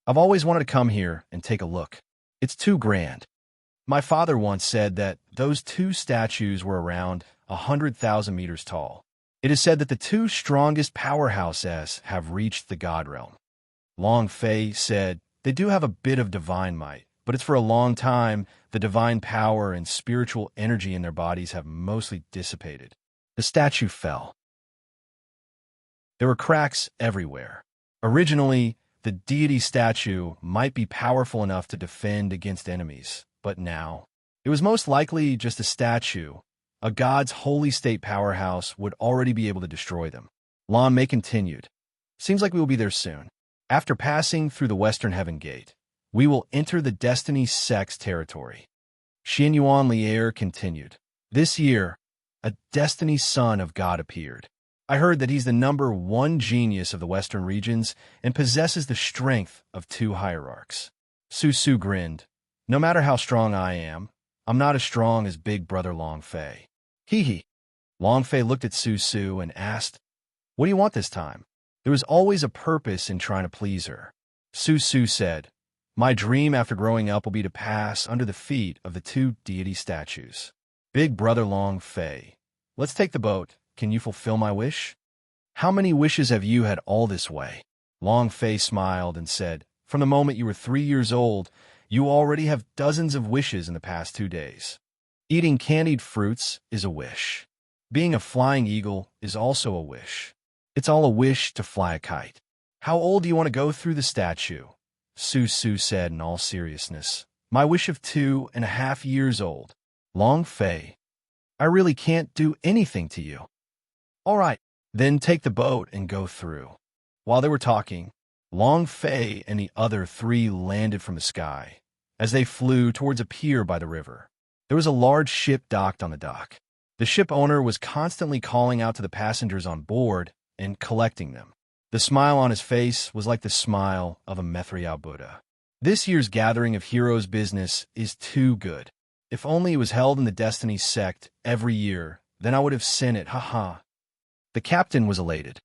"I've always wanted to come here and take a look. It's too grand." My father once said that those 2 statues were around 100,000 meters tall. It is said that the 2 strongest powerhouses have reached the god realm. Long Fei said, "They do have a bit of divine might, but it's for a long time. The divine power and spiritual energy in their bodies have mostly dissipated." The statue fell. There were cracks everywhere. Originally, the deity statue might be powerful enough to defend against enemies, but now, it was most likely just a statue, A god's holy state powerhouse would already be able to destroy them. Lan Mei continued. Seems like we will be there soon. After passing through the Western Heaven Gate, we will enter the Destiny Sect's territory. Xianyuan Lier continued. This year, a Destiny Son of God appeared. I heard that he's the #1 genius of the Western regions and possesses the strength of 2 hierarchs. Su Su grinned. No matter how strong I am, I'm not as strong as Big Brother Long Fei. Hee hee. Long Fei looked at Su Su and asked, What do you want this time? There was always a purpose in trying to please her. Su Su said, My dream after growing up will be to pass under the feet of the 2 deity statues. Big Brother Long Fei, let's take the boat. Can you fulfill my wish? How many wishes have you had all this way? Long Fei smiled and said, From the moment you were 3 years old, you already have dozens of wishes in the past 2 days. Eating candied fruits is a wish. Being a flying eagle is also a wish. It's all a wish to fly a kite. How old do you want to go through the statue? Su Su said in all seriousness. My wish of 2.5 years old. Long Fei, I really can't do anything to you. All right, then take the boat and go through. While they were talking, Long Fei and the other 3 landed from the sky. As they flew towards a pier by the river, there was a large ship docked on the dock. The ship owner was constantly calling out to the passengers on board and collecting them. The smile on his face was like the smile of a Methriel Buddha. This year's Gathering of Heroes business is too good. If only it was held in the Destiny Sect every year, then I would have seen it, haha. The captain was elated.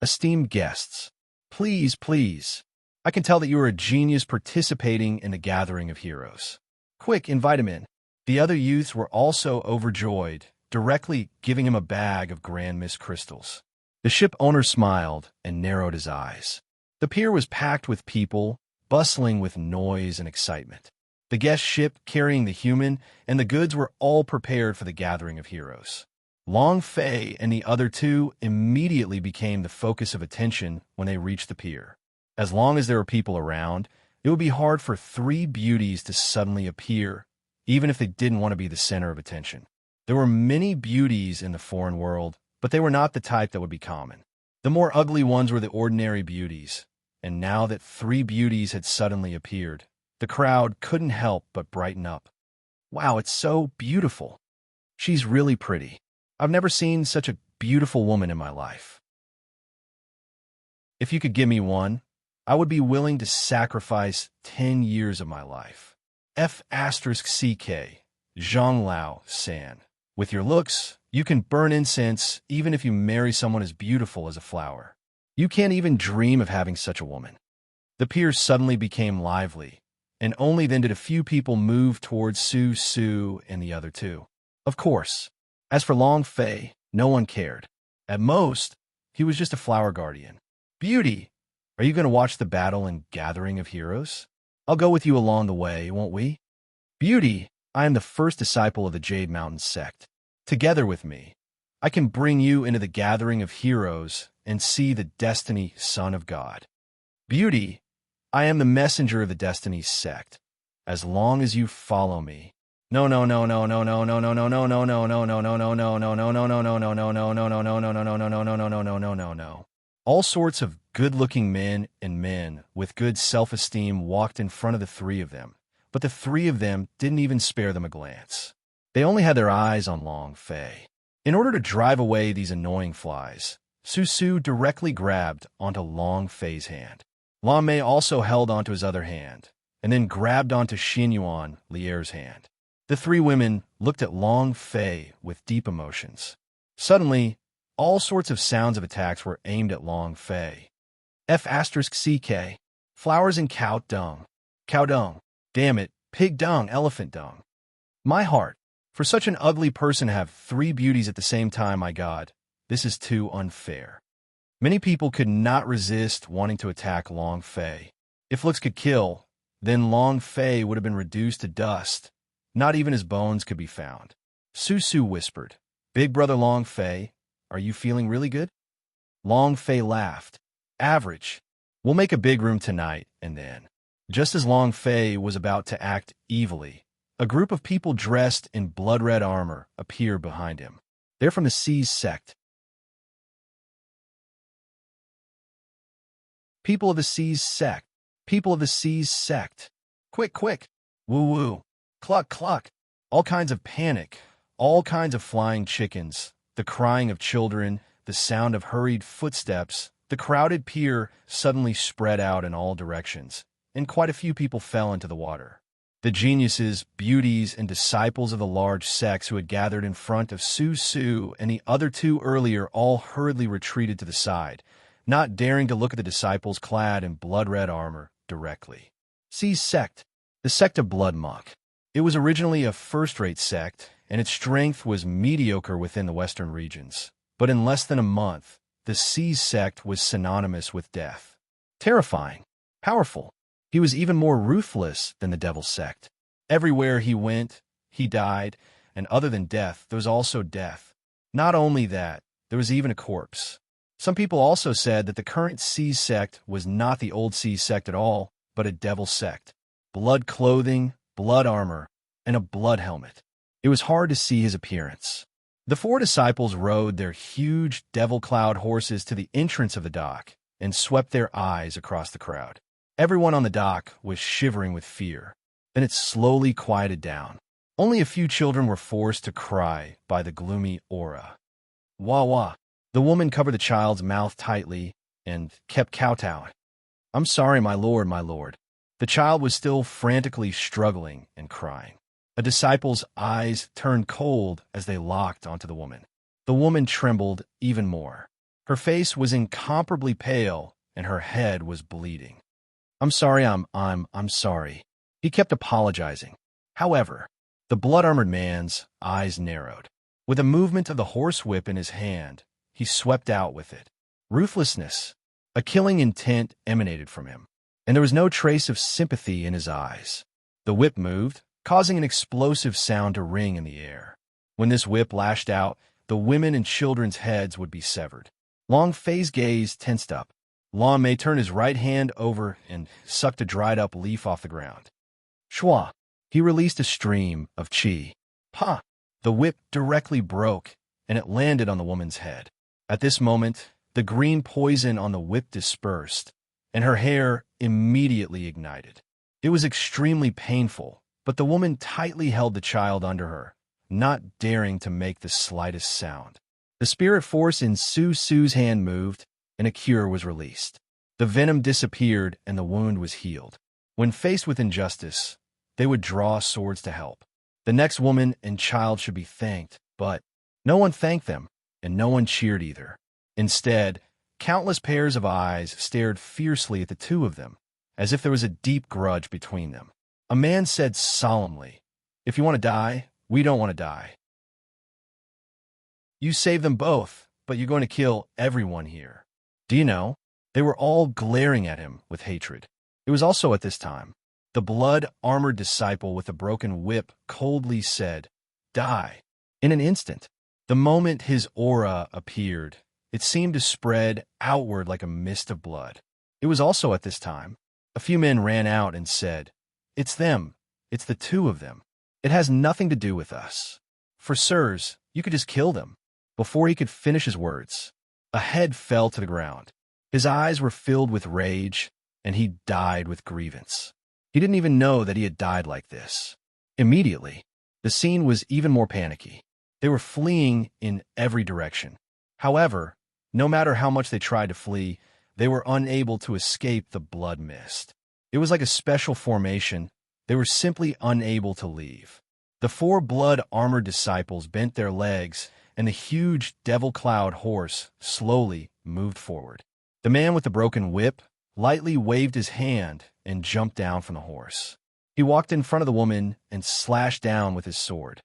Esteemed guests, please, please. I can tell that you are a genius participating in the Gathering of Heroes. Quick, invite him in. The other youths were also overjoyed, directly giving him a bag of Grand Mist crystals. The ship owner smiled and narrowed his eyes. The pier was packed with people, bustling with noise and excitement. The guest ship carrying the human and the goods were all prepared for the Gathering of Heroes. Long Fei and the other 2 immediately became the focus of attention when they reached the pier. As long as there were people around, it would be hard for 3 beauties to suddenly appear, even if they didn't want to be the center of attention. There were many beauties in the foreign world, but they were not the type that would be common. The more ugly ones were the ordinary beauties, and now that 3 beauties had suddenly appeared, the crowd couldn't help but brighten up. Wow, it's so beautiful. She's really pretty. I've never seen such a beautiful woman in my life. If you could give me one, I would be willing to sacrifice 10 years of my life. F***CK, Zhang Lao San. With your looks, you can burn incense even if you marry someone as beautiful as a flower. You can't even dream of having such a woman. The pier suddenly became lively, and only then did a few people move towards Su Su and the other 2. Of course, as for Long Fei, no one cared. At most, he was just a flower guardian. Beauty, are you going to watch the battle and Gathering of Heroes? I'll go with you along the way, won't we? Beauty, I am the first disciple of the Jade Mountain sect. Together with me, I can bring you into the Gathering of Heroes and see the Destiny Son of God. Beauty, I am the messenger of the Destiny sect. As long as you follow me. No. All sorts of good-looking men and men with good self-esteem walked in front of the 3 of them, but the 3 of them didn't even spare them a glance. They only had their eyes on Long Fei. In order to drive away these annoying flies, Su Su directly grabbed onto Long Fei's hand. Lan Mei also held onto his other hand, and then grabbed onto Xianyuan Lier's hand. The 3 women looked at Long Fei with deep emotions. Suddenly, all sorts of sounds of attacks were aimed at Long Fei. F***CK, flowers and cow dung. Cow dung. Damn it, pig dung, elephant dung. My heart. For such an ugly person to have 3 beauties at the same time, my God, this is too unfair. Many people could not resist wanting to attack Long Fei. If looks could kill, then Long Fei would have been reduced to dust. Not even his bones could be found. Su Su whispered, Big Brother Long Fei, are you feeling really good? Long Fei laughed. Average. We'll make a big room tonight, and then. Just as Long Fei was about to act evilly, A group of people dressed in blood-red armor appeared behind him. They're from the Seas sect. People of the Seas sect. People of the Seas sect. Quick, quick. Woo-woo. Cluck, cluck. All kinds of panic. All kinds of flying chickens. The crying of children. The sound of hurried footsteps. The crowded pier suddenly spread out in all directions, and quite a few people fell into the water. The geniuses, beauties, and disciples of the large sects who had gathered in front of Su and the other two earlier all hurriedly retreated to the side, not daring to look at the disciples clad in blood-red armor directly. Seas sect, the sect of Blood Monk. It was originally a first-rate sect, and its strength was mediocre within the western regions. But in less than a month, the Seas sect was synonymous with death. Terrifying, powerful. He was even more ruthless than the Devil's sect. Everywhere he went, he died, and other than death, there was also death. Not only that, there was even a corpse. Some people also said that the current Seas sect was not the old Seas sect at all, but a Devil sect. Blood clothing, blood armor, and a blood helmet. It was hard to see his appearance. The four disciples rode their huge devil cloud horses to the entrance of the dock and swept their eyes across the crowd. Everyone on the dock was shivering with fear. Then it slowly quieted down. Only a few children were forced to cry by the gloomy aura. Wah wah. The woman covered the child's mouth tightly and kept kowtowing. I'm sorry, my lord, my lord. The child was still frantically struggling and crying. A disciple's eyes turned cold as they locked onto the woman. The woman trembled even more. Her face was incomparably pale, and her head was bleeding. I'm sorry, I'm sorry. He kept apologizing. However, the blood-armored man's eyes narrowed. With a movement of the horsewhip in his hand, he swept out with it. Ruthlessness, a killing intent emanated from him, and there was no trace of sympathy in his eyes. The whip moved, causing an explosive sound to ring in the air. When this whip lashed out, the women and children's heads would be severed. Long Fei's gaze tensed up. Lan Mei turned his right hand over and sucked a dried-up leaf off the ground. Shua! He released a stream of qi. Ha! The whip directly broke, and it landed on the woman's head. At this moment, the green poison on the whip dispersed, and her hair immediately ignited. It was extremely painful, but the woman tightly held the child under her, not daring to make the slightest sound. The spirit force in Su's hand moved, and a cure was released. The venom disappeared, and the wound was healed. When faced with injustice, they would draw swords to help. The next woman and child should be thanked, but no one thanked them, and no one cheered either. Instead, countless pairs of eyes stared fiercely at the two of them, as if there was a deep grudge between them. A man said solemnly, "If you want to die, we don't want to die. You save them both, but you're going to kill everyone here. Do you know?" They were all glaring at him with hatred. It was also at this time. The blood-armored disciple with the broken whip coldly said, "Die." In an instant, the moment his aura appeared, it seemed to spread outward like a mist of blood. It was also at this time. A few men ran out and said, "It's them. It's the two of them. It has nothing to do with us. For sirs, you could just kill them." Before he could finish his words, a head fell to the ground. His eyes were filled with rage, and he died with grievance. He didn't even know that he had died like this. Immediately, the scene was even more panicky. They were fleeing in every direction. However, no matter how much they tried to flee, they were unable to escape the blood mist. It was like a special formation. They were simply unable to leave. The four blood-armored disciples bent their legs, and the huge devil cloud horse slowly moved forward. The man with the broken whip lightly waved his hand and jumped down from the horse. He walked in front of the woman and slashed down with his sword.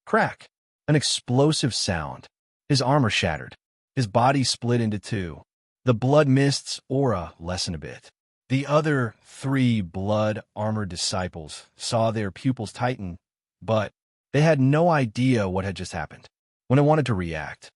Crack! An explosive sound. His armor shattered. His body split into two. The blood mist's aura lessened a bit. The other three blood-armored disciples saw their pupils tighten, but they had no idea what had just happened. When they wanted to react,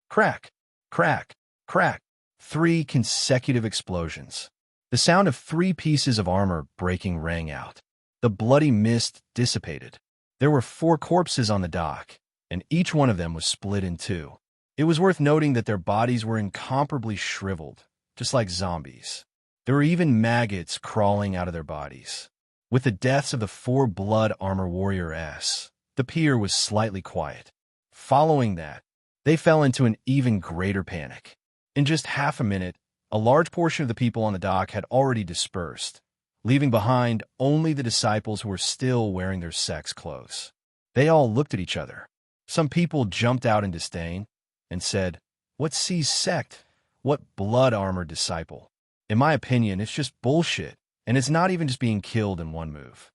crack, crack, crack, 3 consecutive explosions. The sound of 3 pieces of armor breaking rang out. The bloody mist dissipated. There were 4 corpses on the dock, and each one of them was split in 2. It was worth noting that their bodies were incomparably shriveled, just like zombies. There were even maggots crawling out of their bodies. With the deaths of the 4 blood armor warriors, the pier was slightly quiet. Following that, they fell into an even greater panic. In just half a minute, a large portion of the people on the dock had already dispersed, leaving behind only the disciples who were still wearing their sex clothes. They all looked at each other. Some people jumped out in disdain and said, "What seized sect? What blood armor disciple?" In my opinion, it's just bullshit, and it's not even just being killed in one move.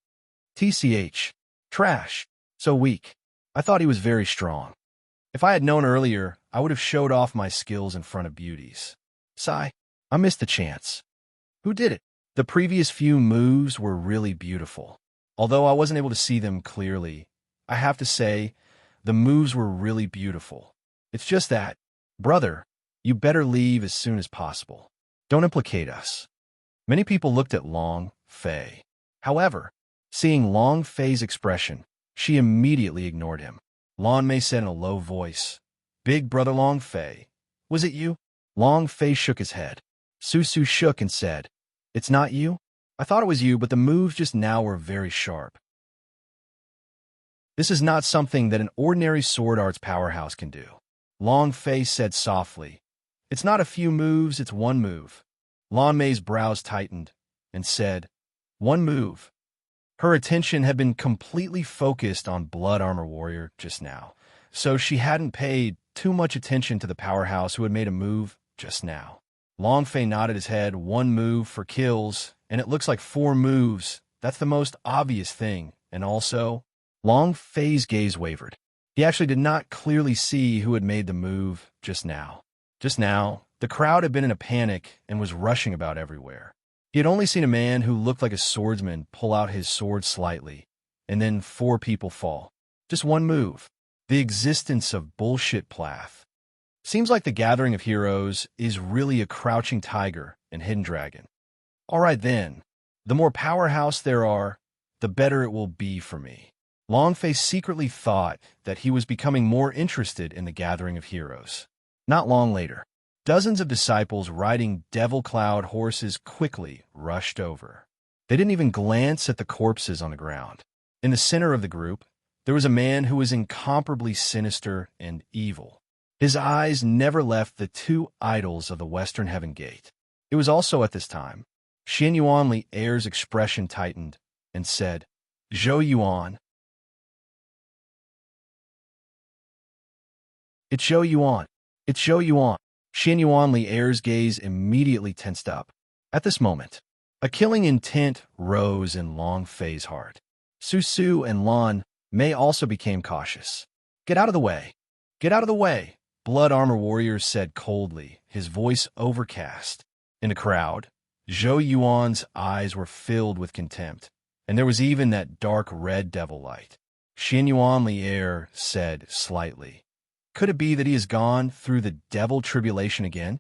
TCH. Trash. So weak. I thought he was very strong. If I had known earlier, I would have showed off my skills in front of beauties. Sigh. I missed the chance. Who did it? The previous few moves were really beautiful. Although I wasn't able to see them clearly, I have to say, the moves were really beautiful. It's just that, brother, you better leave as soon as possible. Don't implicate us. Many people looked at Long Fei. However, seeing Long Fei's expression, she immediately ignored him. Long Mei said in a low voice, "Big brother Long Fei, was it you?" Long Fei shook his head. Su Su shook and said, "It's not you? I thought it was you, but the moves just now were very sharp. This is not something that an ordinary sword arts powerhouse can do." Long Fei said softly, "It's not a few moves, it's one move." Long Mei's brows tightened and said, "One move." Her attention had been completely focused on Blood Armor Warrior just now, so she hadn't paid too much attention to the powerhouse who had made a move just now. Long Fei nodded his head. "One move for kills, and it looks like 4 moves. That's the most obvious thing. And also..." Long Fei's gaze wavered. He actually did not clearly see who had made the move just now. Just now, the crowd had been in a panic and was rushing about everywhere. He had only seen a man who looked like a swordsman pull out his sword slightly, and then 4 people fall. Just one move. The existence of bullshit Plath. Seems like the gathering of heroes is really a crouching tiger and hidden dragon. All right then, the more powerhouse there are, the better it will be for me. Long Fei secretly thought that he was becoming more interested in the gathering of heroes. Not long later, dozens of disciples riding devil cloud horses quickly rushed over. They didn't even glance at the corpses on the ground. In the center of the group, there was a man who was incomparably sinister and evil. His eyes never left the 2 idols of the Western Heaven Gate. It was also at this time, Xin Yuan Li Air's expression tightened and said, "Zhou Yuan." "It's Zhou Yuan. It's Zhou Yuan." Xin Yuan Li Air's gaze immediately tensed up. At this moment, a killing intent rose in Long Fei's heart. Su Su and Lan Mei also became cautious. "Get out of the way. Get out of the way," Blood Armor Warrior said coldly, his voice overcast. In the crowd, Zhou Yuan's eyes were filled with contempt, and there was even that dark red devil light. Xin Yuan Li Air said slightly, "Could it be that he has gone through the devil tribulation again?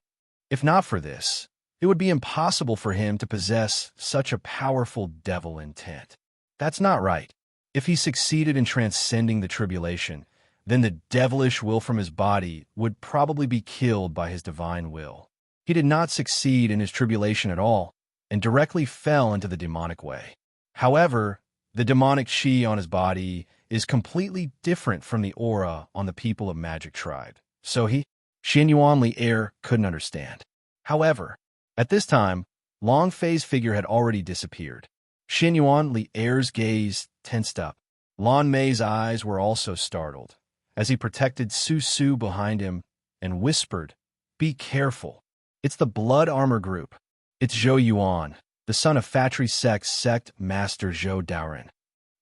If not for this, it would be impossible for him to possess such a powerful devil intent. That's not right. If he succeeded in transcending the tribulation, then the devilish will from his body would probably be killed by his divine will. He did not succeed in his tribulation at all, and directly fell into the demonic way. However, the demonic chi on his body is completely different from the aura on the people of Magic Tribe. So Xin Yuan Li Air couldn't understand. However, at this time, Long Fei's figure had already disappeared. Xin Yuan Li Air's gaze tensed up. Lan Mei's eyes were also startled, as he protected Su Su behind him and whispered, "Be careful. It's the Blood Armor Group. It's Zhou Yuan, the son of Fatri sect Master Zhou Daoren.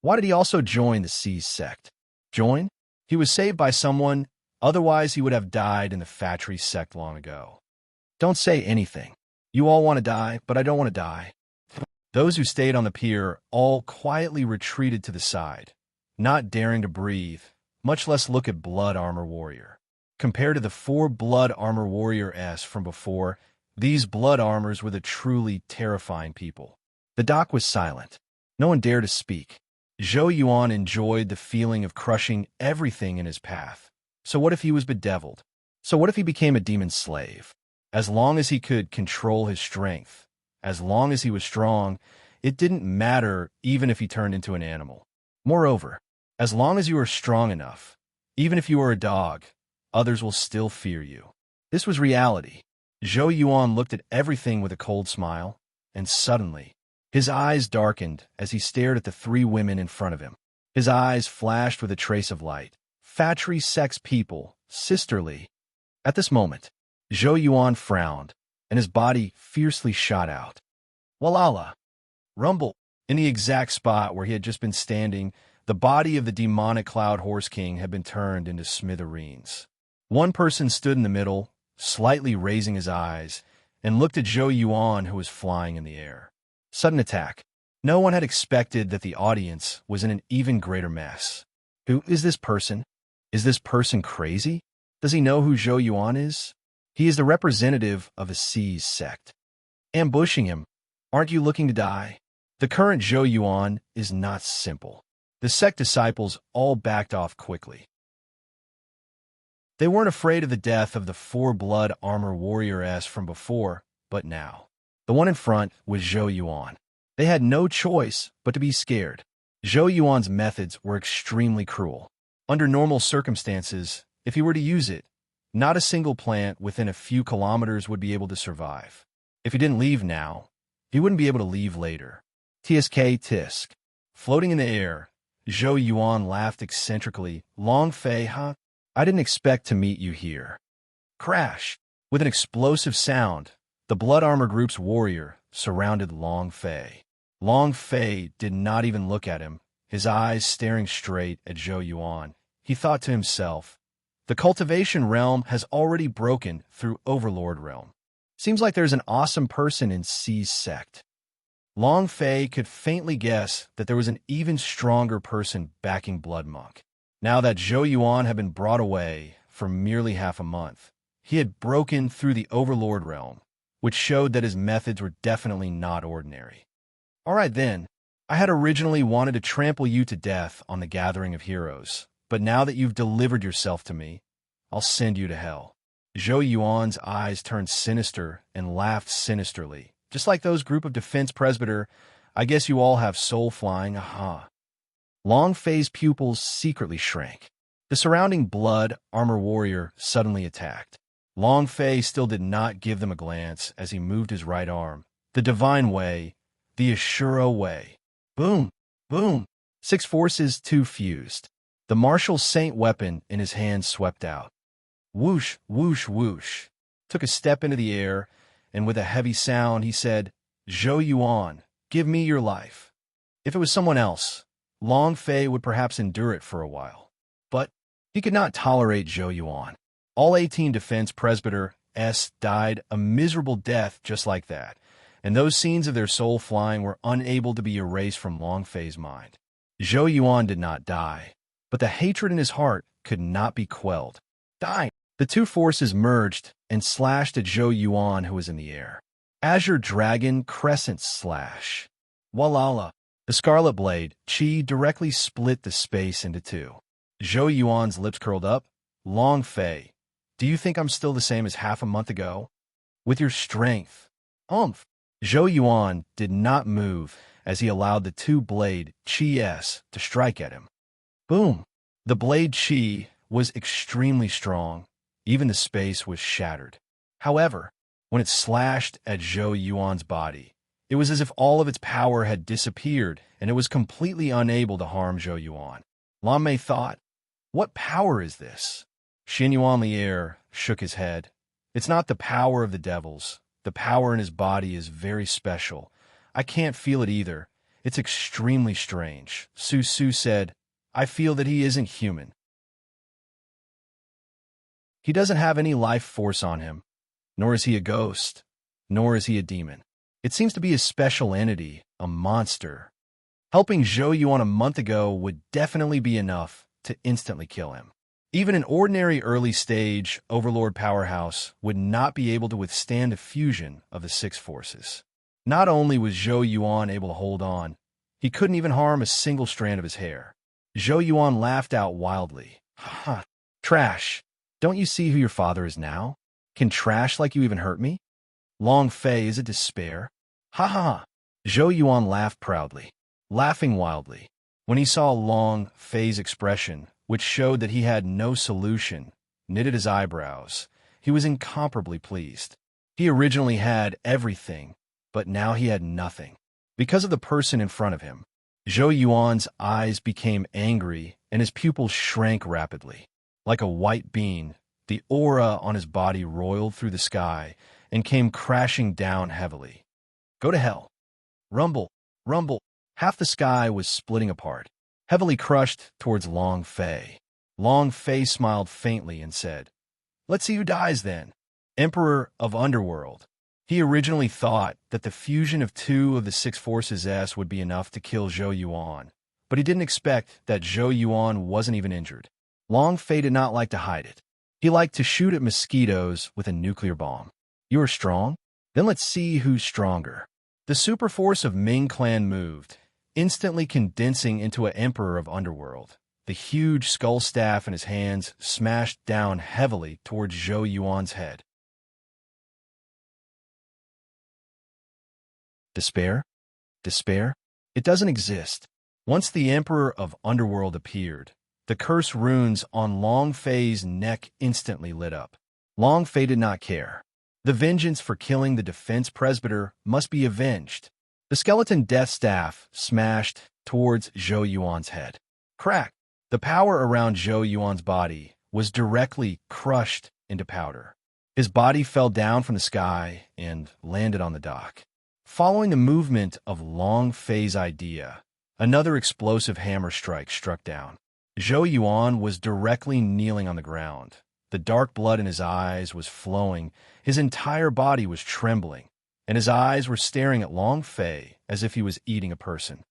Why did he also join the Seas sect? Join? He was saved by someone, otherwise he would have died in the Fatri sect long ago. Don't say anything. You all want to die, but I don't want to die." Those who stayed on the pier all quietly retreated to the side, not daring to breathe, much less look at Blood Armor Warrior. Compared to the 4 Blood Armor Warrior-s from before, these Blood Armors were the truly terrifying people. The dock was silent. No one dared to speak. Zhou Yuan enjoyed the feeling of crushing everything in his path. So what if he was bedeviled? So what if he became a demon slave? As long as he could control his strength, as long as he was strong, it didn't matter even if he turned into an animal. Moreover, as long as you are strong enough, even if you are a dog, others will still fear you. This was reality. Zhou Yuan looked at everything with a cold smile, and suddenly, his eyes darkened as he stared at the three women in front of him. His eyes flashed with a trace of light. Factory sex people, sisterly. At this moment, Zhou Yuan frowned, and his body fiercely shot out. Walala! Rumble! In the exact spot where he had just been standing, the body of the demonic Cloud Horse King had been turned into smithereens. One person stood in the middle, slightly raising his eyes, and looked at Zhou Yuan, who was flying in the air. Sudden attack. No one had expected that the audience was in an even greater mess. Who is this person? Is this person crazy? Does he know who Zhou Yuan is? He is the representative of a C's sect. Ambushing him. Aren't you looking to die? The current Zhou Yuan is not simple. The sect disciples all backed off quickly. They weren't afraid of the death of the four-blood armor warrior from before, but now. The one in front was Zhou Yuan. They had no choice but to be scared. Zhou Yuan's methods were extremely cruel. Under normal circumstances, if he were to use it, not a single plant within a few kilometers would be able to survive. If he didn't leave now, he wouldn't be able to leave later. TSK tisk. Floating in the air, Zhou Yuan laughed eccentrically. Long Fei, huh? I didn't expect to meet you here. Crash! With an explosive sound, the Blood Armor Group's warrior surrounded Long Fei. Long Fei did not even look at him, his eyes staring straight at Zhou Yuan. He thought to himself, the cultivation realm has already broken through Overlord realm. Seems like there's an awesome person in C's sect. Long Fei could faintly guess that there was an even stronger person backing Blood Monk. Now that Zhou Yuan had been brought away for merely half a month, he had broken through the Overlord realm, which showed that his methods were definitely not ordinary. All right then, I had originally wanted to trample you to death on the Gathering of Heroes, but now that you've delivered yourself to me, I'll send you to hell. Zhou Yuan's eyes turned sinister and laughed sinisterly. Just like those group of defense presbyter, I guess you all have soul flying, aha. Long Fei's pupils secretly shrank. The surrounding blood armor warrior suddenly attacked. Long Fei still did not give them a glance as he moved his right arm. The divine way, the Ashura way. Boom, boom. 6 forces, 2 fused. The martial saint weapon in his hand swept out. Whoosh, whoosh, whoosh. Took a step into the air, and with a heavy sound he said, Zhou Yuan, give me your life. If it was someone else, Long Fei would perhaps endure it for a while. But he could not tolerate Zhou Yuan. All 18 defense presbyter died a miserable death just like that, and those scenes of their soul flying were unable to be erased from Long Fei's mind. Zhou Yuan did not die, but the hatred in his heart could not be quelled. Die! The 2 forces merged and slashed at Zhou Yuan, who was in the air. Azure Dragon Crescent Slash. Walala. The Scarlet Blade, Qi, directly split the space into 2. Zhou Yuan's lips curled up. Long Fei, do you think I'm still the same as half a month ago? With your strength. Zhou Yuan did not move as he allowed the 2-blade Qi to strike at him. Boom! The blade Qi was extremely strong. Even the space was shattered. However, when it slashed at Zhou Yuan's body, it was as if all of its power had disappeared and it was completely unable to harm Zhou Yuan. Lan Mei thought, what power is this? Xin Yuan Lier shook his head. It's not the power of the devils. The power in his body is very special. I can't feel it either. It's extremely strange. Su Su said, I feel that he isn't human. He doesn't have any life force on him, nor is he a ghost, nor is he a demon. It seems to be a special entity, a monster. Helping Zhou Yuan a month ago would definitely be enough to instantly kill him. Even an ordinary early-stage Overlord powerhouse would not be able to withstand a fusion of the 6 forces. Not only was Zhou Yuan able to hold on, He couldn't even harm a single strand of his hair. Zhou Yuan laughed out wildly. Ha! Trash! Don't you see who your father is now? Can trash like you even hurt me? Long Fei, is it despair? Ha ha ha! Zhou Yuan laughed proudly, laughing wildly. When he saw Long Fei's expression, which showed that he had no solution, knitted his eyebrows. He was incomparably pleased. He originally had everything, but now he had nothing. Because of the person in front of him, Zhou Yuan's eyes became angry and his pupils shrank rapidly. Like a white bean, the aura on his body roiled through the sky and came crashing down heavily. Go to hell. Rumble, rumble. Half the sky was splitting apart, heavily crushed towards Long Fei. Long Fei smiled faintly and said, "Let's see who dies then." Emperor of Underworld. He originally thought that the fusion of 2 of the 6 forces S would be enough to kill Zhou Yuan, but he didn't expect that Zhou Yuan wasn't even injured. Long Fei did not like to hide it. He liked to shoot at mosquitoes with a nuclear bomb. You are strong? Then let's see who's stronger. The super force of Ming Clan moved, instantly condensing into an Emperor of Underworld. The huge skull staff in his hands smashed down heavily towards Zhou Yuan's head. Despair? Despair? It doesn't exist. Once the Emperor of Underworld appeared, the curse runes on Long Fei's neck instantly lit up. Long Fei did not care. The vengeance for killing the defense presbyter must be avenged. The skeleton death staff smashed towards Zhou Yuan's head. Crack! The power around Zhou Yuan's body was directly crushed into powder. His body fell down from the sky and landed on the dock. Following the movement of Long Fei's idea, another explosive hammer strike struck down. Zhou Yuan was directly kneeling on the ground. The dark blood in his eyes was flowing, his entire body was trembling, and his eyes were staring at Long Fei as if he was eating a person.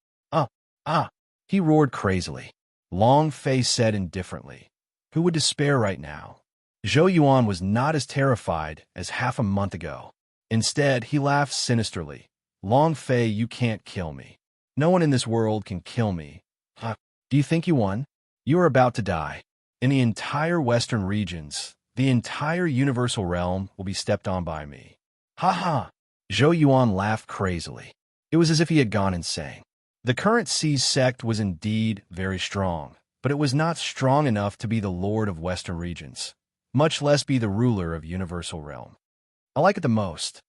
He roared crazily. Long Fei said indifferently, "Who would despair right now?" Zhou Yuan was not as terrified as half a month ago. Instead, he laughed sinisterly. "Long Fei, you can't kill me. No one in this world can kill me. Do you think you won? You are about to die. In the entire western regions, the entire universal realm will be stepped on by me." Ha ha! Zhou Yuan laughed crazily. It was as if he had gone insane. The current C's sect was indeed very strong, but it was not strong enough to be the lord of western regions, much less be the ruler of universal realm. I like it the most.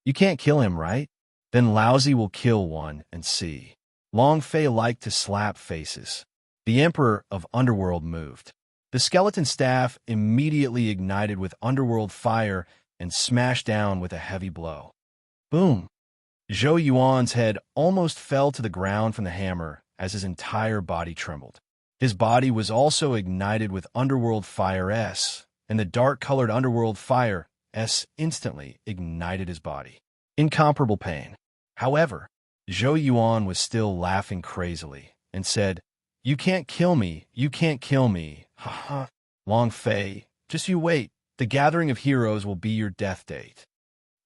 You can't kill him, right? Then Lousy will kill one and see. Long Fei liked to slap faces. The Emperor of Underworld moved. The skeleton staff immediately ignited with underworld fire and smashed down with a heavy blow. Boom! Zhou Yuan's head almost fell to the ground from the hammer as his entire body trembled. His body was also ignited with underworld fire S, and the dark-colored underworld fire S instantly ignited his body. Incomparable pain. However, Zhou Yuan was still laughing crazily and said, "You can't kill me, you can't kill me, ha ha. Long Fei, just you wait, the gathering of heroes will be your death date.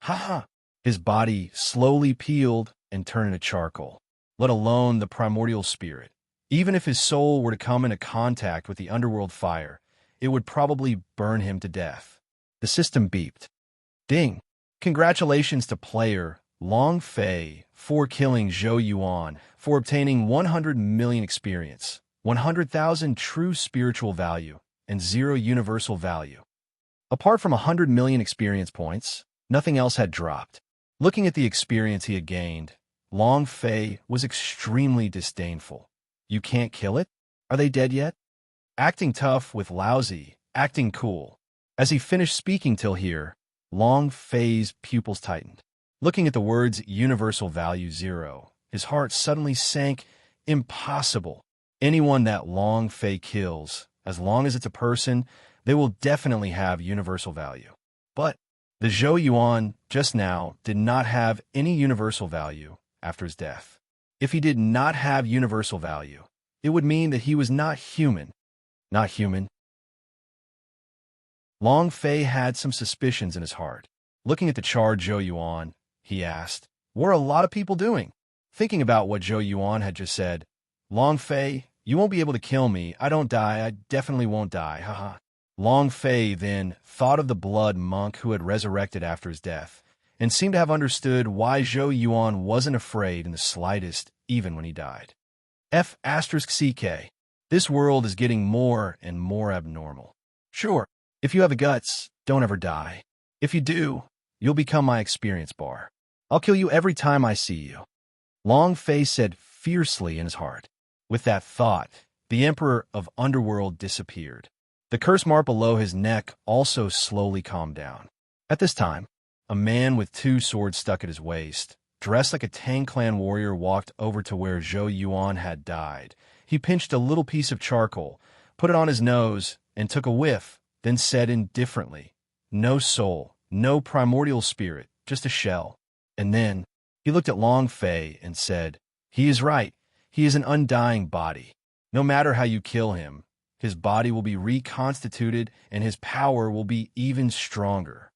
Ha ha." His body slowly peeled and turned into charcoal, let alone the primordial spirit. Even if his soul were to come into contact with the underworld fire, it would probably burn him to death. The system beeped. Ding! Congratulations to player Long Fei for killing Zhou Yuan, for obtaining 100 million experience, 100,000 true spiritual value, and 0 universal value. Apart from 100 million experience points, nothing else had dropped. Looking at the experience he had gained, Long Fei was extremely disdainful. You can't kill it? Are they dead yet? Acting tough with Lousy, acting cool. As he finished speaking till here, Long Fei's pupils tightened. Looking at the words universal value 0, his heart suddenly sank. Impossible. Anyone that Long Fei kills, as long as it's a person, they will definitely have universal value. But the Zhou Yuan just now did not have any universal value after his death. If he did not have universal value, it would mean that he was not human. Not human. Long Fei had some suspicions in his heart. Looking at the charred Zhou Yuan, he asked, "What are a lot of people doing?" thinking about what Zhou Yuan had just said. Long Fei, you won't be able to kill me. I don't die. I definitely won't die. Haha. Long Fei then thought of the blood monk who had resurrected after his death, and seemed to have understood why Zhou Yuan wasn't afraid in the slightest, even when he died. F***CK. This world is getting more and more abnormal. Sure, if you have the guts, don't ever die. If you do, you'll become my experience bar. I'll kill you every time I see you. Long Fei said fiercely in his heart. With that thought, the Emperor of Underworld disappeared. The curse mark below his neck also slowly calmed down. At this time, a man with 2 swords stuck at his waist, dressed like a Tang clan warrior, walked over to where Zhou Yuan had died. He pinched a little piece of charcoal, put it on his nose, and took a whiff, then said indifferently, "No soul, no primordial spirit, just a shell." And then he looked at Long Fei and said, "He is right. He is an undying body. No matter how you kill him, his body will be reconstituted and his power will be even stronger."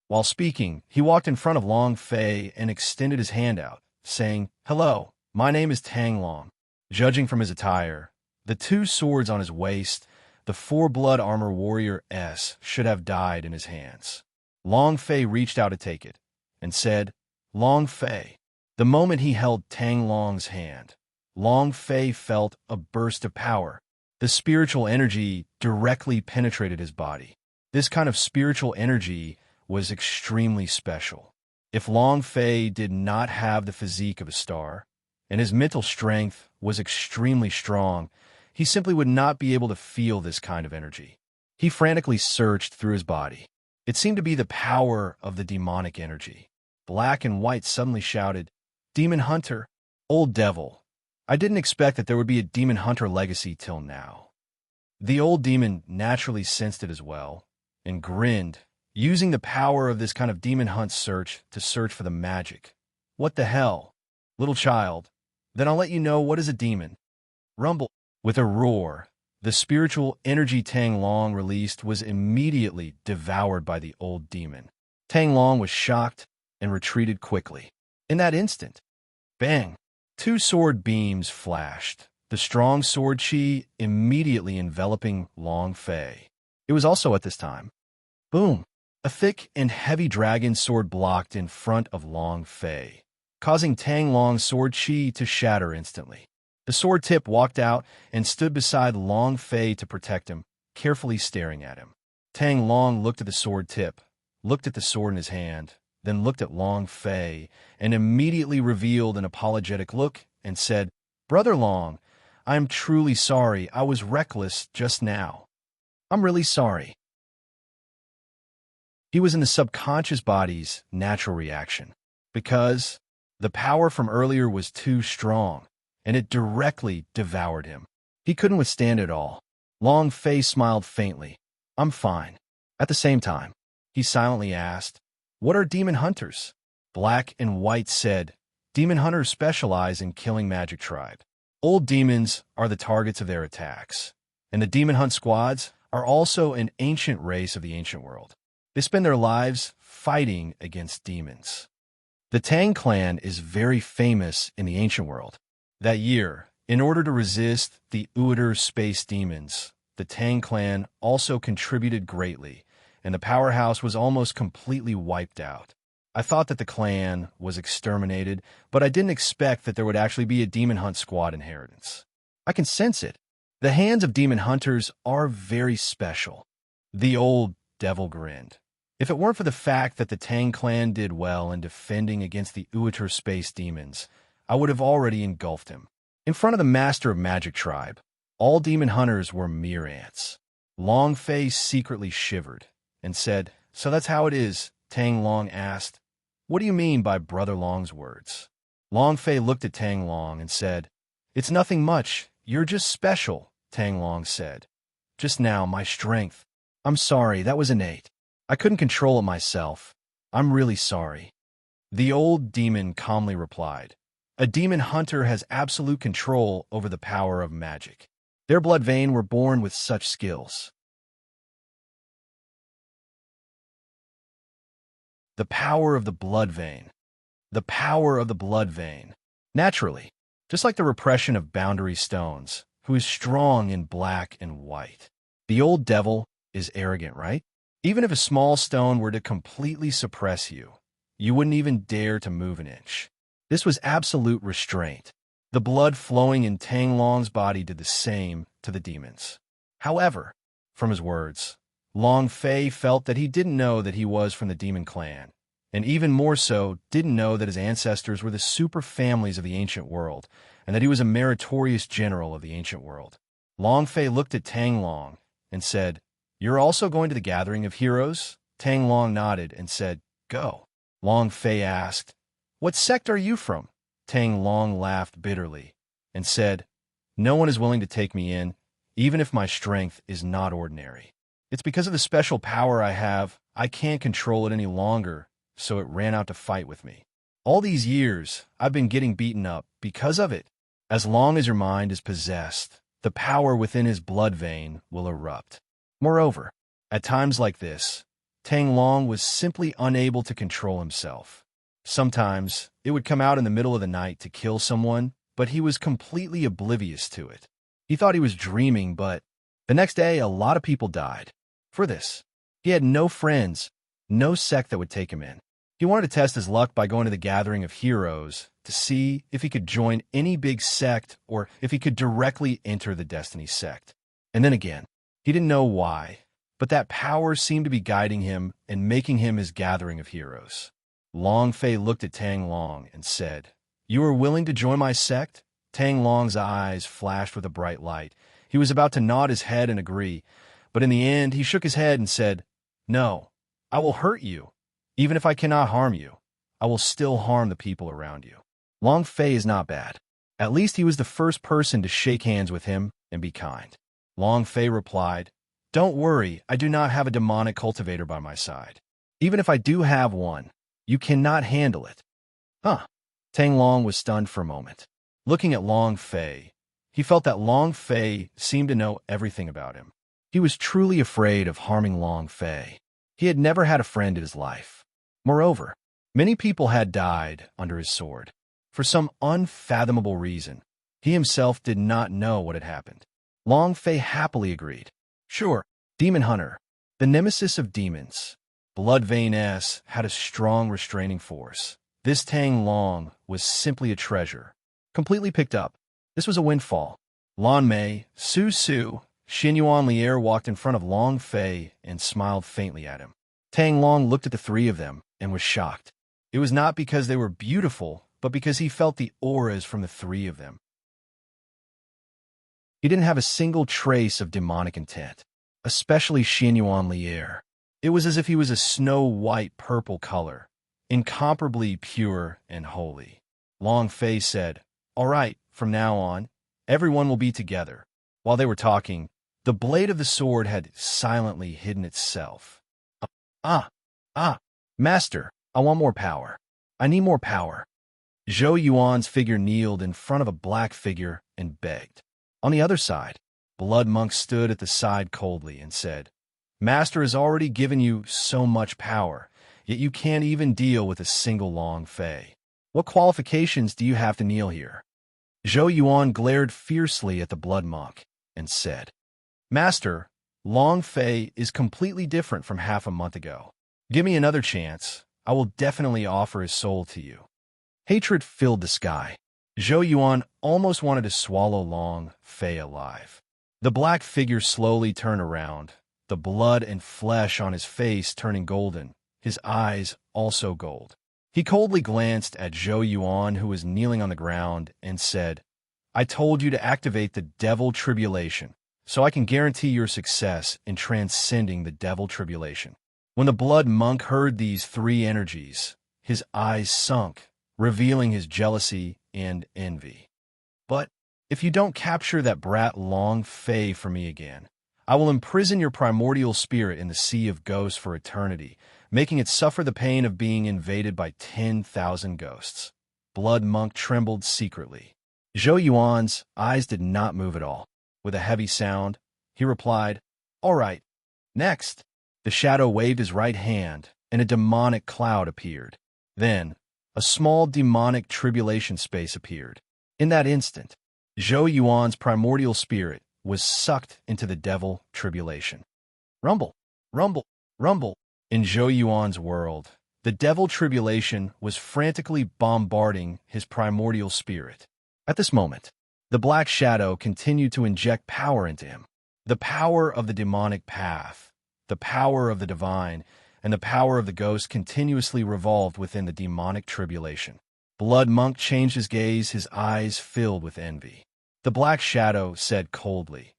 While speaking, he walked in front of Long Fei and extended his hand out, saying, "Hello, my name is Tang Long." Judging from his attire, the 2 swords on his waist, the 4-blood armor warrior S should have died in his hands. Long Fei reached out to take it and said, "Long Fei." The moment he held Tang Long's hand, Long Fei felt a burst of power. The spiritual energy directly penetrated his body. This kind of spiritual energy was extremely special. If Long Fei did not have the physique of a star, and his mental strength was extremely strong, he simply would not be able to feel this kind of energy. He frantically searched through his body. It seemed to be the power of the demonic energy. Black and White suddenly shouted, "Demon Hunter! Old devil! I didn't expect that there would be a Demon Hunter legacy till now." The old demon naturally sensed it as well, and grinned, using the power of this kind of demon hunt to search for the magic. "What the hell? Little child, then I'll let you know what is a demon." Rumble. With a roar, the spiritual energy Tang Long released was immediately devoured by the old demon. Tang Long was shocked and retreated quickly. In that instant, bang! 2 sword beams flashed, the strong sword chi immediately enveloping Long Fei. It was also at this time. Boom! A thick and heavy dragon sword blocked in front of Long Fei, causing Tang Long's sword chi to shatter instantly. The sword tip walked out and stood beside Long Fei to protect him, carefully staring at him. Tang Long looked at the sword tip, looked at the sword in his hand, then looked at Long Fei, and immediately revealed an apologetic look and said, "Brother Long, I am truly sorry. I was reckless just now. I'm really sorry." He was in the subconscious body's natural reaction, because the power from earlier was too strong, and it directly devoured him. He couldn't withstand it all. Long Fei smiled faintly. "I'm fine." At the same time, he silently asked, "What are demon hunters?" Black and White said, "Demon hunters specialize in killing magic tribe. Old demons are the targets of their attacks, and the demon hunt squads are also an ancient race of the ancient world. They spend their lives fighting against demons. The Tang clan is very famous in the ancient world. That year, in order to resist the Outer space demons, the Tang clan also contributed greatly, and the powerhouse was almost completely wiped out. I thought that the clan was exterminated, but I didn't expect that there would actually be a demon hunt squad inheritance. I can sense it. The hands of demon hunters are very special." The old devil grinned. If it weren't for the fact that the Tang clan did well in defending against the Outer space demons, I would have already engulfed him. In front of the master of magic tribe, all demon hunters were mere ants. Long Fei secretly shivered and said, "So that's how it is?" Tang Long asked, "What do you mean by Brother Long's words?" Long Fei looked at Tang Long and said, "It's nothing much. You're just special," Tang Long said. "Just now, my strength. I'm sorry, that was innate. I couldn't control it myself. I'm really sorry." The old demon calmly replied, "A demon hunter has absolute control over the power of magic. Their blood vein were born with such skills." The power of the blood vein. The power of the blood vein. Naturally, just like the repression of boundary stones, who is strong in black and white. The old devil is arrogant, right? Even if a small stone were to completely suppress you, you wouldn't even dare to move an inch. This was absolute restraint. The blood flowing in Tang Long's body did the same to the demons. However, from his words, Long Fei felt that he didn't know that he was from the demon clan, and even more so, didn't know that his ancestors were the super families of the ancient world, and that he was a meritorious general of the ancient world. Long Fei looked at Tang Long and said, "You're also going to the gathering of heroes?" Tang Long nodded and said, "Go." Long Fei asked, "What sect are you from?" Tang Long laughed bitterly and said, "No one is willing to take me in, even if my strength is not ordinary. It's because of the special power I have, I can't control it any longer, so it ran out to fight with me. All these years, I've been getting beaten up because of it. As long as your mind is possessed, the power within his blood vein will erupt." Moreover, at times like this, Tang Long was simply unable to control himself. Sometimes, it would come out in the middle of the night to kill someone, but he was completely oblivious to it. He thought he was dreaming, but the next day a lot of people died. For this, he had no friends, no sect that would take him in. He wanted to test his luck by going to the gathering of heroes to see if he could join any big sect or if he could directly enter the Destiny sect. And then again, he didn't know why, but that power seemed to be guiding him and making him his gathering of heroes. Long Fei looked at Tang Long and said, "You are willing to join my sect?" Tang Long's eyes flashed with a bright light. He was about to nod his head and agree, but in the end he shook his head and said, "No, I will hurt you. Even if I cannot harm you, I will still harm the people around you." Long Fei is not bad. At least he was the first person to shake hands with him and be kind. Long Fei replied, "Don't worry, I do not have a demonic cultivator by my side. Even if I do have one, you cannot handle it." Huh. Tang Long was stunned for a moment. Looking at Long Fei, he felt that Long Fei seemed to know everything about him. He was truly afraid of harming Long Fei. He had never had a friend in his life. Moreover, many people had died under his sword. For some unfathomable reason, he himself did not know what had happened. Long Fei happily agreed. Sure, Demon Hunter, the nemesis of demons. Blood Vein S had a strong restraining force. This Tang Long was simply a treasure. Completely picked up. This was a windfall. Lan Mei, Su Su, Xin Yuan Lier walked in front of Long Fei and smiled faintly at him. Tang Long looked at the three of them and was shocked. It was not because they were beautiful, but because he felt the auras from the three of them. He didn't have a single trace of demonic intent, especially Xin Yuan Lier. It was as if he was a snow-white purple color, incomparably pure and holy. Long Fei said, "All right, from now on, everyone will be together." While they were talking, the blade of the sword had silently hidden itself. Master, I want more power. I need more power." Zhou Yuan's figure kneeled in front of a black figure and begged. On the other side, Blood Monk stood at the side coldly and said, "Master has already given you so much power, yet you can't even deal with a single Long Fei. What qualifications do you have to kneel here?" Zhou Yuan glared fiercely at the Blood Monk and said, "Master, Long Fei is completely different from half a month ago. Give me another chance. I will definitely offer his soul to you." Hatred filled the sky. Zhou Yuan almost wanted to swallow Long Fei alive. The black figure slowly turned around, the blood and flesh on his face turning golden, his eyes also gold. He coldly glanced at Zhou Yuan, who was kneeling on the ground, and said, "I told you to activate the Devil Tribulation, so I can guarantee your success in transcending the Devil Tribulation." When the Blood Monk heard these three energies, his eyes sunk, revealing his jealousy and envy. "But if you don't capture that brat Long Fei for me again, I will imprison your primordial spirit in the Sea of Ghosts for eternity, making it suffer the pain of being invaded by 10,000 ghosts." Blood Monk trembled secretly. Zhou Yuan's eyes did not move at all. With a heavy sound, he replied, "All right, next." The shadow waved his right hand, and a demonic cloud appeared. Then, a small demonic tribulation space appeared. In that instant, Zhou Yuan's primordial spirit was sucked into the devil tribulation. Rumble, rumble, rumble. In Zhou Yuan's world, the devil tribulation was frantically bombarding his primordial spirit. At this moment, the black shadow continued to inject power into him. The power of the demonic path, the power of the divine, and the power of the ghost continuously revolved within the demonic tribulation. Blood Monk changed his gaze, his eyes filled with envy. The black shadow said coldly,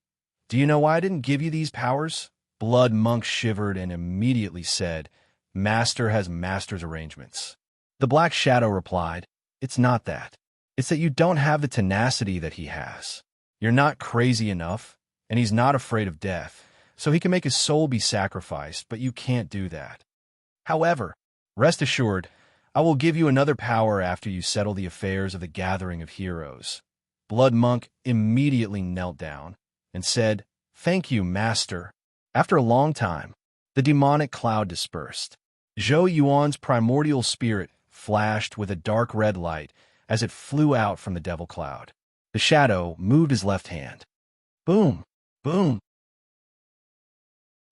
"Do you know why I didn't give you these powers?" Blood Monk shivered and immediately said, "Master has master's arrangements." The black shadow replied, "It's not that. It's that you don't have the tenacity that he has. You're not crazy enough, and he's not afraid of death, so he can make his soul be sacrificed, but you can't do that. However, rest assured, I will give you another power after you settle the affairs of the Gathering of Heroes." Blood Monk immediately knelt down and said, "Thank you, Master." After a long time, the demonic cloud dispersed. Zhou Yuan's primordial spirit flashed with a dark red light as it flew out from the devil cloud. The shadow moved his left hand. Boom! Boom!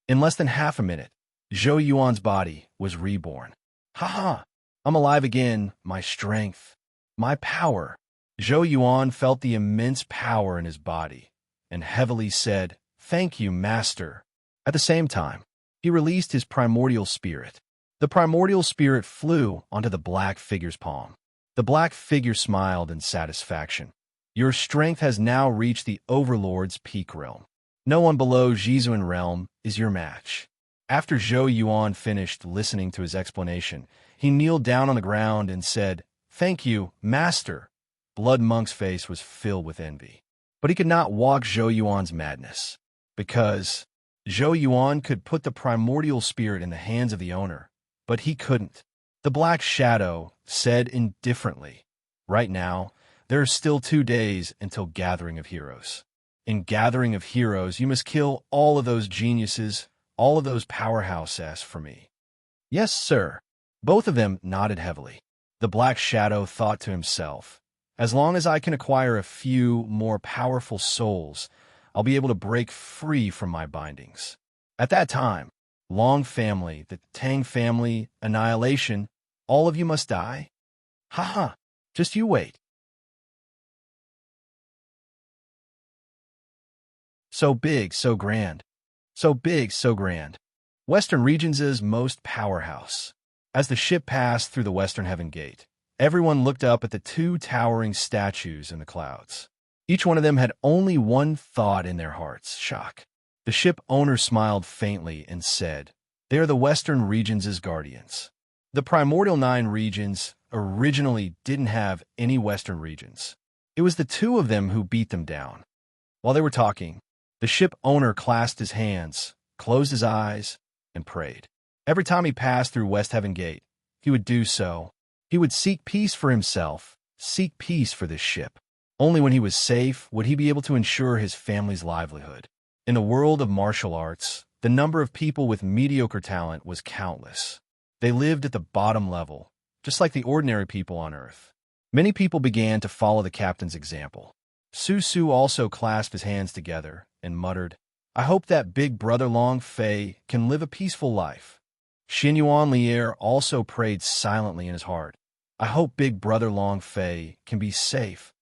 In less than half a minute, Zhou Yuan's body was reborn. "Ha ha! I'm alive again, my strength, my power." Zhou Yuan felt the immense power in his body and heavily said, "Thank you, Master." At the same time, he released his primordial spirit. The primordial spirit flew onto the black figure's palm. The black figure smiled in satisfaction. "Your strength has now reached the Overlord's peak realm. No one below Jizuan realm is your match." After Zhou Yuan finished listening to his explanation, he kneeled down on the ground and said, "Thank you, Master." Blood Monk's face was filled with envy. But he could not walk Zhou Yuan's madness, because Zhou Yuan could put the primordial spirit in the hands of the owner, but he couldn't. The Black Shadow said indifferently, "Right now, there are still 2 days until Gathering of Heroes. In Gathering of Heroes, you must kill all of those geniuses, all of those powerhouses for me." "Yes, sir." Both of them nodded heavily. The Black Shadow thought to himself, "As long as I can acquire a few more powerful souls, I'll be able to break free from my bindings." At that time, Long family, the Tang family, annihilation, all of you must die? Ha ha, just you wait. So big, so grand. So big, so grand. Western Regions' most powerhouse. As the ship passed through the Western Heaven Gate, everyone looked up at the 2 towering statues in the clouds. Each one of them had only one thought in their hearts: shock. The ship owner smiled faintly and said, "They are the Western Regions' guardians." The primordial 9 regions originally didn't have any Western regions. It was the 2 of them who beat them down. While they were talking, the ship owner clasped his hands, closed his eyes, and prayed. Every time he passed through West Heaven Gate, he would do so. He would seek peace for himself, seek peace for this ship. Only when he was safe would he be able to ensure his family's livelihood. In the world of martial arts, the number of people with mediocre talent was countless. They lived at the bottom level, just like the ordinary people on Earth. Many people began to follow the captain's example. Su Su also clasped his hands together and muttered, "I hope that big brother Long Fei can live a peaceful life." Xinyuan Lier also prayed silently in his heart, "I hope big brother Long Fei can be safe."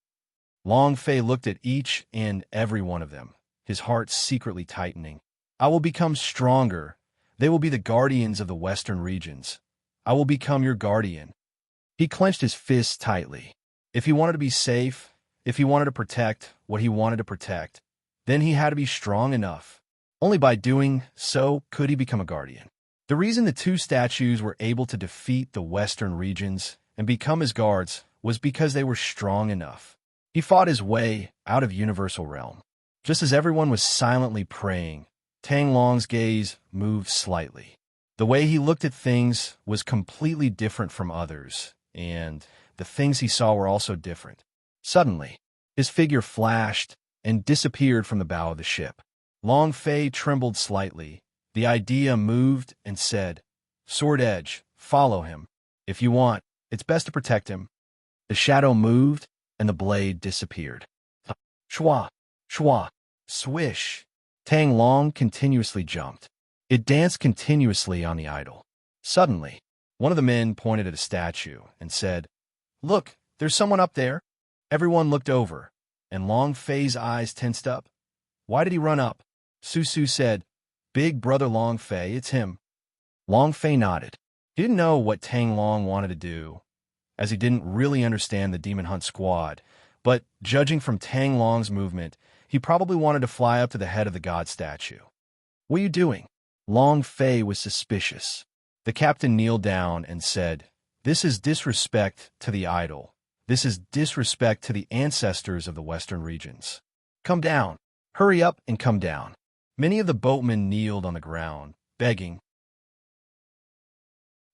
Long Fei looked at each and every one of them, his heart secretly tightening. "I will become stronger. They will be the guardians of the Western regions. I will become your guardian." He clenched his fists tightly. If he wanted to be safe, if he wanted to protect what he wanted to protect, then he had to be strong enough. Only by doing so could he become a guardian. The reason the 2 statues were able to defeat the Western regions and become his guards was because they were strong enough. He fought his way out of Universal Realm. Just as everyone was silently praying, Tang Long's gaze moved slightly. The way he looked at things was completely different from others, and the things he saw were also different. Suddenly, his figure flashed and disappeared from the bow of the ship. Long Fei trembled slightly. The idea moved and said, "Sword Edge, follow him. If you want, It's best to protect him. The shadow moved, and the blade disappeared. Shwa, shwa, swish. Tang Long continuously jumped. It danced continuously on the idol. Suddenly, one of the men pointed at a statue and said, "Look, there's someone up there." Everyone looked over, and Long Fei's eyes tensed up. "Why did he run up?" Su Su said, "Big brother Long Fei, it's him." Long Fei nodded. He didn't know what Tang Long wanted to do, as he didn't really understand the Demon Hunt squad, but judging from Tang Long's movement, he probably wanted to fly up to the head of the god statue. "What are you doing?" Long Fei was suspicious. The captain kneeled down and said, "This is disrespect to the idol. This is disrespect to the ancestors of the western regions. Come down. Hurry up and come down." Many of the boatmen kneeled on the ground, begging.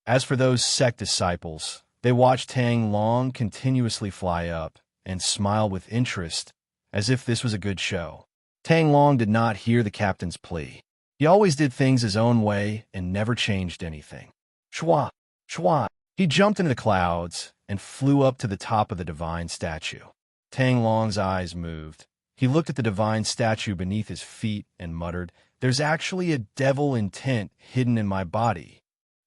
As for those sect disciples, they watched Tang Long continuously fly up and smile with interest, as if this was a good show. Tang Long did not hear the captain's plea. He always did things his own way and never changed anything. Shwa, shwa. He jumped into the clouds and flew up to the top of the divine statue. Tang Long's eyes moved. He looked at the divine statue beneath his feet and muttered, "There's actually a devil intent hidden in my body.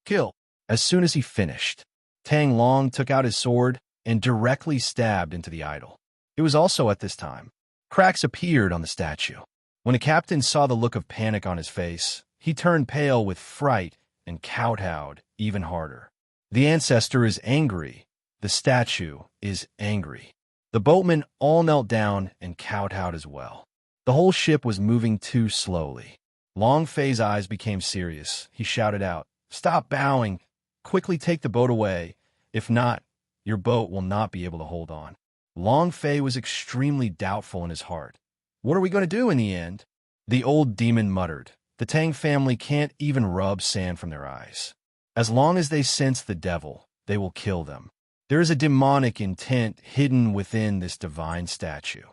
Kill." As soon as he finished, Tang Long took out his sword and directly stabbed into the idol. It was also at this time. Cracks appeared on the statue. When the captain saw the look of panic on his face, he turned pale with fright and kowtowed even harder. The ancestor is angry. The statue is angry. The boatmen all knelt down and kowtowed as well. The whole ship was moving too slowly. Long Fei's eyes became serious. He shouted out, "Stop bowing. Quickly take the boat away. If not, your boat will not be able to hold on." Long Fei was extremely doubtful in his heart. "What are we going to do in the end?" The old demon muttered, "The Tang family can't even rub sand from their eyes. As long as they sense the devil, they will kill them. There is a demonic intent hidden within this divine statue."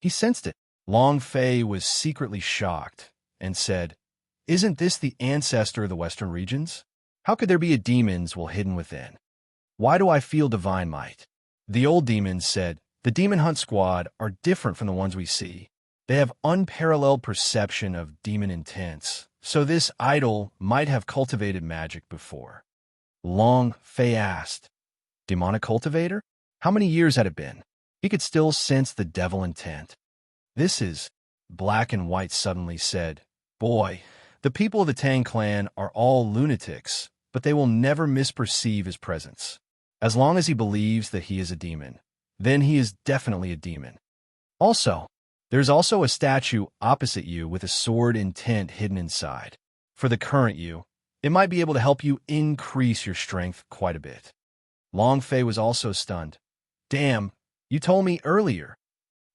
He sensed it. Long Fei was secretly shocked and said, "Isn't this the ancestor of the western regions? How could there be a demon's will hidden within? Why do I feel divine might?" The old demon said, "The Demon Hunt squad are different from the ones we see. They have unparalleled perception of demon intents, so this idol might have cultivated magic before." Long Fei asked, "Demonic cultivator? How many years had it been?" He could still sense the devil intent. "This is," Black and White suddenly said, "Boy, the people of the Tang clan are all lunatics, but they will never misperceive his presence. As long as he believes that he is a demon, then he is definitely a demon. Also, there's also a statue opposite you with a sword intent hidden inside. For the current you, it might be able to help you increase your strength quite a bit." Long Fei was also stunned. "Damn, you told me earlier."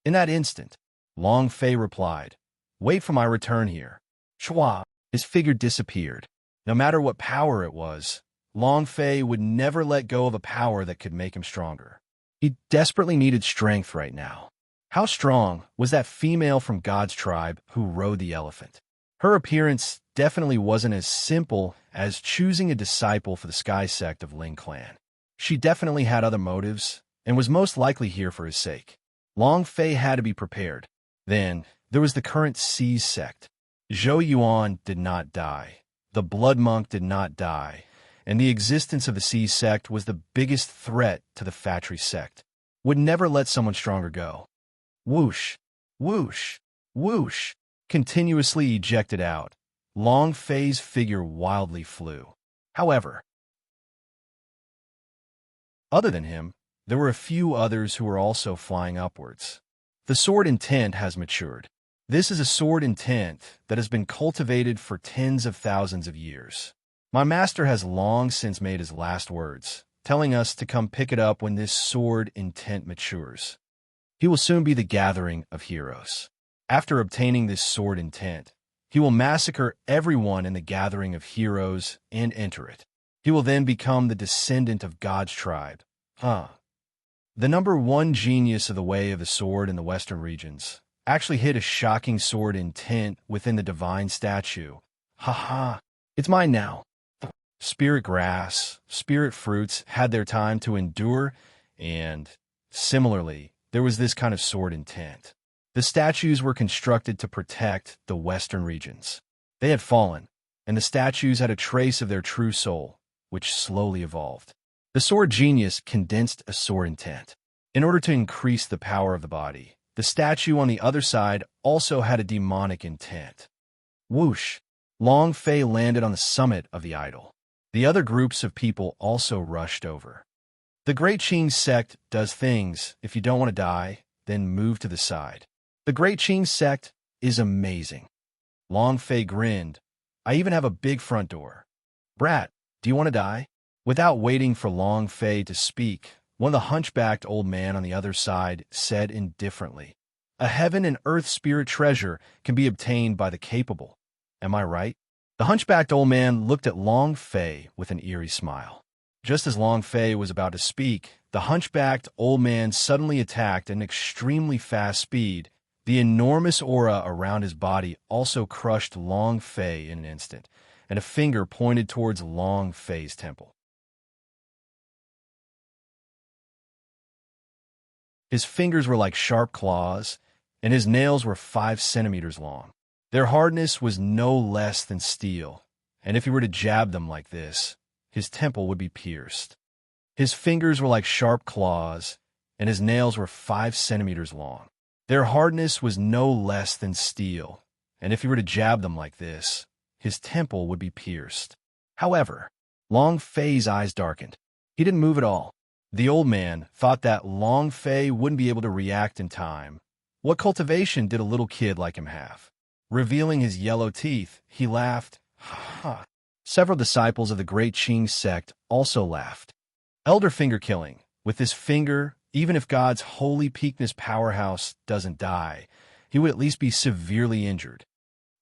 In that instant, Long Fei replied, "Wait for my return here." Shwa, his figure disappeared. No matter what power it was, Long Fei would never let go of a power that could make him stronger. He desperately needed strength right now. How strong was that female from God's tribe who rode the elephant? Her appearance definitely wasn't as simple as choosing a disciple for the Sky sect of Ling clan. She definitely had other motives and was most likely here for his sake. Long Fei had to be prepared. Then, there was the current Sea sect. Zhou Yuan did not die. The Blood Monk did not die. And the existence of the Sea sect was the biggest threat to the Fatry sect. Would never let someone stronger go. Whoosh, whoosh, whoosh, continuously ejected out. Long Fei's figure wildly flew. However, other than him, there were a few others who were also flying upwards. The sword intent has matured. This is a sword intent that has been cultivated for tens of thousands of years. My master has long since made his last words, telling us to come pick it up when this sword intent matures. He will soon be the gathering of heroes. After obtaining this sword intent, he will massacre everyone in the gathering of heroes and enter it. He will then become the descendant of God's tribe. The number one genius of the way of the sword in the western regions actually hid a shocking sword intent within the divine statue. Ha ha, it's mine now. Spirit grass, spirit fruits had their time to endure, and, similarly, there was this kind of sword intent. The statues were constructed to protect the western regions. They had fallen, and the statues had a trace of their true soul, which slowly evolved. The sword genius condensed a sword intent. In order to increase the power of the body, the statue on the other side also had a demonic intent. Whoosh! Long Fei landed on the summit of the idol. The other groups of people also rushed over. The Great Qing sect does things. If you don't want to die, then move to the side. The Great Qing sect is amazing. Long Fei grinned. I even have a big front door. Brat, do you want to die? Without waiting for Long Fei to speak, one of the hunchbacked old man on the other side said indifferently, a heaven and earth spirit treasure can be obtained by the capable. Am I right? The hunchbacked old man looked at Long Fei with an eerie smile. Just as Long Fei was about to speak, the hunchbacked old man suddenly attacked at an extremely fast speed. The enormous aura around his body also crushed Long Fei in an instant, and a finger pointed towards Long Fei's temple. His fingers were like sharp claws, and his nails were 5 centimeters long. Their hardness was no less than steel, and if he were to jab them like this, his temple would be pierced. His fingers were like sharp claws, and his nails were 5 centimeters long. Their hardness was no less than steel, and if he were to jab them like this, his temple would be pierced. However, Long Fei's eyes darkened. He didn't move at all. The old man thought that Long Fei wouldn't be able to react in time. What cultivation did a little kid like him have? Revealing his yellow teeth, he laughed. Ha! Several disciples of the Great Qing sect also laughed. Elder finger killing. With this finger, even if God's holy Peakness powerhouse doesn't die, he would at least be severely injured.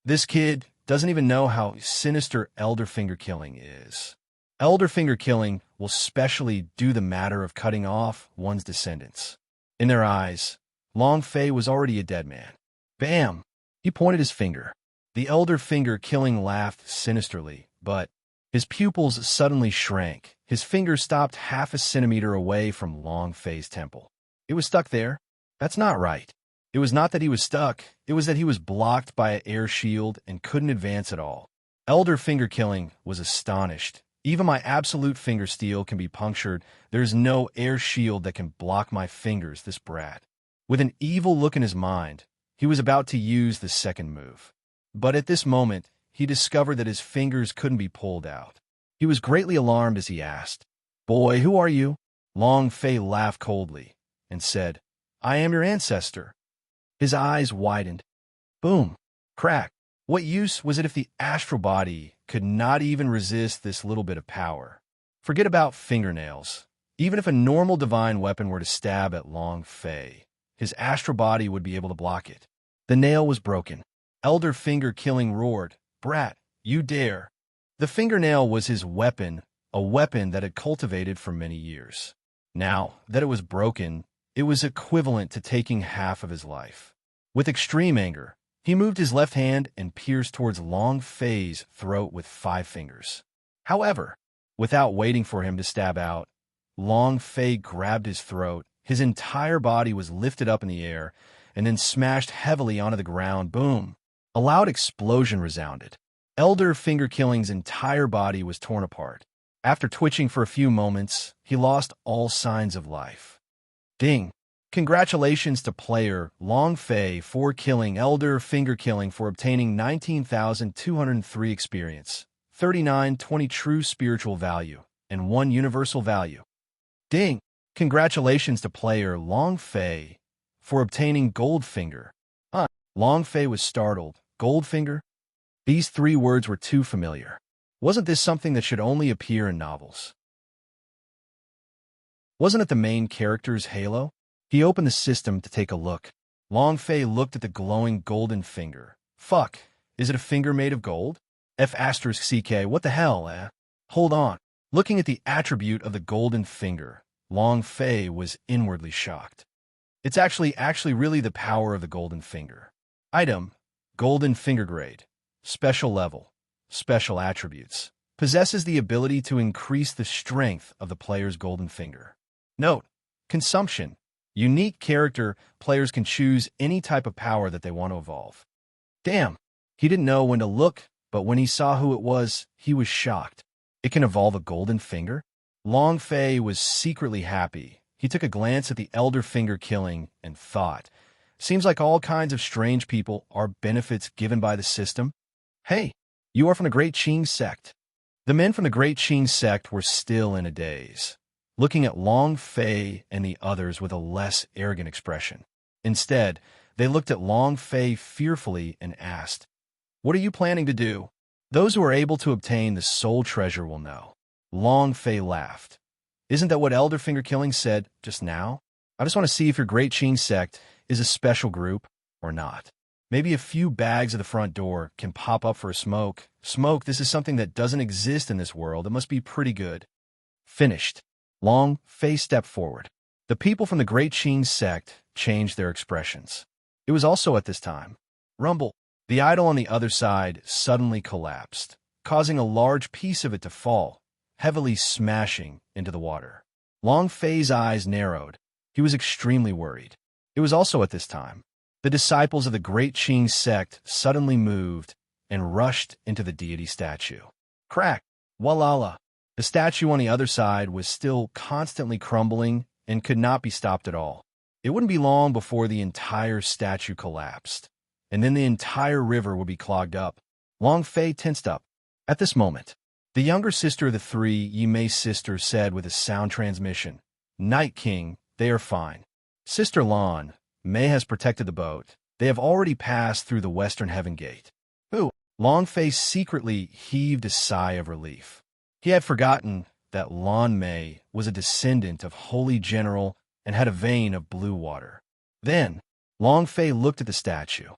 This kid doesn't even know how sinister elder finger killing is. Elder finger killing will specially do the matter of cutting off one's descendants. In their eyes, Long Fei was already a dead man. Bam! He pointed his finger. The elder finger killing laughed sinisterly, but his pupils suddenly shrank. His finger stopped half a centimeter away from Long Fei's temple. It was stuck there. That's not right. It was not that he was stuck. It was that he was blocked by an air shield and couldn't advance at all. Elder finger killing was astonished. Even my absolute finger steel can be punctured. There's no air shield that can block my fingers, this brat. With an evil look in his mind, he was about to use the second move. But at this moment, he discovered that his fingers couldn't be pulled out. He was greatly alarmed as he asked, "Boy, who are you?" Long Fei laughed coldly and said, "I am your ancestor." His eyes widened. Boom! Crack! What use was it if the astral body could not even resist this little bit of power? Forget about fingernails. Even if a normal divine weapon were to stab at Long Fei, his astral body would be able to block it. The nail was broken. Elder finger killing roared, "Brat, you dare!" The fingernail was his weapon, a weapon that had cultivated for many years. Now that it was broken, it was equivalent to taking half of his life. With extreme anger, he moved his left hand and pierced towards Long Fei's throat with 5 fingers. However, without waiting for him to stab out, Long Fei grabbed his throat. His entire body was lifted up in the air and then smashed heavily onto the ground. Boom! A loud explosion resounded. Elder Finger Killing's entire body was torn apart. After twitching for a few moments, he lost all signs of life. Ding! Congratulations to player Long Fei for killing Elder Finger Killing for obtaining 19,203 experience, 3920 true spiritual value, and 1 universal value. Ding! Congratulations to player Long Fei for obtaining Goldfinger. Long Fei was startled. Goldfinger? These 3 words were too familiar. Wasn't this something that should only appear in novels? Wasn't it the main character's halo? He opened the system to take a look. Long Fei looked at the glowing golden finger. Fuck, is it a finger made of gold? F*CK, what the hell, eh? Hold on. Looking at the attribute of the golden finger, Long Fei was inwardly shocked. It's actually really the power of the golden finger. Item, golden finger grade, special level, special attributes, possesses the ability to increase the strength of the player's golden finger. Note: consumption. Unique character, players can choose any type of power that they want to evolve. Damn, he didn't know when to look, but when he saw who it was, he was shocked. It can evolve a golden finger? Long Fei was secretly happy. He took a glance at the elder finger killing and thought, seems like all kinds of strange people are benefits given by the system. Hey, you are from the Great Qing sect. The men from the Great Qing sect were still in a daze, looking at Long Fei and the others with a less arrogant expression. Instead, they looked at Long Fei fearfully and asked, "What are you planning to do?" Those who are able to obtain the soul treasure will know. Long Fei laughed. Isn't that what Elder Finger Killing said just now? I just want to see if your Great Qing sect is a special group or not. Maybe a few bags of the front door can pop up for a smoke. Smoke, this is something that doesn't exist in this world. It must be pretty good. Finished. Long Fei stepped forward. The people from the Great Qing sect changed their expressions. It was also at this time. Rumble. The idol on the other side suddenly collapsed, causing a large piece of it to fall, heavily smashing into the water. Long Fei's eyes narrowed. He was extremely worried. It was also at this time. The disciples of the Great Qing sect suddenly moved and rushed into the deity statue. Crack! Walala! The statue on the other side was still constantly crumbling and could not be stopped at all. It wouldn't be long before the entire statue collapsed, and then the entire river would be clogged up. Long Fei tensed up. At this moment, the younger sister of the three Yi Mei sisters said with a sound transmission, "Night King, they are fine. Sister Lan, Mei has protected the boat. They have already passed through the Western Heaven Gate." Ooh! Long Fei secretly heaved a sigh of relief. He had forgotten that Lan Mei was a descendant of Holy General and had a vein of blue water. Then, Long Fei looked at the statue.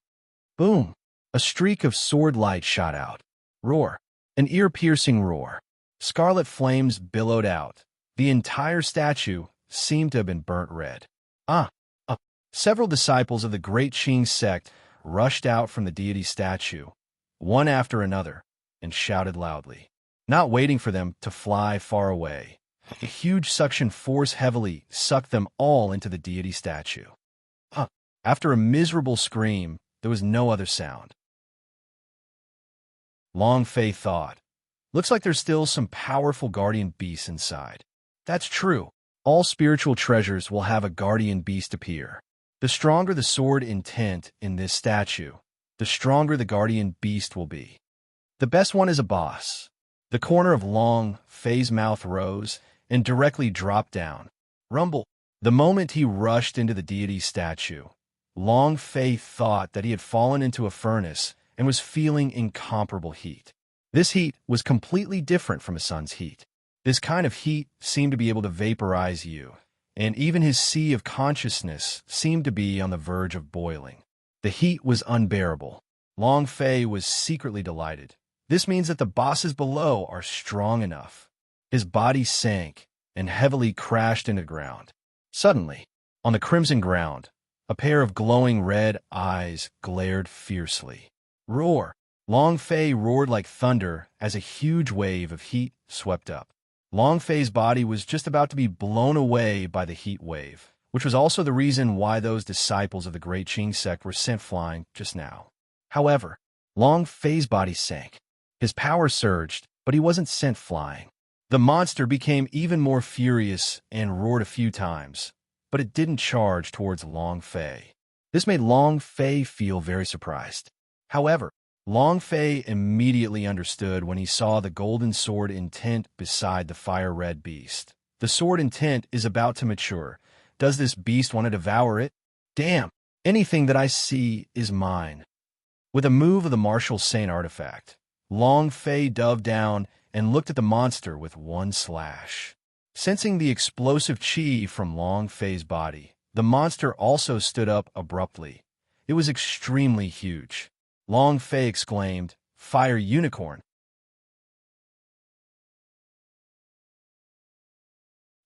Boom! A streak of sword light shot out. Roar! An ear-piercing roar. Scarlet flames billowed out. The entire statue seemed to have been burnt red. Several disciples of the Great Qing sect rushed out from the deity statue, one after another, and shouted loudly. Not waiting for them to fly far away, a huge suction force heavily sucked them all into the deity statue. After a miserable scream, there was no other sound. Long Fei thought, looks like there's still some powerful guardian beasts inside. That's true. All spiritual treasures will have a guardian beast appear. The stronger the sword intent in this statue, the stronger the guardian beast will be. The best one is a boss. The corner of Long Fei's mouth rose and directly dropped down. Rumble. The moment he rushed into the deity statue, Long Fei thought that he had fallen into a furnace and was feeling incomparable heat. This heat was completely different from a sun's heat. This kind of heat seemed to be able to vaporize you, and even his sea of consciousness seemed to be on the verge of boiling. The heat was unbearable. Long Fei was secretly delighted. This means that the bosses below are strong enough. His body sank and heavily crashed into the ground. Suddenly, on the crimson ground, a pair of glowing red eyes glared fiercely. Roar! Long Fei roared like thunder as a huge wave of heat swept up. Long Fei's body was just about to be blown away by the heat wave, which was also the reason why those disciples of the Great Qing sect were sent flying just now. However, Long Fei's body sank. His power surged, but he wasn't sent flying. The monster became even more furious and roared a few times, but it didn't charge towards Long Fei. This made Long Fei feel very surprised. However, Long Fei immediately understood when he saw the golden sword intent beside the fire-red beast. The sword intent is about to mature. Does this beast want to devour it? Damn! Anything that I see is mine. With a move of the martial saint artifact, Long Fei dove down and looked at the monster with one slash. Sensing the explosive chi from Long Fei's body, the monster also stood up abruptly. It was extremely huge. Long Fei exclaimed, "Fire unicorn!"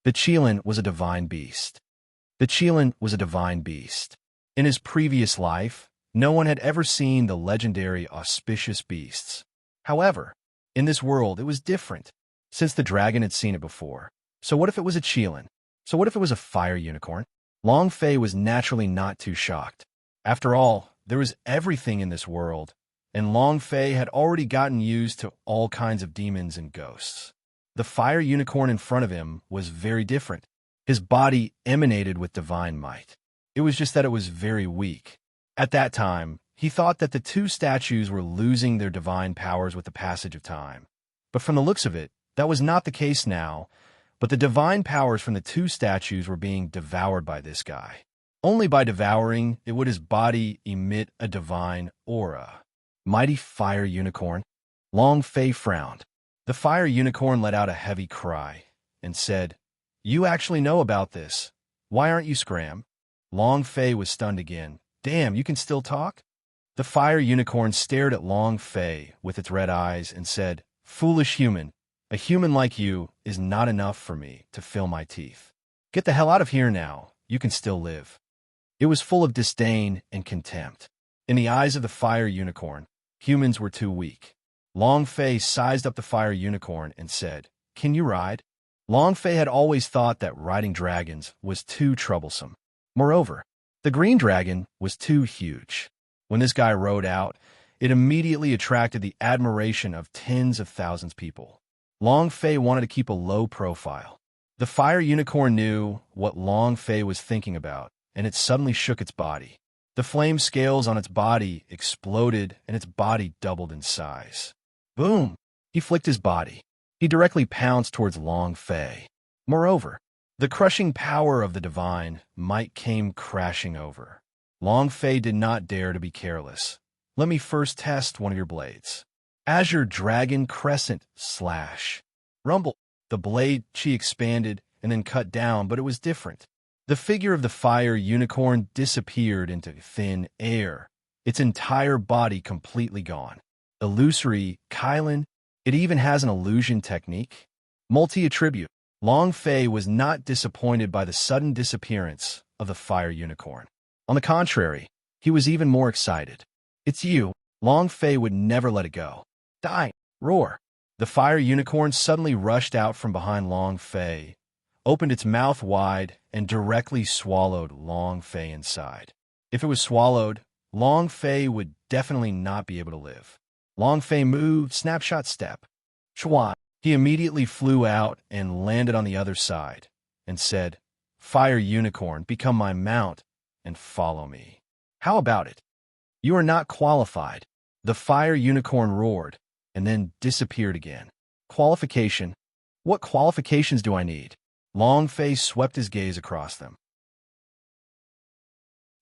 The Qilin was a divine beast. The Qilin was a divine beast. In his previous life, no one had ever seen the legendary auspicious beasts. However, In this world, it was different, since the dragon had seen it before. So what if it was a Qilin? So what if it was a fire unicorn? Long Fei was naturally not too shocked. After all, there was everything in this world, and Long Fei had already gotten used to all kinds of demons and ghosts. The fire unicorn in front of him was very different. His body emanated with divine might. It was just that it was very weak. At that time, he thought that the two statues were losing their divine powers with the passage of time. But from the looks of it, that was not the case now, but the divine powers from the two statues were being devoured by this guy. Only by devouring it would his body emit a divine aura. Mighty fire unicorn. Long Fei frowned. The fire unicorn let out a heavy cry and said, "You actually know about this. Why aren't you scram?" Long Fei was stunned again. "Damn, you can still talk?" The fire unicorn stared at Long Fei with its red eyes and said, "Foolish human, a human like you is not enough for me to fill my teeth. Get the hell out of here now. You can still live." It was full of disdain and contempt. In the eyes of the fire unicorn, humans were too weak. Long Fei sized up the fire unicorn and said, "Can you ride?" Long Fei had always thought that riding dragons was too troublesome. Moreover, the green dragon was too huge. When this guy rode out, it immediately attracted the admiration of tens of thousands of people. Long Fei wanted to keep a low profile. The fire unicorn knew what Long Fei was thinking about, and it suddenly shook its body. The flame scales on its body exploded, and its body doubled in size. Boom! He flicked his body. He directly pounced towards Long Fei. Moreover, the crushing power of the divine might came crashing over. Long Fei did not dare to be careless. "Let me first test one of your blades." Azure Dragon Crescent Slash. Rumble. The blade chi expanded and then cut down, but it was different. The figure of the fire unicorn disappeared into thin air, its entire body completely gone. Illusory Kylan. It even has an illusion technique. Multi-attribute. Long Fei was not disappointed by the sudden disappearance of the fire unicorn. On the contrary, he was even more excited. "It's you." Long Fei would never let it go. "Die!" Roar. The fire unicorn suddenly rushed out from behind Long Fei, opened its mouth wide, and directly swallowed Long Fei inside. If it was swallowed, Long Fei would definitely not be able to live. Long Fei moved, snapshot step. Chua. He immediately flew out and landed on the other side, and said, "Fire unicorn, become my mount, and follow me." "How about it?" "You are not qualified." The fire unicorn roared, and then disappeared again. Qualification? What qualifications do I need? Long Fei swept his gaze across them.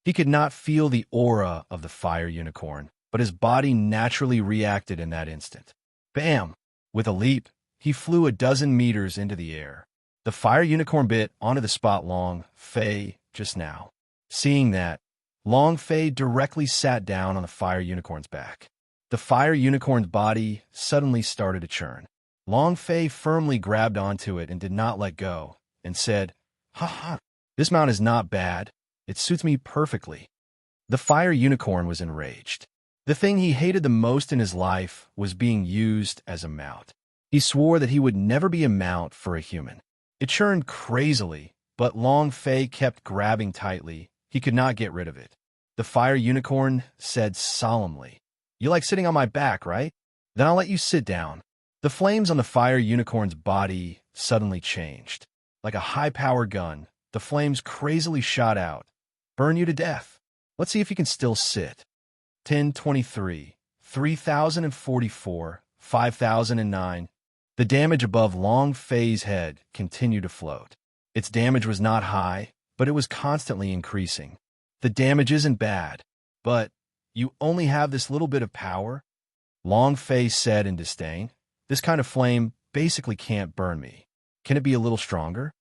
He could not feel the aura of the fire unicorn, but his body naturally reacted in that instant. Bam! With a leap, he flew a dozen meters into the air. The fire unicorn bit onto the spot Long Fei just now. Seeing that, Long Fei directly sat down on the fire unicorn's back. The fire unicorn's body suddenly started to churn. Long Fei firmly grabbed onto it and did not let go, and said, "Ha ha, this mount is not bad. It suits me perfectly." The fire unicorn was enraged. The thing he hated the most in his life was being used as a mount. He swore that he would never be a mount for a human. It churned crazily, but Long Fei kept grabbing tightly. He could not get rid of it. The fire unicorn said solemnly, "You like sitting on my back, right? Then I'll let you sit down." The flames on the fire unicorn's body suddenly changed. Like a high-powered gun, the flames crazily shot out. "Burn you to death. Let's see if you can still sit." 1023, 3044, 5009. The damage above Long Fei's head continued to float. Its damage was not high, but it was constantly increasing. "The damage isn't bad, but you only have this little bit of power?" Long Fei said in disdain. "This kind of flame basically can't burn me. Can it be a little stronger?"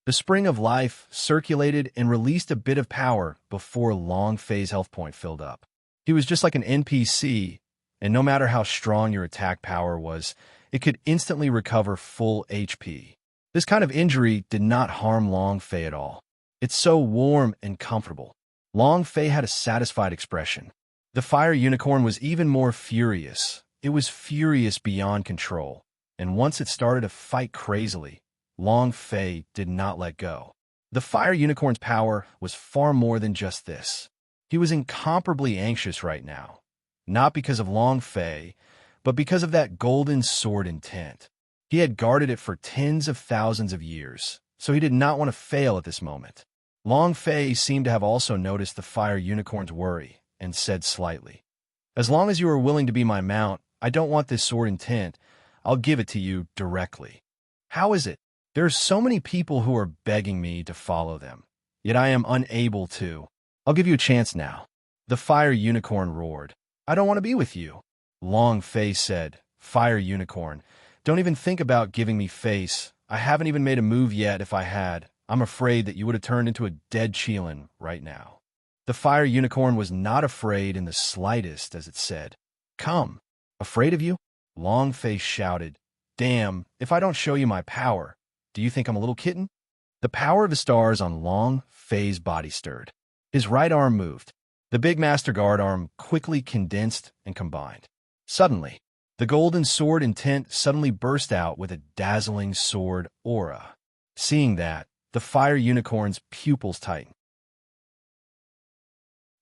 The spring of life circulated and released a bit of power before Long Fei's health point filled up. He was just like an NPC, and no matter how strong your attack power was, it could instantly recover full HP. This kind of injury did not harm Long Fei at all. "It's so warm and comfortable." Long Fei had a satisfied expression. The fire unicorn was even more furious, It was furious beyond control, and once it started to fight crazily, Long Fei did not let go. The fire unicorn's power was far more than just this. He was incomparably anxious right now, not because of Long Fei, but because of that golden sword intent. He had guarded it for tens of thousands of years, so he did not want to fail at this moment. Long Fei seemed to have also noticed the fire unicorn's worry, and said slightly, "As long as you are willing to be my mount, I don't want this sword intent. I'll give it to you directly." "How is it? There are so many people who are begging me to follow them, yet I am unable to. I'll give you a chance now." The fire unicorn roared. "I don't want to be with you." Long Fei said, "Fire unicorn, don't even think about giving me face. I haven't even made a move yet. If I had, I'm afraid that you would have turned into a dead Qilin right now." The fire unicorn was not afraid in the slightest as it said, "Come." "Afraid of you?" Long Fei shouted. "Damn, if I don't show you my power, do you think I'm a little kitten?" The power of the stars on Long Fei's body stirred. His right arm moved. The big Master Guard arm quickly condensed and combined. Suddenly, the golden sword intent suddenly burst out with a dazzling sword aura. Seeing that, the fire unicorn's pupils tightened.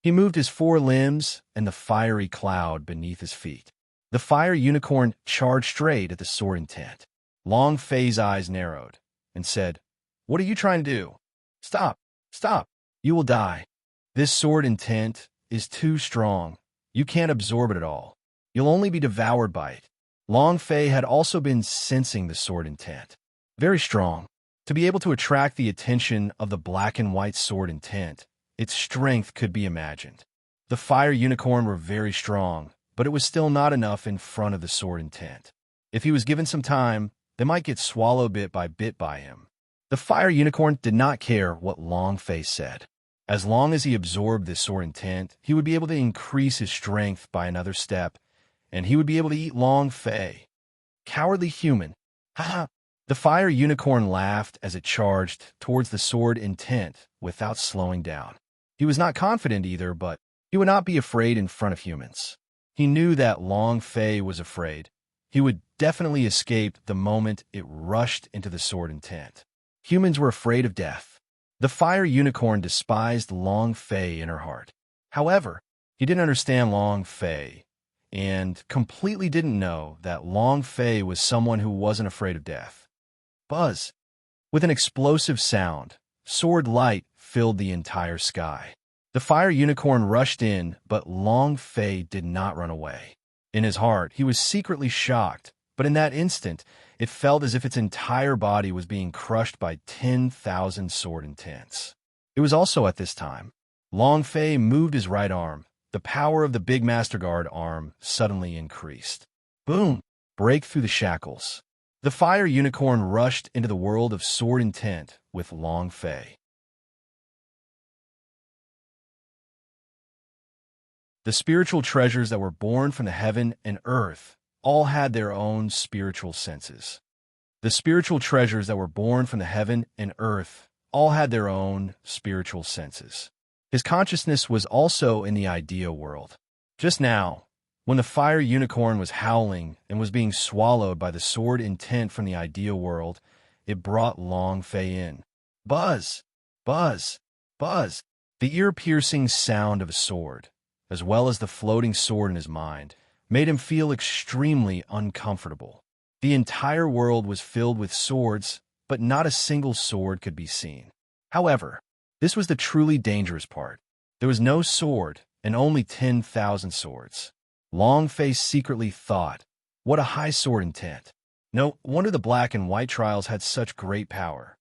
He moved his four limbs and the fiery cloud beneath his feet. The fire unicorn charged straight at the sword intent. Long Fei's eyes narrowed and said, "What are you trying to do? Stop, stop, you will die. This sword intent is too strong. You can't absorb it at all. You'll only be devoured by it." Long Fei had also been sensing the sword intent. Very strong. To be able to attract the attention of the black and white sword intent, its strength could be imagined. The fire unicorn were very strong, but it was still not enough in front of the sword intent. If he was given some time, they might get swallowed bit by him. The fire unicorn did not care what Long Fei said. As long as he absorbed this sword intent, he would be able to increase his strength by another step, and he would be able to eat Long Fei. Cowardly human. Ha ha. The fire unicorn laughed as it charged towards the sword intent without slowing down. He was not confident either, but he would not be afraid in front of humans. He knew that Long Fei was afraid. He would definitely escape the moment it rushed into the sword intent. Humans were afraid of death. The fire unicorn despised Long Fei in her heart. However, he didn't understand Long Fei, and completely didn't know that Long Fei was someone who wasn't afraid of death. Buzz! With an explosive sound, sword light filled the entire sky. The fire unicorn rushed in, but Long Fei did not run away. In his heart, he was secretly shocked, but in that instant, it felt as if its entire body was being crushed by 10,000 sword intents. It was also at this time. Long Fei moved his right arm. The power of the big Master Guard arm suddenly increased. Boom! Break through the shackles. The fire unicorn rushed into the world of sword intent with Long Fei. The spiritual treasures that were born from the heaven and earth all had their own spiritual senses. The spiritual treasures that were born from the heaven and earth all had their own spiritual senses. His consciousness was also in the idea world. Just now, when the fire unicorn was howling and was being swallowed by the sword intent from the idea world, it brought Long Fei in. Buzz! Buzz! Buzz! The ear-piercing sound of a sword, as well as the floating sword in his mind, made him feel extremely uncomfortable. The entire world was filled with swords, but not a single sword could be seen. However, this was the truly dangerous part. There was no sword, and only 10,000 swords. Long Fei secretly thought, what a high sword intent. No wonder the black and white trials had such great power.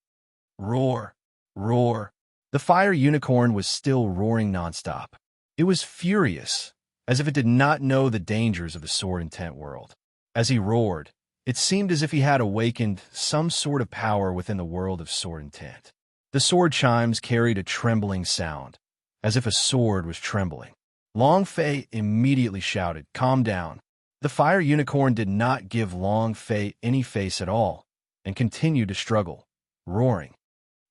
Roar! Roar! The fire unicorn was still roaring nonstop. It was furious, as if it did not know the dangers of the sword intent world. As he roared, it seemed as if he had awakened some sort of power within the world of sword intent. The sword chimes carried a trembling sound, as if a sword was trembling. Long Fei immediately shouted, "Calm down." The fire unicorn did not give Long Fei any face at all, and continued to struggle, roaring.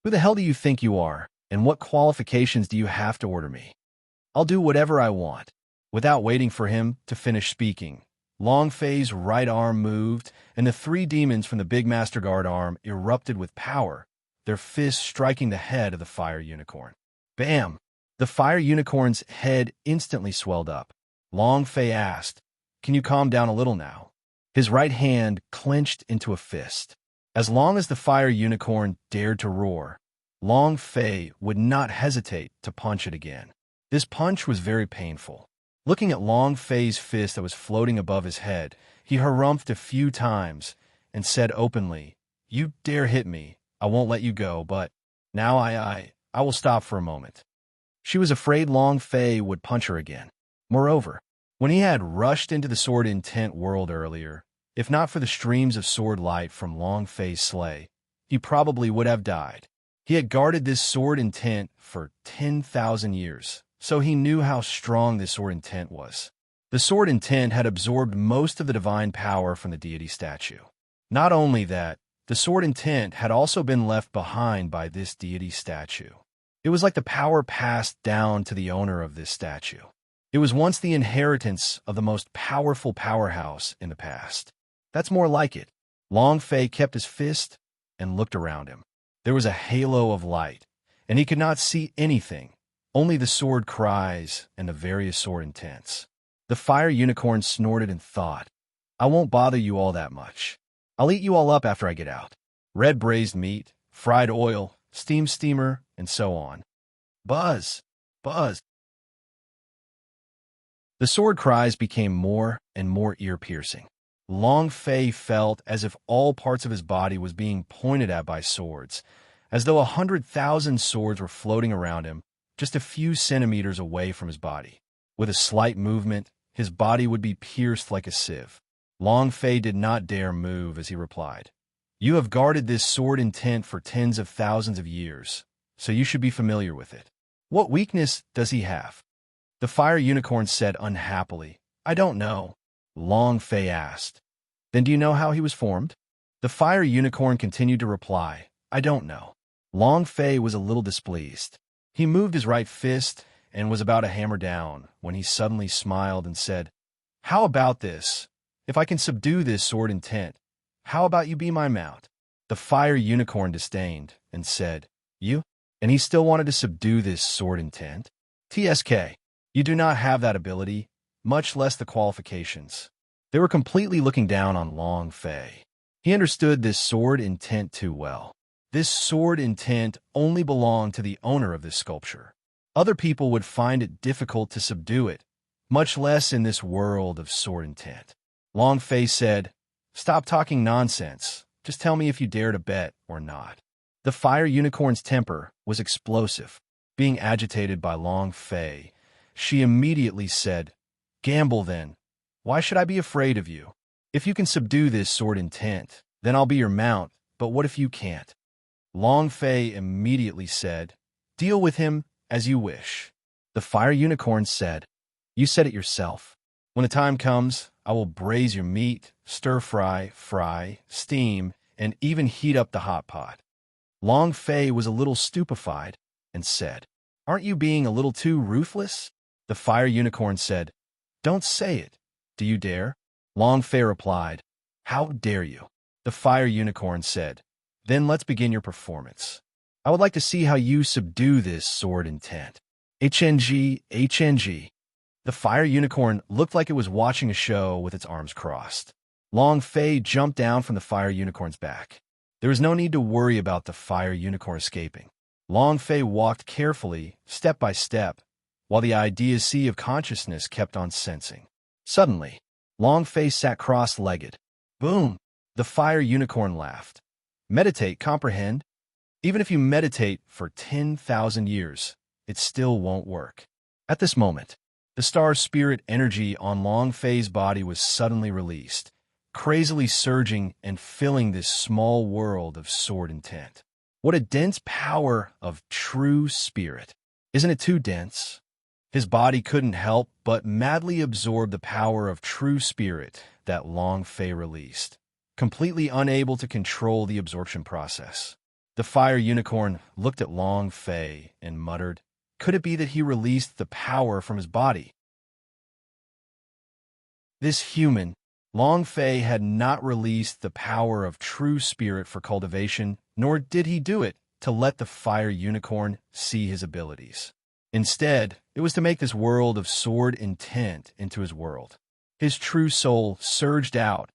"Who the hell do you think you are, and what qualifications do you have to order me? I'll do whatever I want." Without waiting for him to finish speaking, Long Fei's right arm moved, and the three demons from the big Master Guard arm erupted with power, their fists striking the head of the fire unicorn. Bam! The fire unicorn's head instantly swelled up. Long Fei asked, "Can you calm down a little now?" His right hand clenched into a fist. As long as the fire unicorn dared to roar, Long Fei would not hesitate to punch it again. This punch was very painful. Looking at Long Fei's fist that was floating above his head, he harumphed a few times and said openly, "You dare hit me, I won't let you go, but now I will stop for a moment." She was afraid Long Fei would punch her again. Moreover, when he had rushed into the sword intent world earlier, if not for the streams of sword light from Long Fei's sleigh, he probably would have died. He had guarded this sword intent for 10,000 years, so he knew how strong this sword intent was. The sword intent had absorbed most of the divine power from the deity statue. Not only that, the sword intent had also been left behind by this deity statue. It was like the power passed down to the owner of this statue. It was once the inheritance of the most powerful powerhouse in the past. That's more like it. Long Fei kept his fist and looked around him. There was a halo of light, and he could not see anything, only the sword cries and the various sword intents. The fire unicorn snorted and thought, "I won't bother you all that much. I'll eat you all up after I get out. Red braised meat, fried oil, steam steamer, and so on." Buzz! Buzz! The sword cries became more and more ear-piercing. Long Fei felt as if all parts of his body was being pointed at by swords, as though 100,000 swords were floating around him, just a few centimeters away from his body. With a slight movement, his body would be pierced like a sieve. Long Fei did not dare move as he replied, "You have guarded this sword intent for tens of thousands of years, so you should be familiar with it. What weakness does he have?" The fire unicorn said unhappily, "I don't know." Long Fei asked, "Then do you know how he was formed?" The fire unicorn continued to reply, "I don't know." Long Fei was a little displeased. He moved his right fist and was about to hammer down when he suddenly smiled and said, "How about this? If I can subdue this sword intent, how about you be my mount?" The fire unicorn disdained and said, "You?" And he still wanted to subdue this sword intent? TSK, you do not have that ability, much less the qualifications. They were completely looking down on Long Fei. He understood this sword intent too well. This sword intent only belonged to the owner of this sculpture. Other people would find it difficult to subdue it, much less in this world of sword intent. Long Fei said, "Stop talking nonsense. Just tell me if you dare to bet or not." The fire unicorn's temper was explosive. Being agitated by Long Fei, she immediately said, "Gamble then. Why should I be afraid of you? If you can subdue this sword intent, then I'll be your mount, but what if you can't?" Long Fei immediately said, "Deal with him as you wish." The fire unicorn said, "You said it yourself. When the time comes, I will braise your meat, stir-fry, fry, steam, and even heat up the hot pot." Long Fei was a little stupefied and said, "Aren't you being a little too ruthless?" The fire unicorn said, "Don't say it. Do you dare?" Long Fei replied, "How dare you?" The fire unicorn said, "Then let's begin your performance. I would like to see how you subdue this sword intent." HNG, HNG. The fire unicorn looked like it was watching a show with its arms crossed. Long Fei jumped down from the fire unicorn's back. There was no need to worry about the fire unicorn escaping. Long Fei walked carefully, step by step, while the idiocy of consciousness kept on sensing. Suddenly, Long Fei sat cross-legged. Boom! The fire unicorn laughed. Meditate, comprehend? Even if you meditate for 10,000 years, it still won't work. At this moment, the star spirit energy on Long Fei's body was suddenly released, crazily surging and filling this small world of sword intent. What a dense power of true spirit. Isn't it too dense? His body couldn't help but madly absorb the power of true spirit that Long Fei released, completely unable to control the absorption process. The fire unicorn looked at Long Fei and muttered, "Could it be that he released the power from his body?" This human Long Fei had not released the power of true spirit for cultivation, nor did he do it to let the fire unicorn see his abilities. Instead, it was to make this world of sword intent into his world. His true soul surged out,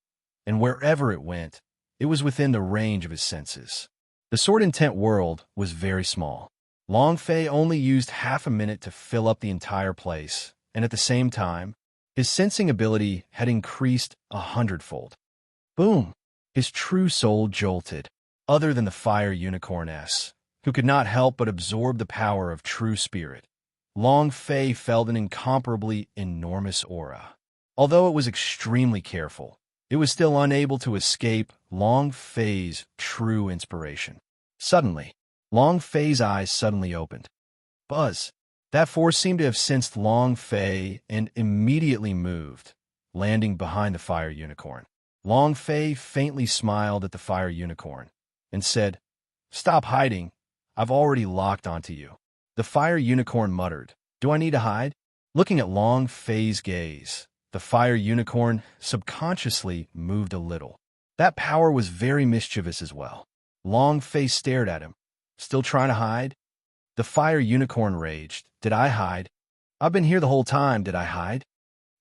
and wherever it went, it was within the range of his senses. The sword intent world was very small. Long Fei only used half a minute to fill up the entire place, and at the same time, his sensing ability had increased 100-fold. Boom! His true soul jolted. Other than the fire unicorn-s, who could not help but absorb the power of true spirit, Long Fei felt an incomparably enormous aura. Although it was extremely careful, it was still unable to escape Long Fei's true inspiration. Suddenly, Long Fei's eyes suddenly opened. Buzz! That force seemed to have sensed Long Fei and immediately moved, landing behind the fire unicorn. Long Fei faintly smiled at the fire unicorn and said, "Stop hiding. I've already locked onto you." The fire unicorn muttered, "Do I need to hide?" Looking at Long Fei's gaze, the fire unicorn subconsciously moved a little. That power was very mischievous as well. Long Fei stared at him. "Still trying to hide?" The fire unicorn raged. "Did I hide? I've been here the whole time. Did I hide?"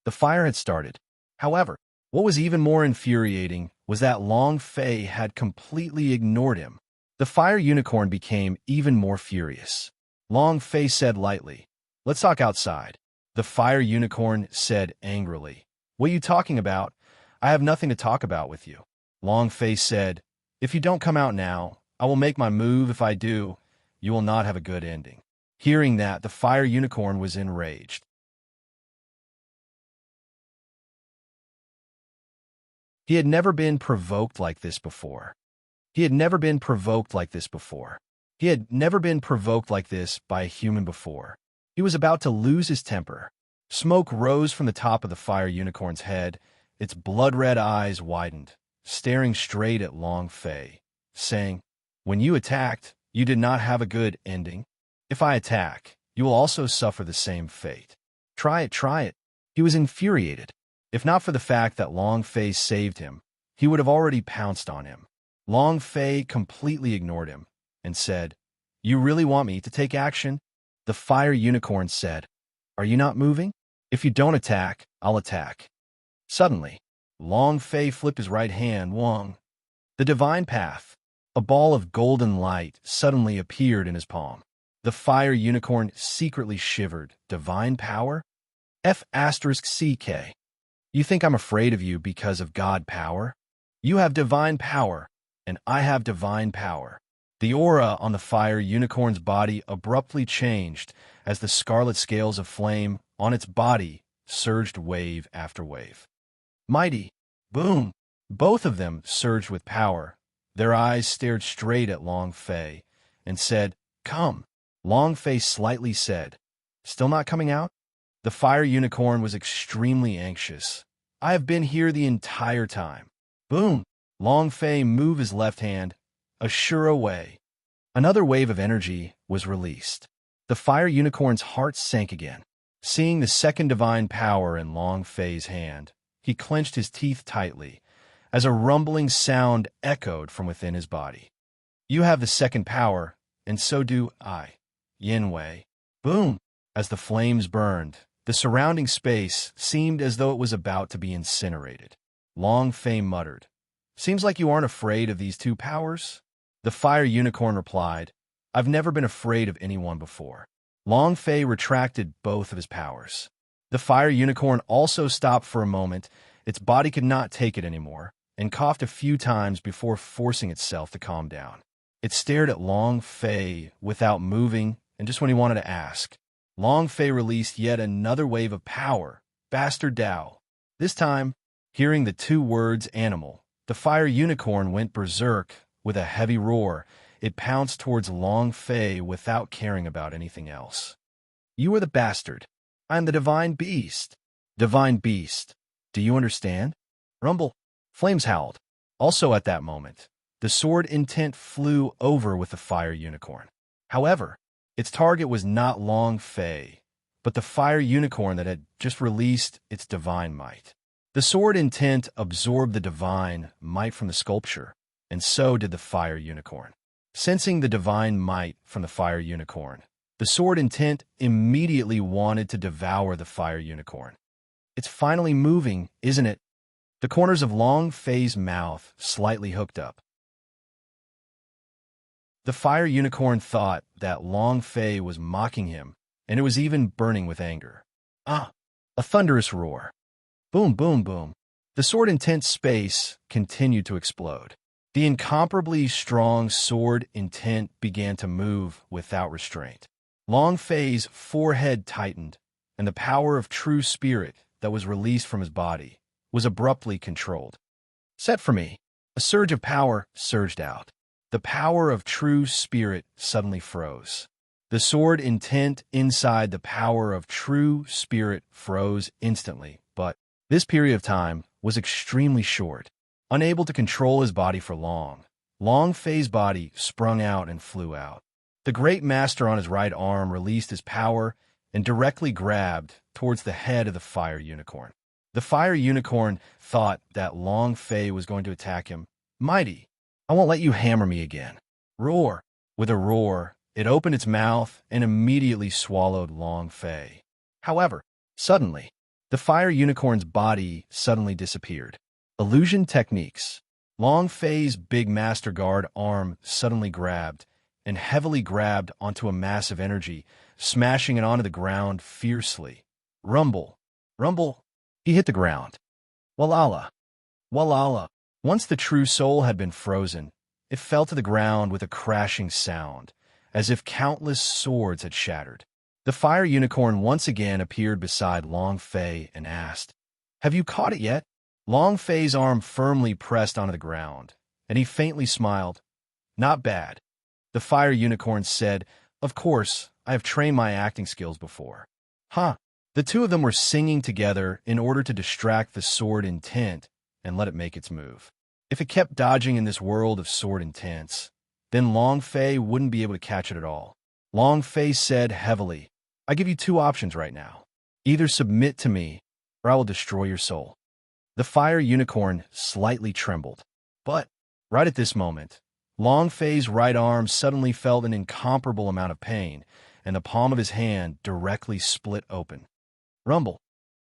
The fire had started. However, what was even more infuriating was that Long Fei had completely ignored him. The fire unicorn became even more furious. Long Fei said lightly, "Let's talk outside." The fire unicorn said angrily, "What are you talking about? I have nothing to talk about with you." Long Fei said, "If you don't come out now, I will make my move. If I do, you will not have a good ending." Hearing that, the fire unicorn was enraged. He had never been provoked like this before. He had never been provoked like this before. He had never been provoked like this by a human before. He was about to lose his temper. Smoke rose from the top of the fire unicorn's head. Its blood-red eyes widened, staring straight at Long Fei, saying, "When you attacked, you did not have a good ending. If I attack, you will also suffer the same fate. Try it, try it." He was infuriated. If not for the fact that Long Fei saved him, he would have already pounced on him. Long Fei completely ignored him and said, "You really want me to take action?" The fire unicorn said, "Are you not moving? If you don't attack, I'll attack." Suddenly, Long Fei flipped his right hand, Wong. The divine path, a ball of golden light, suddenly appeared in his palm. The fire unicorn secretly shivered. Divine power? F***CK. You think I'm afraid of you because of God power? You have divine power, and I have divine power. The aura on the fire unicorn's body abruptly changed as the scarlet scales of flame on its body surged wave after wave. Mighty! Boom! Both of them surged with power. Their eyes stared straight at Long Fei and said, "Come." Long Fei slightly said, "Still not coming out?" The fire unicorn was extremely anxious. "I have been here the entire time." Boom! Long Fei moved his left hand, a sure way. Another wave of energy was released. The fire unicorn's heart sank again. Seeing the second divine power in Long Fei's hand, he clenched his teeth tightly as a rumbling sound echoed from within his body. "You have the second power, and so do I. Yin Wei." Boom! As the flames burned, the surrounding space seemed as though it was about to be incinerated. Long Fei muttered, "Seems like you aren't afraid of these two powers?" The fire unicorn replied, "I've never been afraid of anyone before." Long Fei retracted both of his powers. The fire unicorn also stopped for a moment. Its body could not take it anymore, and coughed a few times before forcing itself to calm down. It stared at Long Fei without moving, and just when he wanted to ask, Long Fei released yet another wave of power, Bastard Dao. This time, hearing the two words animal, the fire unicorn went berserk. With a heavy roar, it pounced towards Long Fei without caring about anything else. "You are the bastard. I am the divine beast." Divine beast. Do you understand? Rumble. Flames howled. Also at that moment, the sword intent flew over with the fire unicorn. However, its target was not Long Fei, but the fire unicorn that had just released its divine might. The sword intent absorbed the divine might from the sculpture, and so did the fire unicorn. Sensing the divine might from the fire unicorn, the sword intent immediately wanted to devour the fire unicorn. It's finally moving, isn't it? The corners of Long Fei's mouth slightly hooked up. The fire unicorn thought that Long Fei was mocking him, and it was even burning with anger. Ah! A thunderous roar. Boom, boom, boom. The sword intent space continued to explode. The incomparably strong sword intent began to move without restraint. Long Fei's forehead tightened, and the power of true spirit that was released from his body was abruptly controlled. Set for me. A surge of power surged out. The power of true spirit suddenly froze. The sword intent inside the power of true spirit froze instantly, but this period of time was extremely short. Unable to control his body for long, Long Fei's body sprung out and flew out. The great master on his right arm released his power and directly grabbed towards the head of the fire unicorn. The fire unicorn thought that Long Fei was going to attack him. Mighty, I won't let you hammer me again. Roar. With a roar, it opened its mouth and immediately swallowed Long Fei. However, suddenly, the fire unicorn's body suddenly disappeared. Illusion techniques. Long Fei's big Master Guard arm suddenly grabbed and heavily grabbed onto a mass of energy, smashing it onto the ground fiercely. Rumble. Rumble. He hit the ground. Walala. Walala. Once the true soul had been frozen, it fell to the ground with a crashing sound, as if countless swords had shattered. The fire unicorn once again appeared beside Long Fei and asked, "Have you caught it yet?" Long Fei's arm firmly pressed onto the ground, and he faintly smiled. "Not bad." The fire unicorn said, "Of course, I have trained my acting skills before." Huh. The two of them were singing together in order to distract the sword intent and let it make its move. If it kept dodging in this world of sword intents, then Long Fei wouldn't be able to catch it at all. Long Fei said heavily, "I give you two options right now. Either submit to me, or I will destroy your soul." The fire unicorn slightly trembled. But, right at this moment, Long Fei's right arm suddenly felt an incomparable amount of pain, and the palm of his hand directly split open. Rumble.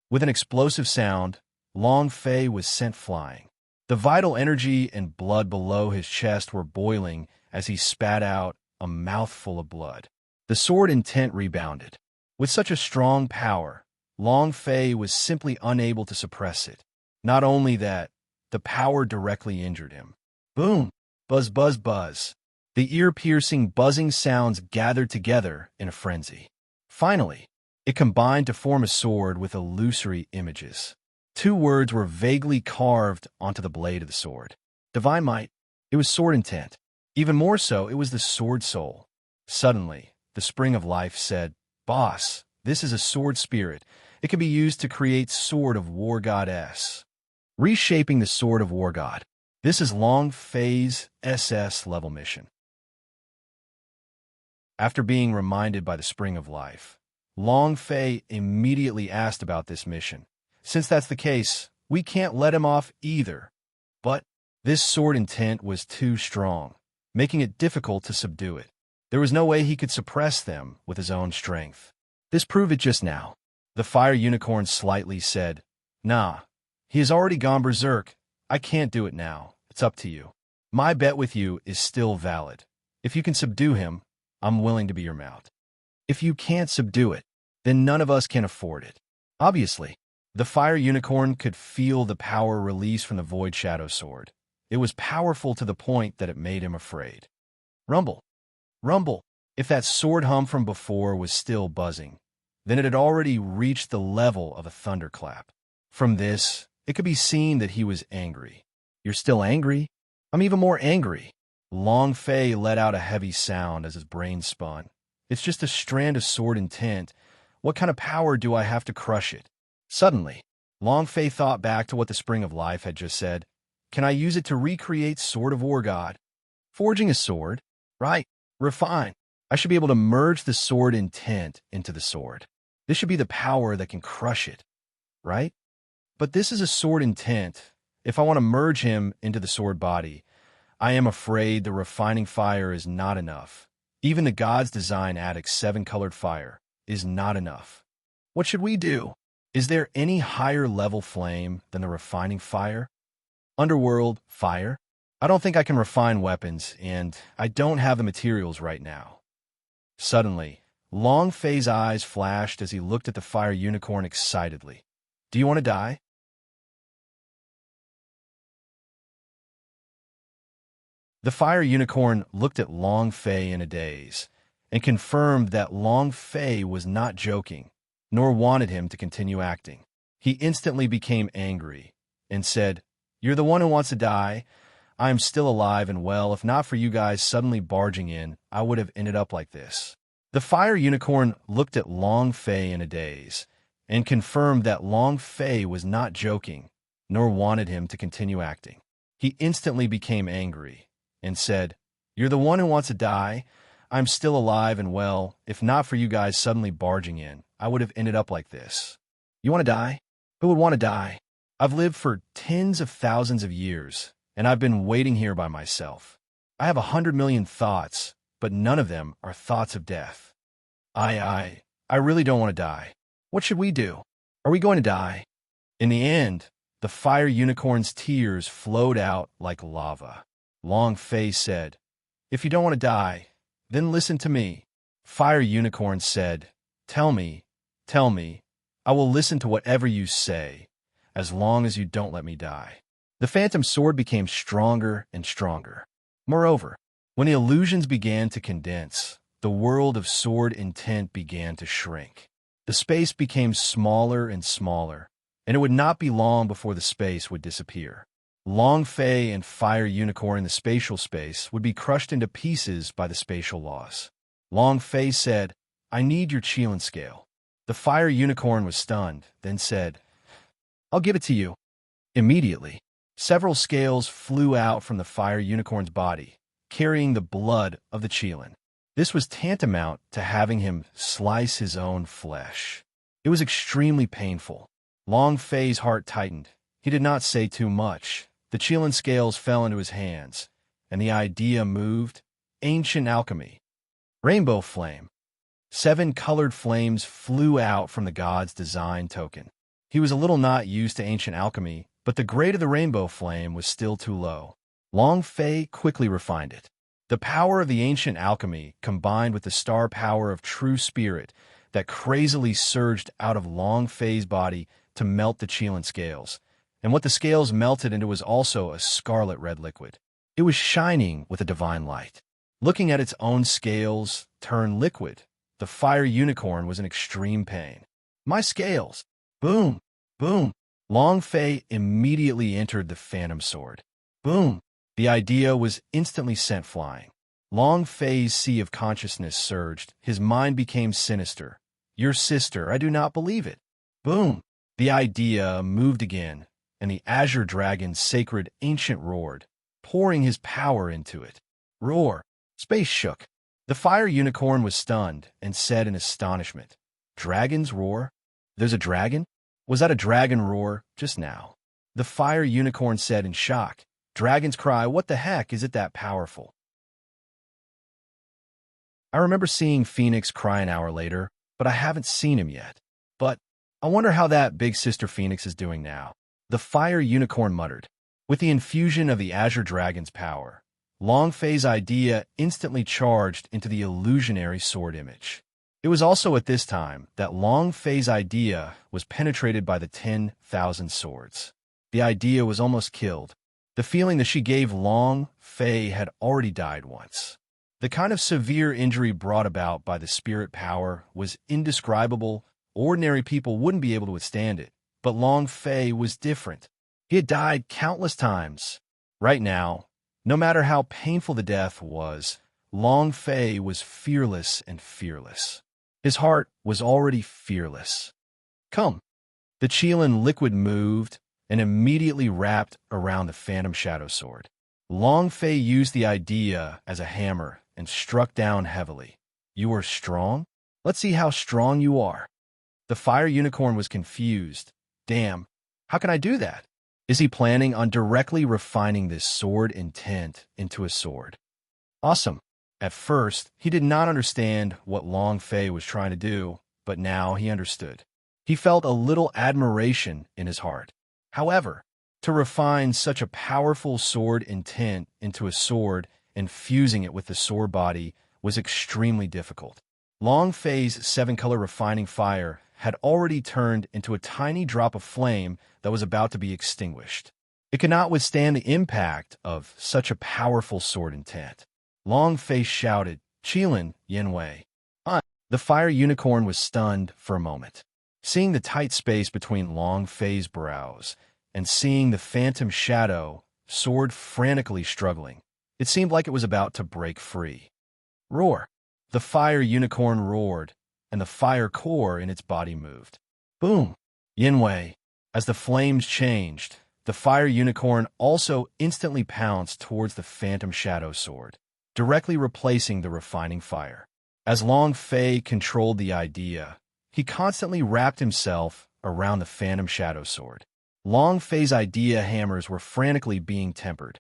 With an explosive sound, Long Fei was sent flying. The vital energy and blood below his chest were boiling as he spat out a mouthful of blood. The sword intent rebounded. With such a strong power, Long Fei was simply unable to suppress it. Not only that, the power directly injured him. Boom! Buzz, buzz, buzz. The ear-piercing buzzing sounds gathered together in a frenzy. Finally, it combined to form a sword with illusory images. Two words were vaguely carved onto the blade of the sword. Divine might. It was sword intent. Even more so, it was the sword soul. Suddenly, the spring of life said, "Boss, this is a sword spirit. It can be used to create Sword of War Goddess." Reshaping the Sword of War God. This is Long Fei's SS level mission. After being reminded by the spring of life, Long Fei immediately asked about this mission. Since that's the case, we can't let him off either. But this sword intent was too strong, making it difficult to subdue it. There was no way he could suppress them with his own strength. This proved it just now. The fire unicorn slightly said, "Nah, he has already gone berserk. I can't do it now. It's up to you. My bet with you is still valid. If you can subdue him, I'm willing to be your mount. If you can't subdue it, then none of us can afford it." Obviously, the fire unicorn could feel the power released from the Void Shadow Sword. It was powerful to the point that it made him afraid. Rumble. Rumble. If that sword hum from before was still buzzing, then it had already reached the level of a thunderclap. From this, it could be seen that he was angry. "You're still angry? I'm even more angry." Long Fei let out a heavy sound as his brain spun. "It's just a strand of sword intent. What kind of power do I have to crush it?" Suddenly, Long Fei thought back to what the Spring of Life had just said. "Can I use it to recreate Sword of War God?" Forging a sword? Right. Refine. I should be able to merge the sword intent into the sword. This should be the power that can crush it. Right? But this is a sword intent. If I want to merge him into the sword body, I am afraid the refining fire is not enough. Even the god's design addict's 7-colored fire is not enough. What should we do? Is there any higher level flame than the refining fire? Underworld fire? I don't think I can refine weapons, and I don't have the materials right now. Suddenly, Long Fei's eyes flashed as he looked at the fire unicorn excitedly. Do you want to die? The fire unicorn looked at Long Fei in a daze and confirmed that Long Fei was not joking, nor wanted him to continue acting. He instantly became angry and said, "You're the one who wants to die. I am still alive and well. If not for you guys suddenly barging in, I would have ended up like this." The fire unicorn looked at Long Fei in a daze and confirmed that Long Fei was not joking, nor wanted him to continue acting. He instantly became angry and said, "You're the one who wants to die. I'm still alive and well. If not for you guys suddenly barging in, I would have ended up like this." You want to die? Who would want to die? I've lived for tens of thousands of years, and I've been waiting here by myself. I have 100 million thoughts, but none of them are thoughts of death. I really don't want to die. What should we do? Are we going to die? In the end, the fire unicorn's tears flowed out like lava. Long Fei said, "If you don't want to die, then listen to me." Fire unicorn said, tell me, I will listen to whatever you say, as long as you don't let me die." The phantom sword became stronger and stronger. Moreover, when the illusions began to condense, the world of sword intent began to shrink. The space became smaller and smaller, and it would not be long before the space would disappear. Long Fei and Fire Unicorn in the spatial space would be crushed into pieces by the spatial laws. Long Fei said, "I need your Qilin scale." The Fire Unicorn was stunned, then said, "I'll give it to you." Immediately, several scales flew out from the Fire Unicorn's body, carrying the blood of the Qilin. This was tantamount to having him slice his own flesh. It was extremely painful. Long Fei's heart tightened. He did not say too much. The Qilin scales fell into his hands, and the idea moved. Ancient alchemy. Rainbow flame. 7 colored flames flew out from the god's design token. He was a little not used to ancient alchemy, but the grade of the rainbow flame was still too low. Long Fei quickly refined it. The power of the ancient alchemy combined with the star power of true spirit that crazily surged out of Long Fei's body to melt the Qilin scales. And what the scales melted into was also a scarlet red liquid. It was shining with a divine light. Looking at its own scales turn liquid, the fire unicorn was in extreme pain. "My scales!" Boom! Boom! Long Fei immediately entered the phantom sword. Boom! The idea was instantly sent flying. Long Fei's sea of consciousness surged. His mind became sinister. "Your sister, I do not believe it." Boom! The idea moved again, and the azure dragon's sacred ancient roared, pouring his power into it. Roar! Space shook. The fire unicorn was stunned and said in astonishment, "Dragons roar? There's a dragon? Was that a dragon roar just now?" The fire unicorn said in shock, "Dragons cry, what the heck, is it that powerful?" I remember seeing Phoenix cry an hour later, but I haven't seen him yet. But I wonder how that big sister Phoenix is doing now. The fire unicorn muttered. With the infusion of the azure dragon's power, Long Fei's idea instantly charged into the illusionary sword image. It was also at this time that Long Fei's idea was penetrated by the 10,000 swords. The idea was almost killed. The feeling that she gave Long Fei had already died once. The kind of severe injury brought about by the spirit power was indescribable. Ordinary people wouldn't be able to withstand it, but Long Fei was different. He had died countless times. Right now, no matter how painful the death was, Long Fei was fearless and fearless. His heart was already fearless. Come. The Qilin liquid moved and immediately wrapped around the phantom shadow sword. Long Fei used the idea as a hammer and struck down heavily. "You are strong? Let's see how strong you are." The fire unicorn was confused. "Damn, How can I do that? Is he planning on directly refining this sword intent into a sword? Awesome. At first, he did not understand what Long Fei was trying to do, but now he understood. He felt a little admiration in his heart. However, to refine such a powerful sword intent into a sword and fusing it with the sword body was extremely difficult. Long Fei's seven-color refining fire had already turned into a tiny drop of flame that was about to be extinguished. It could not withstand the impact of such a powerful sword intent. Long Fei shouted, "Qilin, Yanwei." The fire unicorn was stunned for a moment. Seeing the tight space between Long Fei's brows and seeing the phantom shadow sword frantically struggling, it seemed like it was about to break free. Roar! The fire unicorn roared, and the fire core in its body moved. Boom! Yanwei. As the flames changed, the fire unicorn also instantly pounced towards the phantom shadow sword, directly replacing the refining fire. As Long Fei controlled the idea, he constantly wrapped himself around the phantom shadow sword. Long Fei's idea hammers were frantically being tempered.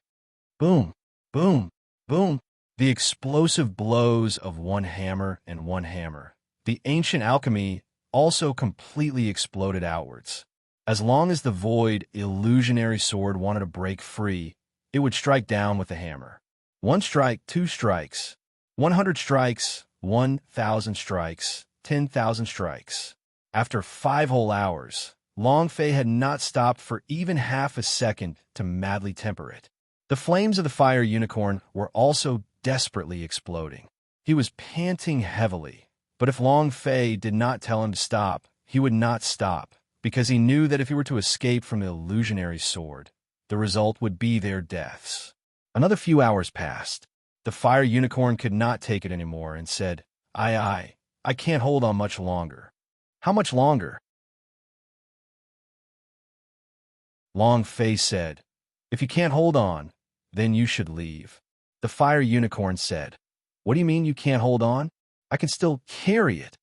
Boom! Boom! Boom! The explosive blows of one hammer and one hammer. The ancient alchemy also completely exploded outwards. As long as the void, illusionary sword wanted to break free, it would strike down with the hammer. 1 strike, 2 strikes. 100 strikes, 1,000 strikes, 10,000 strikes. After 5 whole hours, Long Fei had not stopped for even half a second to madly temper it. The flames of the fire unicorn were also desperately exploding. He was panting heavily, but if Long Fei did not tell him to stop, he would not stop, because he knew that if he were to escape from the illusionary sword, the result would be their deaths. Another few hours passed. The fire unicorn could not take it anymore and said, I can't hold on much longer." "How much longer?" Long Fei said, "If you can't hold on, then you should leave." The fire unicorn said, "What do you mean you can't hold on? I can still carry it."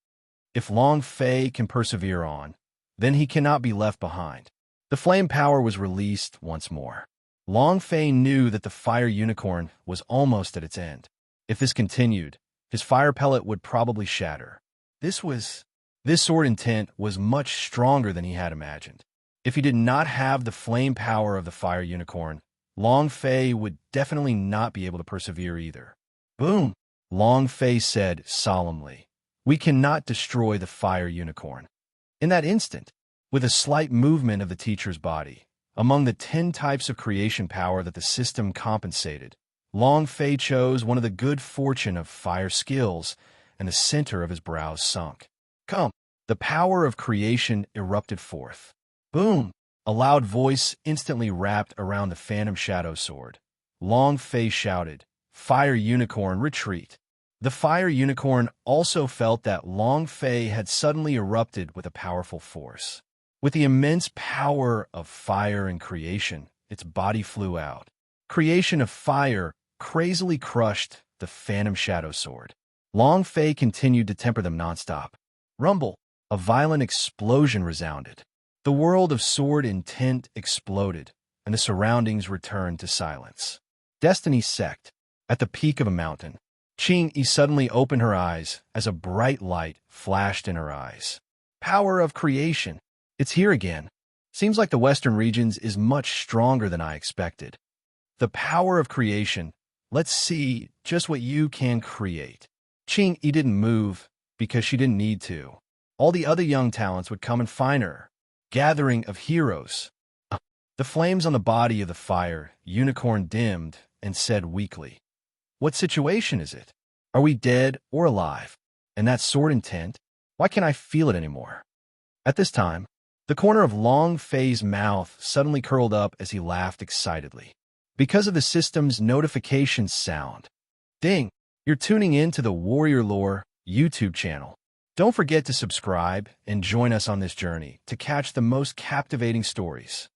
If Long Fei can persevere on, then he cannot be left behind. The flame power was released once more. Long Fei knew that the fire unicorn was almost at its end. If this continued, his fire pellet would probably shatter. This sword intent was much stronger than he had imagined. If he did not have the flame power of the fire unicorn, Long Fei would definitely not be able to persevere either. Boom! Long Fei said solemnly, "We cannot destroy the fire unicorn." In that instant, with a slight movement of the teacher's body, among the 10 types of creation power that the system compensated, Long Fei chose one of the good fortune of fire skills, and the center of his brows sunk. Come! The power of creation erupted forth. Boom! A loud voice instantly wrapped around the phantom shadow sword. Long Fei shouted, "Fire unicorn, retreat!" The fire unicorn also felt that Long Fei had suddenly erupted with a powerful force. With the immense power of fire and creation, its body flew out. Creation of fire crazily crushed the phantom shadow sword. Long Fei continued to temper them nonstop. Rumble! A violent explosion resounded. The world of sword intent exploded, and the surroundings returned to silence. Destiny sect. At the peak of a mountain, Qing-Yi suddenly opened her eyes as a bright light flashed in her eyes. Power of creation. It's here again. Seems like the Western regions is much stronger than I expected. The power of creation. Let's see just what you can create. Qing-Yi didn't move because she didn't need to. All the other young talents would come and find her. Gathering of heroes. The flames on the body of the fire unicorn dimmed and said weakly, "What situation is it? Are we dead or alive? And that sword intent? Why can't I feel it anymore?" At this time, the corner of Long Fei's mouth suddenly curled up as he laughed excitedly. Because of the system's notification sound. Ding! You're tuning in to the Warrior Lore YouTube channel. Don't forget to subscribe and join us on this journey to catch the most captivating stories.